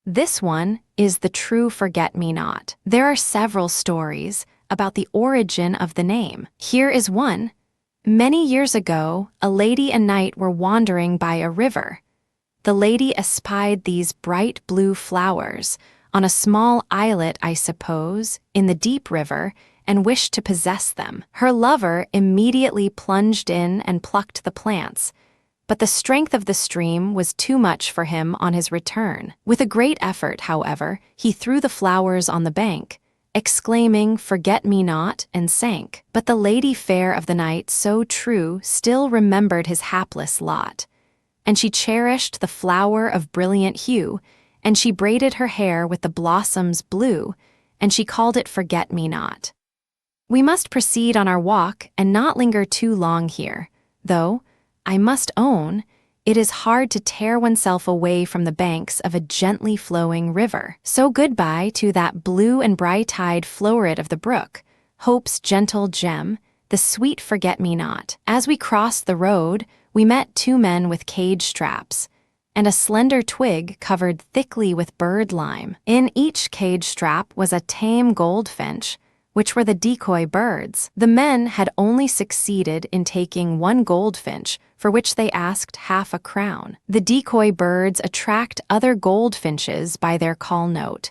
This one is the true forget-me-not. There are several stories about the origin of the name. Here is one. Many years ago, a lady and knight were wandering by a river. The lady espied these bright blue flowers on a small islet, I suppose, in the deep river, and wished to possess them. Her lover immediately plunged in and plucked the plants, but the strength of the stream was too much for him on his return. With a great effort, however, he threw the flowers on the bank, exclaiming, "Forget-me-not," and sank. But the lady fair of the night, so true, still remembered his hapless lot, and she cherished the flower of brilliant hue, and she braided her hair with the blossoms blue, and she called it forget-me-not. We must proceed on our walk and not linger too long here, though, I must own, it is hard to tear oneself away from the banks of a gently flowing river. So goodbye to that blue and bright-eyed floret of the brook, hope's gentle gem, the sweet forget-me-not. As we crossed the road, we met 2 men with cage straps, and a slender twig covered thickly with bird lime. In each cage strap was a tame goldfinch, which were the decoy birds. The men had only succeeded in taking 1 goldfinch, for which they asked half a crown. The decoy birds attract other goldfinches by their call note.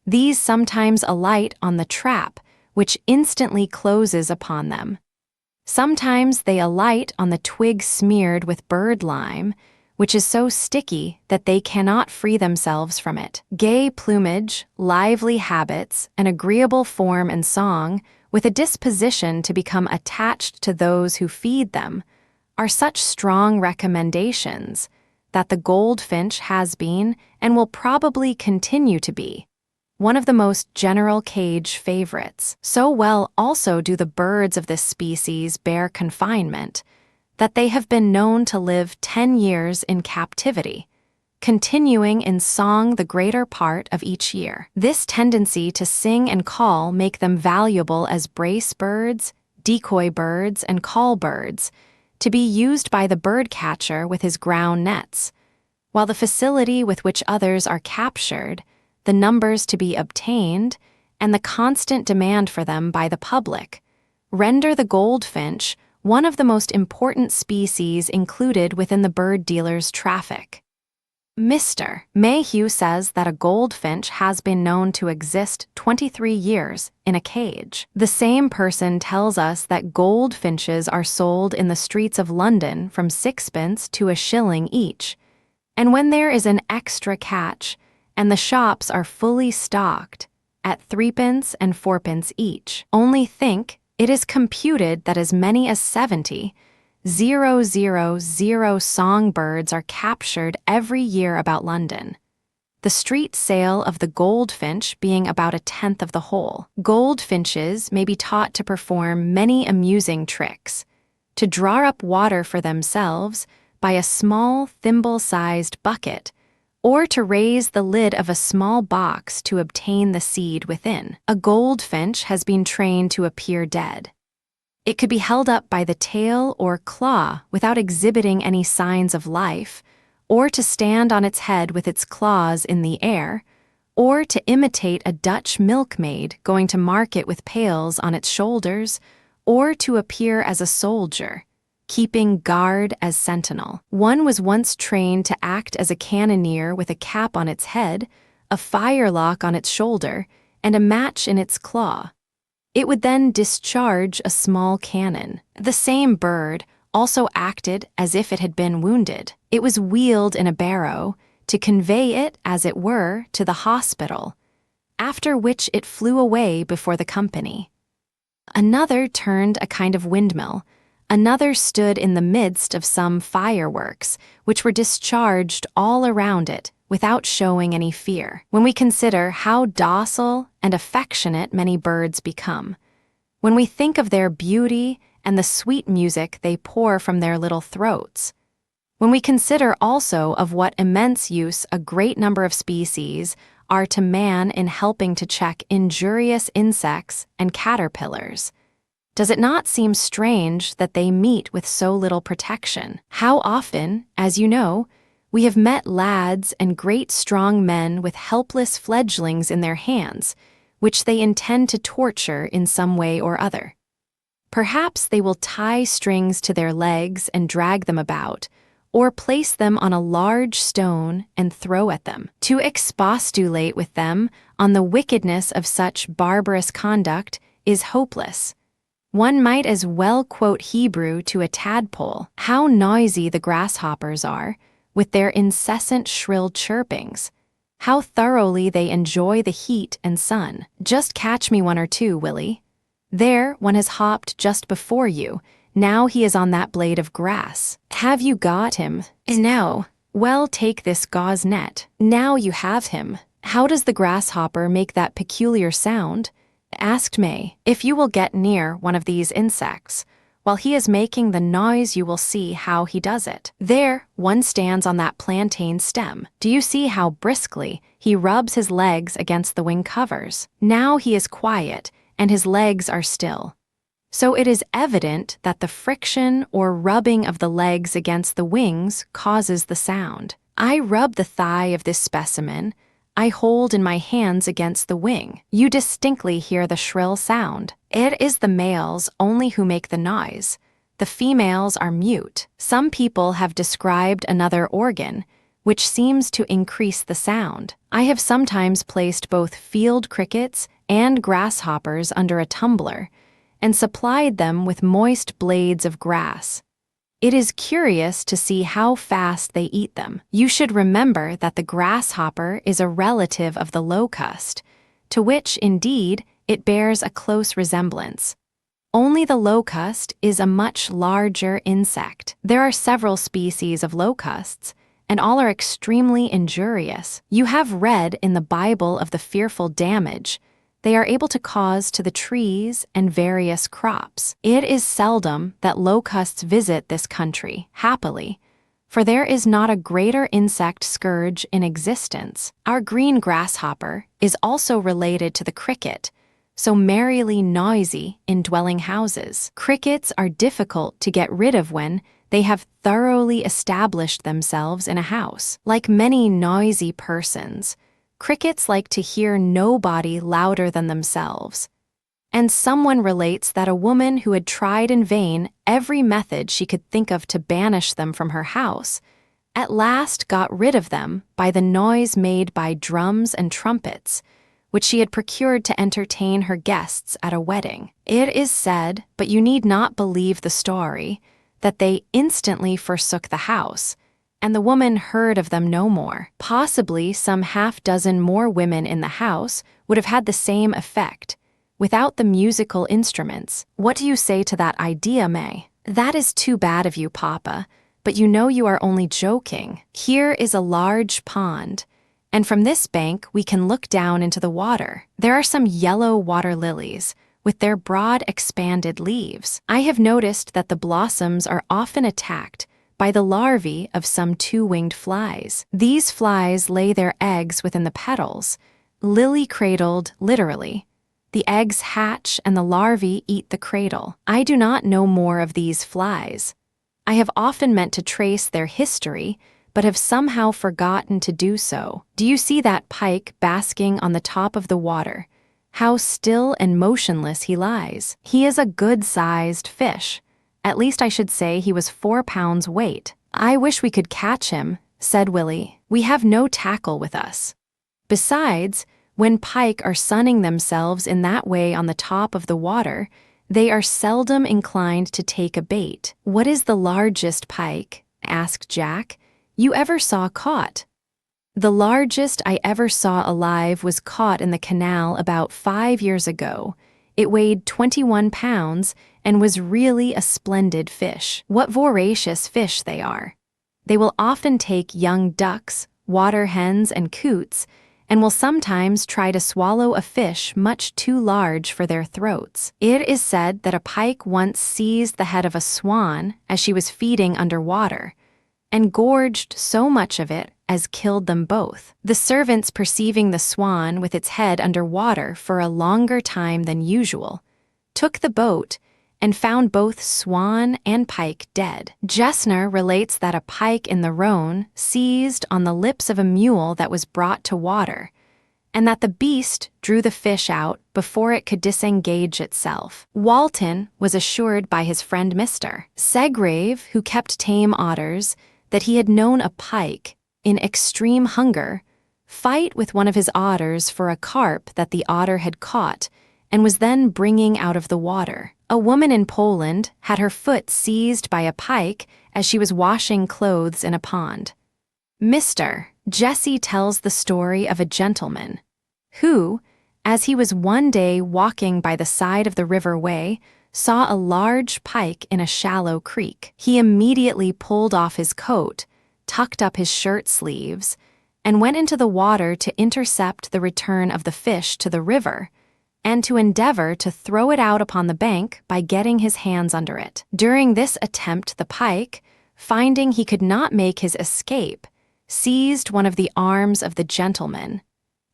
These sometimes alight on the trap, which instantly closes upon them. Sometimes they alight on the twig smeared with bird lime, which is so sticky that they cannot free themselves from it. Gay plumage, lively habits, an agreeable form and song, with a disposition to become attached to those who feed them, are such strong recommendations that the goldfinch has been, and will probably continue to be, one of the most general cage favorites. So well also do the birds of this species bear confinement, that they have been known to live 10 years in captivity, continuing in song the greater part of each year. This tendency to sing and call make them valuable as brace birds, decoy birds, and call birds, to be used by the bird catcher with his ground nets, while the facility with which others are captured, the numbers to be obtained, and the constant demand for them by the public, render the goldfinch one of the most important species included within the bird dealer's traffic. Mr. Mayhew says that a goldfinch has been known to exist 23 years in a cage. The same person tells us that goldfinches are sold in the streets of London from 6pence to a shilling each. And when there is an extra catch, and the shops are fully stocked, at 3pence and 4pence each. Only think, it is computed that as many as 70,000 songbirds are captured every year about London. The street sale of the goldfinch being about 1/10 of the whole. Goldfinches may be taught to perform many amusing tricks, to draw up water for themselves by a small thimble-sized bucket, or to raise the lid of a small box to obtain the seed within. A goldfinch has been trained to appear dead. It could be held up by the tail or claw without exhibiting any signs of life, or to stand on its head with its claws in the air, or to imitate a Dutch milkmaid going to market with pails on its shoulders, or to appear as a soldier, keeping guard as sentinel. One was once trained to act as a cannoneer with a cap on its head, a firelock on its shoulder, and a match in its claw. It would then discharge a small cannon. The same bird also acted as if it had been wounded. It was wheeled in a barrow to convey it, as it were, to the hospital, after which it flew away before the company. Another turned a kind of windmill. Another stood in the midst of some fireworks, which were discharged all around it, without showing any fear. When we consider how docile and affectionate many birds become, when we think of their beauty and the sweet music they pour from their little throats, when we consider also of what immense use a great number of species are to man in helping to check injurious insects and caterpillars, does it not seem strange that they meet with so little protection? How often, as you know, we have met lads and great strong men with helpless fledglings in their hands, which they intend to torture in some way or other. Perhaps they will tie strings to their legs and drag them about, or place them on a large stone and throw at them. To expostulate with them on the wickedness of such barbarous conduct is hopeless. One might as well quote Hebrew to a tadpole. How noisy the grasshoppers are, with their incessant shrill chirpings. How thoroughly they enjoy the heat and sun. Just catch me one or two, Willie. There, one has hopped just before you. Now he is on that blade of grass. Have you got him? No. Well, take this gauze net. Now you have him. How does the grasshopper make that peculiar sound? Asked May. If you will get near one of these insects, while he is making the noise, you will see how he does it. There, one stands on that plantain stem. Do you see how briskly he rubs his legs against the wing covers? Now he is quiet, and his legs are still. So it is evident that the friction or rubbing of the legs against the wings causes the sound. I rub the thigh of this specimen. I hold in my hands against the wing. You distinctly hear the shrill sound. It is the males only who make the noise. The females are mute. Some people have described another organ, which seems to increase the sound. I have sometimes placed both field crickets and grasshoppers under a tumbler, and supplied them with moist blades of grass. It is curious to see how fast they eat them. You should remember that the grasshopper is a relative of the locust, to which, indeed, it bears a close resemblance. Only the locust is a much larger insect. There are several species of locusts, and all are extremely injurious. You have read in the Bible of the fearful damage they are able to cause to the trees and various crops. It is seldom that locusts visit this country, happily, for there is not a greater insect scourge in existence. Our green grasshopper is also related to the cricket, so merrily noisy in dwelling houses. Crickets are difficult to get rid of when they have thoroughly established themselves in a house. Like many noisy persons, crickets like to hear nobody louder than themselves. And someone relates that a woman who had tried in vain every method she could think of to banish them from her house at last got rid of them by the noise made by drums and trumpets, which she had procured to entertain her guests at a wedding. It is said, but you need not believe the story, that they instantly forsook the house, and the woman heard of them no more. Possibly some half-dozen more women in the house would have had the same effect, without the musical instruments. What do you say to that idea, May? That is too bad of you, Papa, but you know you are only joking. Here is a large pond, and from this bank we can look down into the water. There are some yellow water lilies, with their broad expanded leaves. I have noticed that the blossoms are often attacked by the larvae of some two-winged flies. These flies lay their eggs within the petals, lily-cradled literally. The eggs hatch and the larvae eat the cradle. I do not know more of these flies. I have often meant to trace their history, but have somehow forgotten to do so. Do you see that pike basking on the top of the water? How still and motionless he lies. He is a good-sized fish. At least I should say he was 4 pounds weight. I wish we could catch him, said Willie. We have no tackle with us. Besides, when pike are sunning themselves in that way on the top of the water, they are seldom inclined to take a bait. What is the largest pike, asked Jack, you ever saw caught? The largest I ever saw alive was caught in the canal about 5 years ago. It weighed 21 pounds and was really a splendid fish. What voracious fish they are. They will often take young ducks, water hens, and coots, and will sometimes try to swallow a fish much too large for their throats. It is said that a pike once seized the head of a swan as she was feeding underwater, and gorged so much of it as killed them both. The servants, perceiving the swan with its head under water for a longer time than usual, took the boat and found both swan and pike dead. Gessner relates that a pike in the Rhone seized on the lips of a mule that was brought to water, and that the beast drew the fish out before it could disengage itself. Walton was assured by his friend Mr. Segrave, who kept tame otters, that he had known a pike, in extreme hunger, fight with one of his otters for a carp that the otter had caught and was then bringing out of the water. A woman in Poland had her foot seized by a pike as she was washing clothes in a pond. Mr. Jesse tells the story of a gentleman who, as he was one day walking by the side of the river way, saw a large pike in a shallow creek. He immediately pulled off his coat, tucked up his shirt sleeves, and went into the water to intercept the return of the fish to the river, and to endeavor to throw it out upon the bank by getting his hands under it. During this attempt the pike, finding he could not make his escape, seized one of the arms of the gentleman,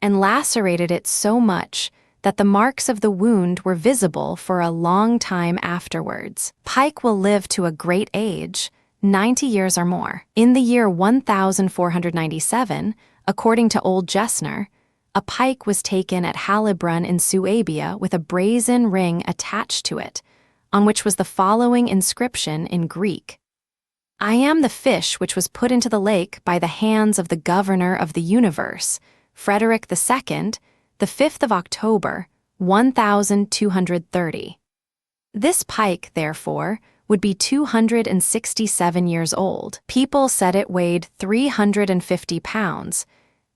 and lacerated it so much that the marks of the wound were visible for a long time afterwards. Pike will live to a great age, 90 years or more. In the year 1497, according to old Gessner, a pike was taken at Heilbronn in Suabia with a brazen ring attached to it, on which was the following inscription in Greek: I am the fish which was put into the lake by the hands of the governor of the universe, Frederick II, the 5th of October, 1230. This pike, therefore, would be 267 years old. People said it weighed 350 pounds,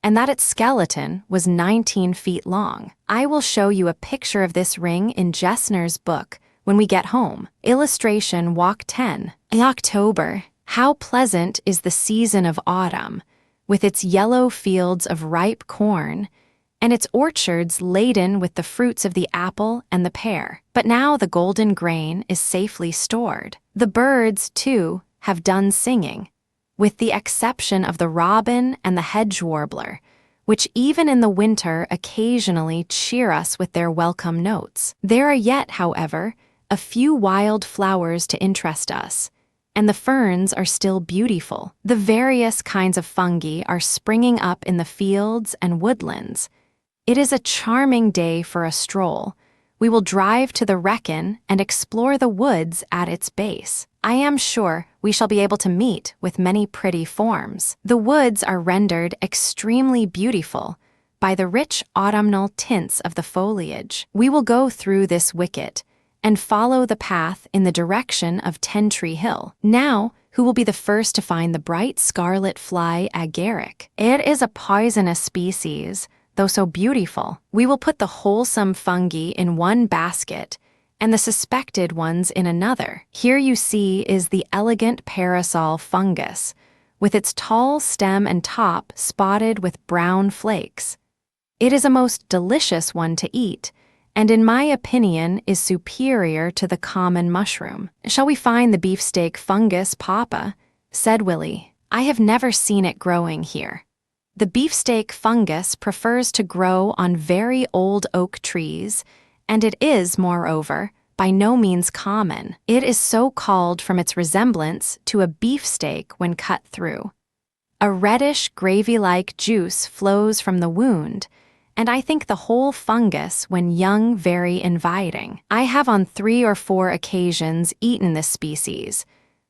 and that its skeleton was 19 feet long. I will show you a picture of this ring in Gessner's book when we get home. Illustration Walk 10. In October, how pleasant is the season of autumn, with its yellow fields of ripe corn, and its orchards laden with the fruits of the apple and the pear. But now the golden grain is safely stored. The birds, too, have done singing, with the exception of the robin and the hedge warbler, which even in the winter occasionally cheer us with their welcome notes. There are yet, however, a few wild flowers to interest us, and the ferns are still beautiful. The various kinds of fungi are springing up in the fields and woodlands. It is a charming day for a stroll. We will drive to the Wrekin and explore the woods at its base. I am sure we shall be able to meet with many pretty forms. The woods are rendered extremely beautiful by the rich autumnal tints of the foliage. We will go through this wicket and follow the path in the direction of Ten Tree Hill. Now, who will be the first to find the bright scarlet fly agaric? It is a poisonous species, though so beautiful. We will put the wholesome fungi in one basket and the suspected ones in another. Here you see is the elegant parasol fungus, with its tall stem and top spotted with brown flakes. It is a most delicious one to eat, and in my opinion is superior to the common mushroom. Shall we find the beefsteak fungus, Papa? Said Willie. I have never seen it growing here. The beefsteak fungus prefers to grow on very old oak trees, and it is, moreover, by no means common. It is so called from its resemblance to a beefsteak when cut through. A reddish, gravy-like juice flows from the wound, and I think the whole fungus, when young, very inviting. I have on 3 or 4 occasions eaten this species,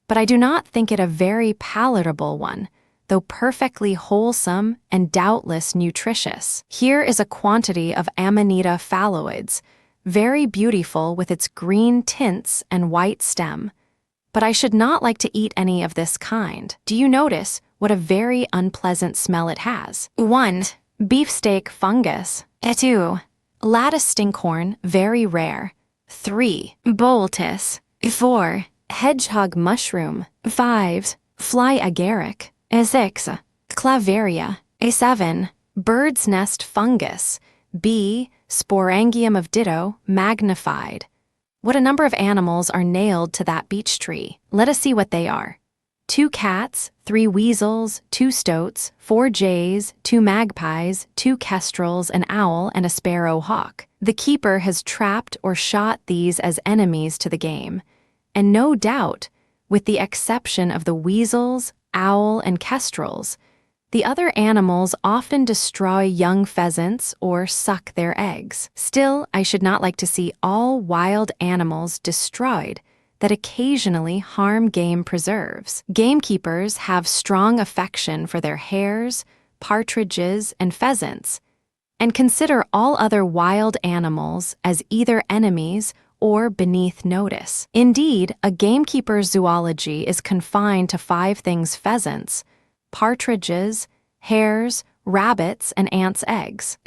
but I do not think it a very palatable one, though perfectly wholesome and doubtless nutritious. Here is a quantity of Amanita phalloides, very beautiful with its green tints and white stem, but I should not like to eat any of this kind. Do you notice what a very unpleasant smell it has? 1. Beefsteak fungus. 2. Lattice stinkhorn, very rare. 3. Boltus. 4. Hedgehog mushroom. 5. Fly agaric. 6. Clavaria. 7. Bird's nest fungus. B. Sporangium of ditto, magnified. What a number of animals are nailed to that beech tree. Let us see what they are. 2 cats, 3 weasels, 2 stoats, 4 jays, 2 magpies, 2 kestrels, an owl, and a sparrow hawk. The keeper has trapped or shot these as enemies to the game, and no doubt, with the exception of the weasels, owl, and kestrels, the other animals often destroy young pheasants or suck their eggs. Still, I should not like to see all wild animals destroyed that occasionally harm game preserves. Gamekeepers have strong affection for their hares, partridges, and pheasants, and consider all other wild animals as either enemies or beneath notice. Indeed, a gamekeeper's zoology is confined to 5 things: pheasants, partridges, hares, rabbits, and ants' eggs.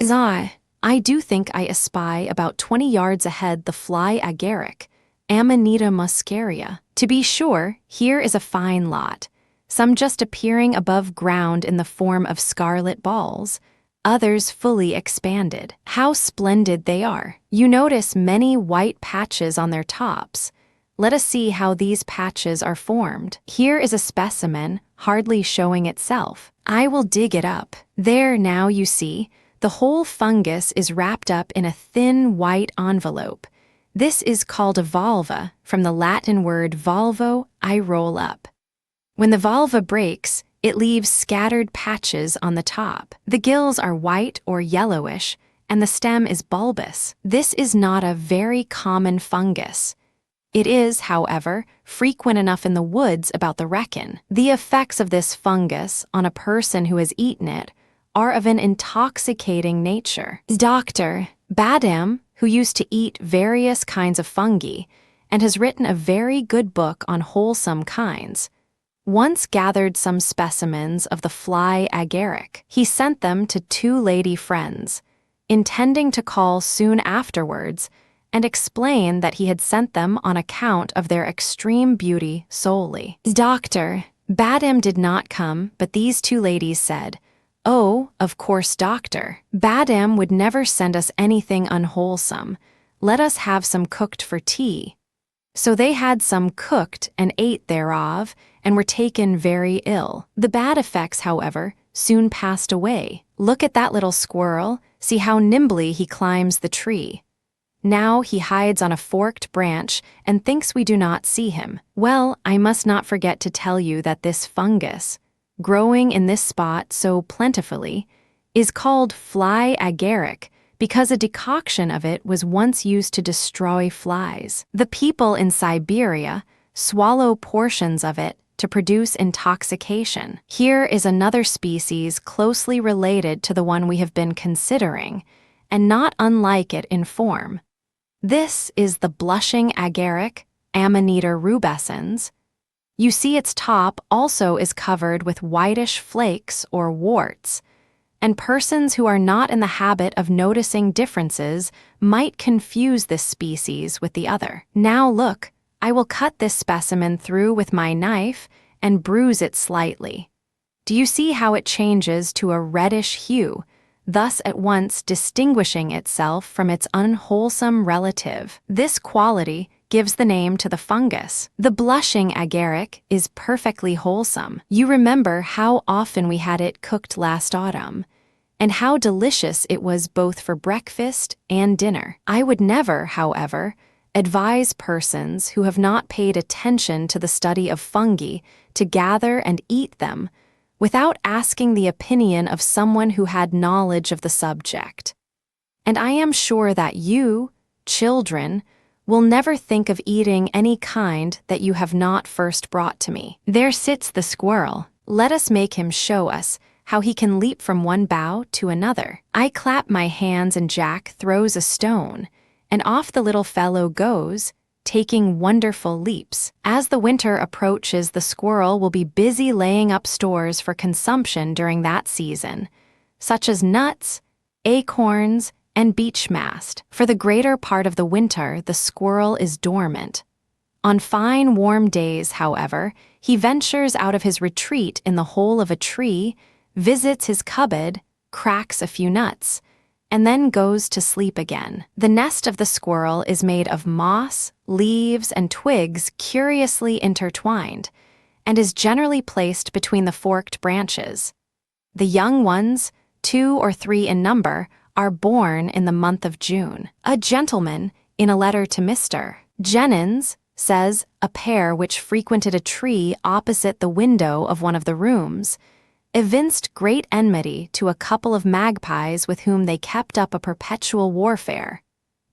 I do think I espy about 20 yards ahead the fly agaric, Amanita muscaria. To be sure, here is a fine lot, some just appearing above ground in the form of scarlet balls, others fully expanded. How splendid they are! You notice many white patches on their tops. Let us see how these patches are formed. Here is a specimen, hardly showing itself. I will dig it up. There now you see, the whole fungus is wrapped up in a thin white envelope. This is called a volva, from the Latin word volvo, I roll up. When the volva breaks, it leaves scattered patches on the top. The gills are white or yellowish, and the stem is bulbous. This is not a very common fungus. It is, however, frequent enough in the woods about the Wrekin. The effects of this fungus on a person who has eaten it are of an intoxicating nature. Dr. Badham, who used to eat various kinds of fungi and has written a very good book on wholesome kinds, once gathered some specimens of the fly agaric. He sent them to 2 lady friends, intending to call soon afterwards and explain that he had sent them on account of their extreme beauty solely. Dr. Badham did not come, but these 2 ladies said, "Oh, of course, doctor. Badham would never send us anything unwholesome. Let us have some cooked for tea." So they had some cooked and ate thereof, and were taken very ill. The bad effects, however, soon passed away. Look at that little squirrel. See how nimbly he climbs the tree. Now he hides on a forked branch and thinks we do not see him. Well, I must not forget to tell you that this fungus, growing in this spot so plentifully, is called fly agaric because a decoction of it was once used to destroy flies. The people in Siberia swallow portions of it to to produce intoxication. Here is another species closely related to the one we have been considering, and not unlike it in form. This is the blushing agaric, Amanita rubescens. You see its top also is covered with whitish flakes or warts, and persons who are not in the habit of noticing differences might confuse this species with the other. Now look, I will cut this specimen through with my knife and bruise it slightly. Do you see how it changes to a reddish hue, thus at once distinguishing itself from its unwholesome relative? This quality gives the name to the fungus. The blushing agaric is perfectly wholesome. You remember how often we had it cooked last autumn, and how delicious it was both for breakfast and dinner. I would never, however, advise persons who have not paid attention to the study of fungi to gather and eat them without asking the opinion of someone who had knowledge of the subject. And I am sure that you, children, will never think of eating any kind that you have not first brought to me. There sits the squirrel. Let us make him show us how he can leap from one bough to another. I clap my hands and Jack throws a stone, and off the little fellow goes, taking wonderful leaps. As the winter approaches, the squirrel will be busy laying up stores for consumption during that season, such as nuts, acorns, and beech mast. For the greater part of the winter, the squirrel is dormant. On fine, warm days, however, he ventures out of his retreat in the hole of a tree, visits his cupboard, cracks a few nuts, and then goes to sleep again. The nest of the squirrel is made of moss, leaves, and twigs curiously intertwined, and is generally placed between the forked branches. The young ones, 2 or 3 in number, are born in the month of June. A gentleman, in a letter to Mr. Jennings, says a pair which frequented a tree opposite the window of one of the rooms evinced great enmity to a couple of magpies with whom they kept up a perpetual warfare,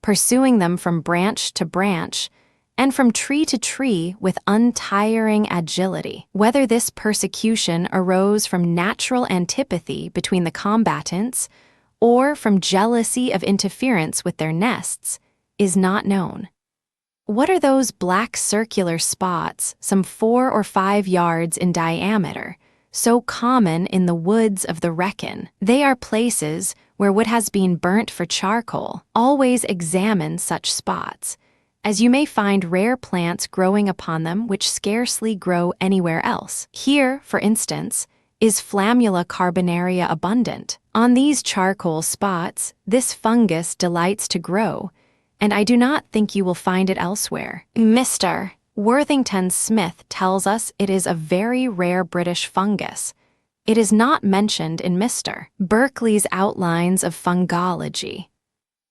pursuing them from branch to branch and from tree to tree with untiring agility. Whether this persecution arose from natural antipathy between the combatants or from jealousy of interference with their nests is not known. What are those black circular spots, some 4 or 5 yards in diameter, so common in the woods of the Wrekin? They are places where wood has been burnt for charcoal. Always examine such spots, as you may find rare plants growing upon them which scarcely grow anywhere else. Here, for instance, is Flammula carbonaria abundant. On these charcoal spots, this fungus delights to grow, and I do not think you will find it elsewhere. Mr. Worthington Smith tells us it is a very rare British fungus. It is not mentioned in Mr. Berkeley's Outlines of Fungology.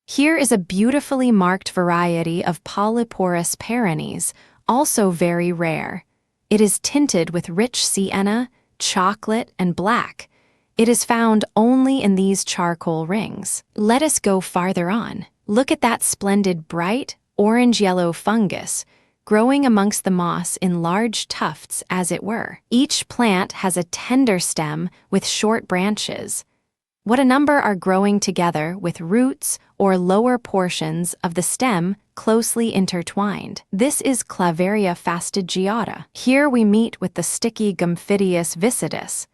Here is a beautifully marked variety of Polyporus perennis, also very rare. It is tinted with rich sienna, chocolate, and black. It is found only in these charcoal rings. Let us go farther on. Look at that splendid bright, orange-yellow fungus, growing amongst the moss in large tufts, as it were. Each plant has a tender stem with short branches. What a number are growing together with roots or lower portions of the stem closely intertwined. This is Clavaria fastigiata. Here we meet with the sticky Gomphidius viscidus,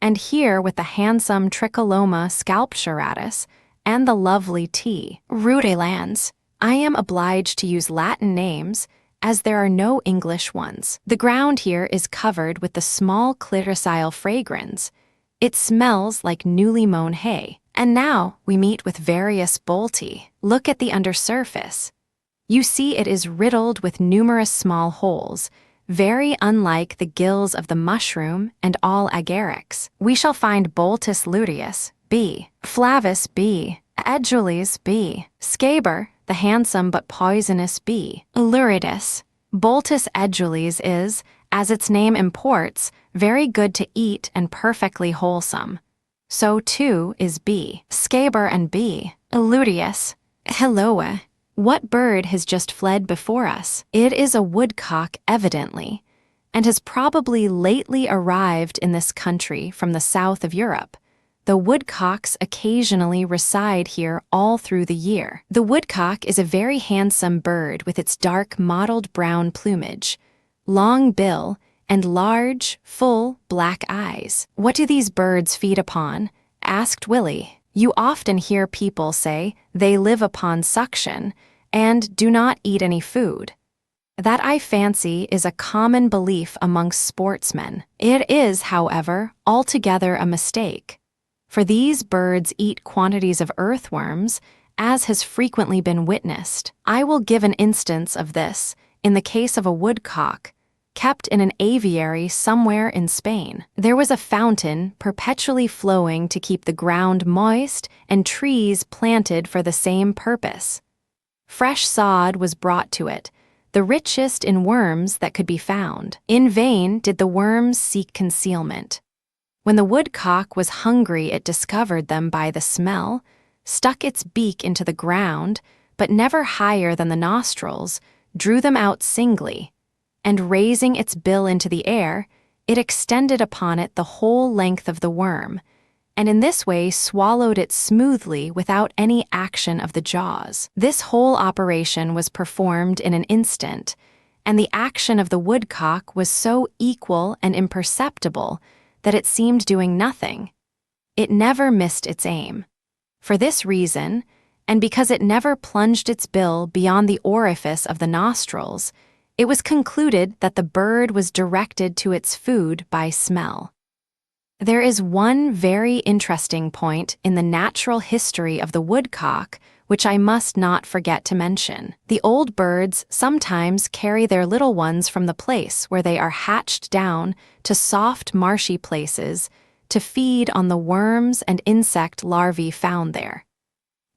and here with the handsome Tricholoma scalpturatus and the lovely T. rutilans. I am obliged to use Latin names, as there are no English ones. The ground here is covered with the small clitoricile fragrans. It smells like newly mown hay. And now we meet with various bolti. Look at the undersurface. You see it is riddled with numerous small holes, very unlike the gills of the mushroom and all agarics. We shall find Boltus luteus, B. Flavus, B. Edulis, B. Scaber, the handsome but poisonous B. Luridus. Boltus edulis is, as its name imports, very good to eat and perfectly wholesome. So too is B. Scaber and B. Luteus. Helloa. What bird has just fled before us? It is a woodcock, evidently, and has probably lately arrived in this country from the south of Europe, though woodcocks occasionally reside here all through the year. The woodcock is a very handsome bird with its dark mottled brown plumage, long bill, and large, full, black eyes. "What do these birds feed upon?" asked Willie. "You often hear people say they live upon suction and do not eat any food. That, I fancy, is a common belief amongst sportsmen. It is, however, altogether a mistake, for these birds eat quantities of earthworms, as has frequently been witnessed. I will give an instance of this in the case of a woodcock kept in an aviary somewhere in Spain. There was a fountain perpetually flowing to keep the ground moist and trees planted for the same purpose. Fresh sod was brought to it, the richest in worms that could be found. In vain did the worms seek concealment. When the woodcock was hungry, it discovered them by the smell, stuck its beak into the ground, but never higher than the nostrils, drew them out singly, and raising its bill into the air, it extended upon it the whole length of the worm, and in this way swallowed it smoothly without any action of the jaws. This whole operation was performed in an instant, and the action of the woodcock was so equal and imperceptible that it seemed doing nothing. It never missed its aim. For this reason, and because it never plunged its bill beyond the orifice of the nostrils, it was concluded that the bird was directed to its food by smell. There is one very interesting point in the natural history of the woodcock which I must not forget to mention. The old birds sometimes carry their little ones from the place where they are hatched down to soft marshy places to feed on the worms and insect larvae found there.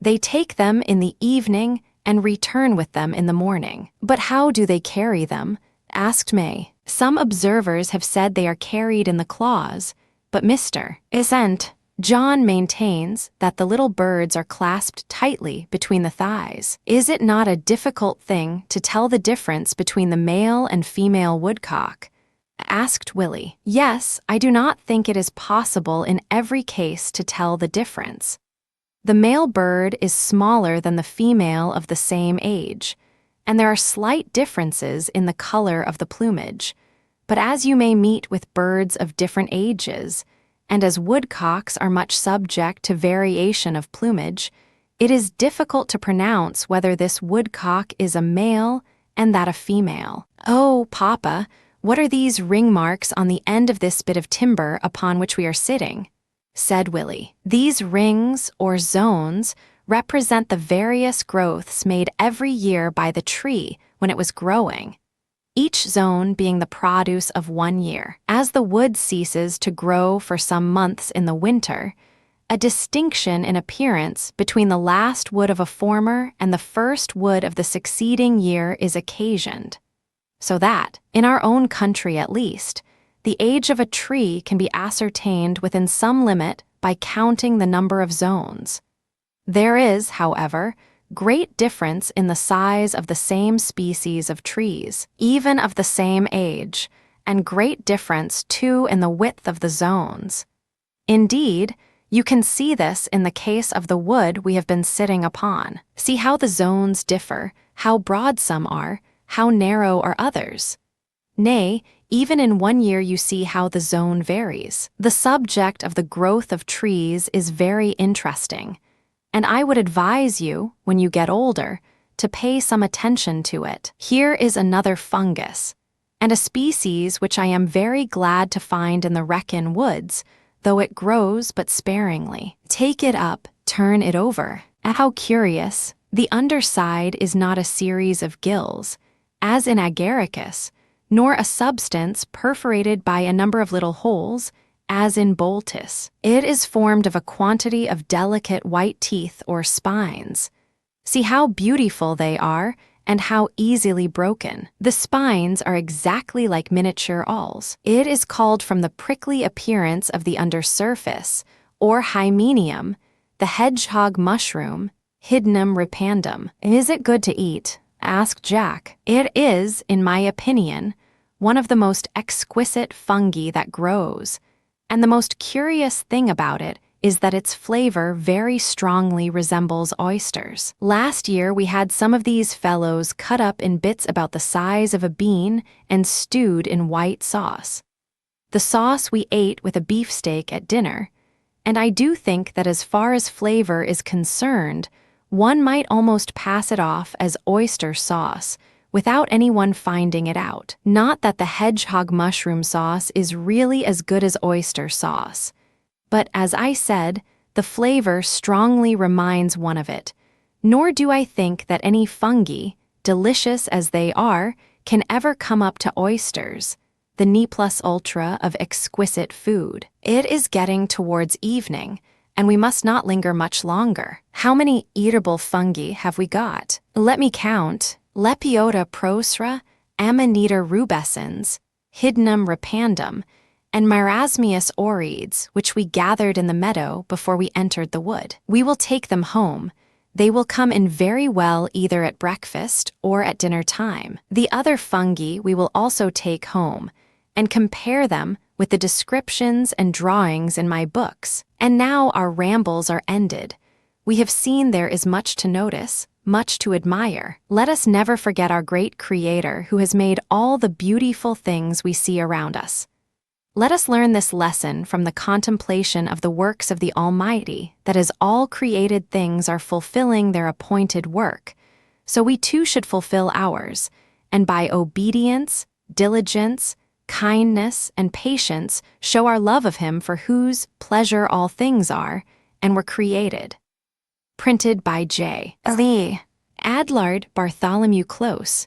They take them in the evening and return with them in the morning. "But how do they carry them?" asked May. "Some observers have said they are carried in the claws, but Mr. Isn't John maintains that the little birds are clasped tightly between the thighs. Is it not a difficult thing to tell the difference between the male and female woodcock?" asked Willie. "Yes, I do not think it is possible in every case to tell the difference. The male bird is smaller than the female of the same age, and there are slight differences in the color of the plumage. But as you may meet with birds of different ages, and as woodcocks are much subject to variation of plumage, it is difficult to pronounce whether this woodcock is a male and that a female." "Oh, Papa, what are these ring marks on the end of this bit of timber upon which we are sitting?" said Willie. "These rings, or zones, represent the various growths made every year by the tree when it was growing, each zone being the produce of 1 year. As the wood ceases to grow for some months in the winter, a distinction in appearance between the last wood of a former and the first wood of the succeeding year is occasioned, so that, in our own country at least, the age of a tree can be ascertained within some limit by counting the number of zones. There is, however, great difference in the size of the same species of trees, even of the same age, and great difference, too, in the width of the zones. Indeed, you can see this in the case of the wood we have been sitting upon. See how the zones differ, how broad some are, how narrow are others. Nay, even in 1 year you see how the zone varies. The subject of the growth of trees is very interesting, and I would advise you, when you get older, to pay some attention to it. Here is another fungus, and a species which I am very glad to find in the Wrekin woods, though it grows but sparingly. Take it up, turn it over. How curious! The underside is not a series of gills, as in agaricus, nor a substance perforated by a number of little holes, as in boltis. It is formed of a quantity of delicate white teeth or spines. See how beautiful they are, and how easily broken. The spines are exactly like miniature awls. It is called from the prickly appearance of the undersurface, or hymenium, the hedgehog mushroom, Hydnum ripandum. Is it good to eat? Asked Jack. It is, in my opinion, one of the most exquisite fungi that grows. And the most curious thing about it is that its flavor very strongly resembles oysters. Last year, we had some of these fellows cut up in bits about the size of a bean and stewed in white sauce. The sauce we ate with a beefsteak at dinner, and I do think that as far as flavor is concerned, one might almost pass it off as oyster sauce without anyone finding it out. Not that the hedgehog mushroom sauce is really as good as oyster sauce, but as I said, the flavor strongly reminds one of it. Nor do I think that any fungi, delicious as they are, can ever come up to oysters, the ne plus ultra of exquisite food. It is getting towards evening, and we must not linger much longer. How many eatable fungi have we got? Let me count. Lepiota prosra, Amanita rubescens, Hydnum repandum, and Marasmius oredes, which we gathered in the meadow before we entered the wood. We will take them home. They will come in very well either at breakfast or at dinner time. The other fungi we will also take home and compare them with the descriptions and drawings in my books. And now our rambles are ended. We have seen there is much to notice, much to admire. Let us never forget our great Creator who has made all the beautiful things we see around us. Let us learn this lesson from the contemplation of the works of the Almighty, that as all created things are fulfilling their appointed work, so we too should fulfill ours, and by obedience, diligence, kindness, and patience show our love of Him for whose pleasure all things are, and were created. Printed by J. Adlard Bartholomew Close,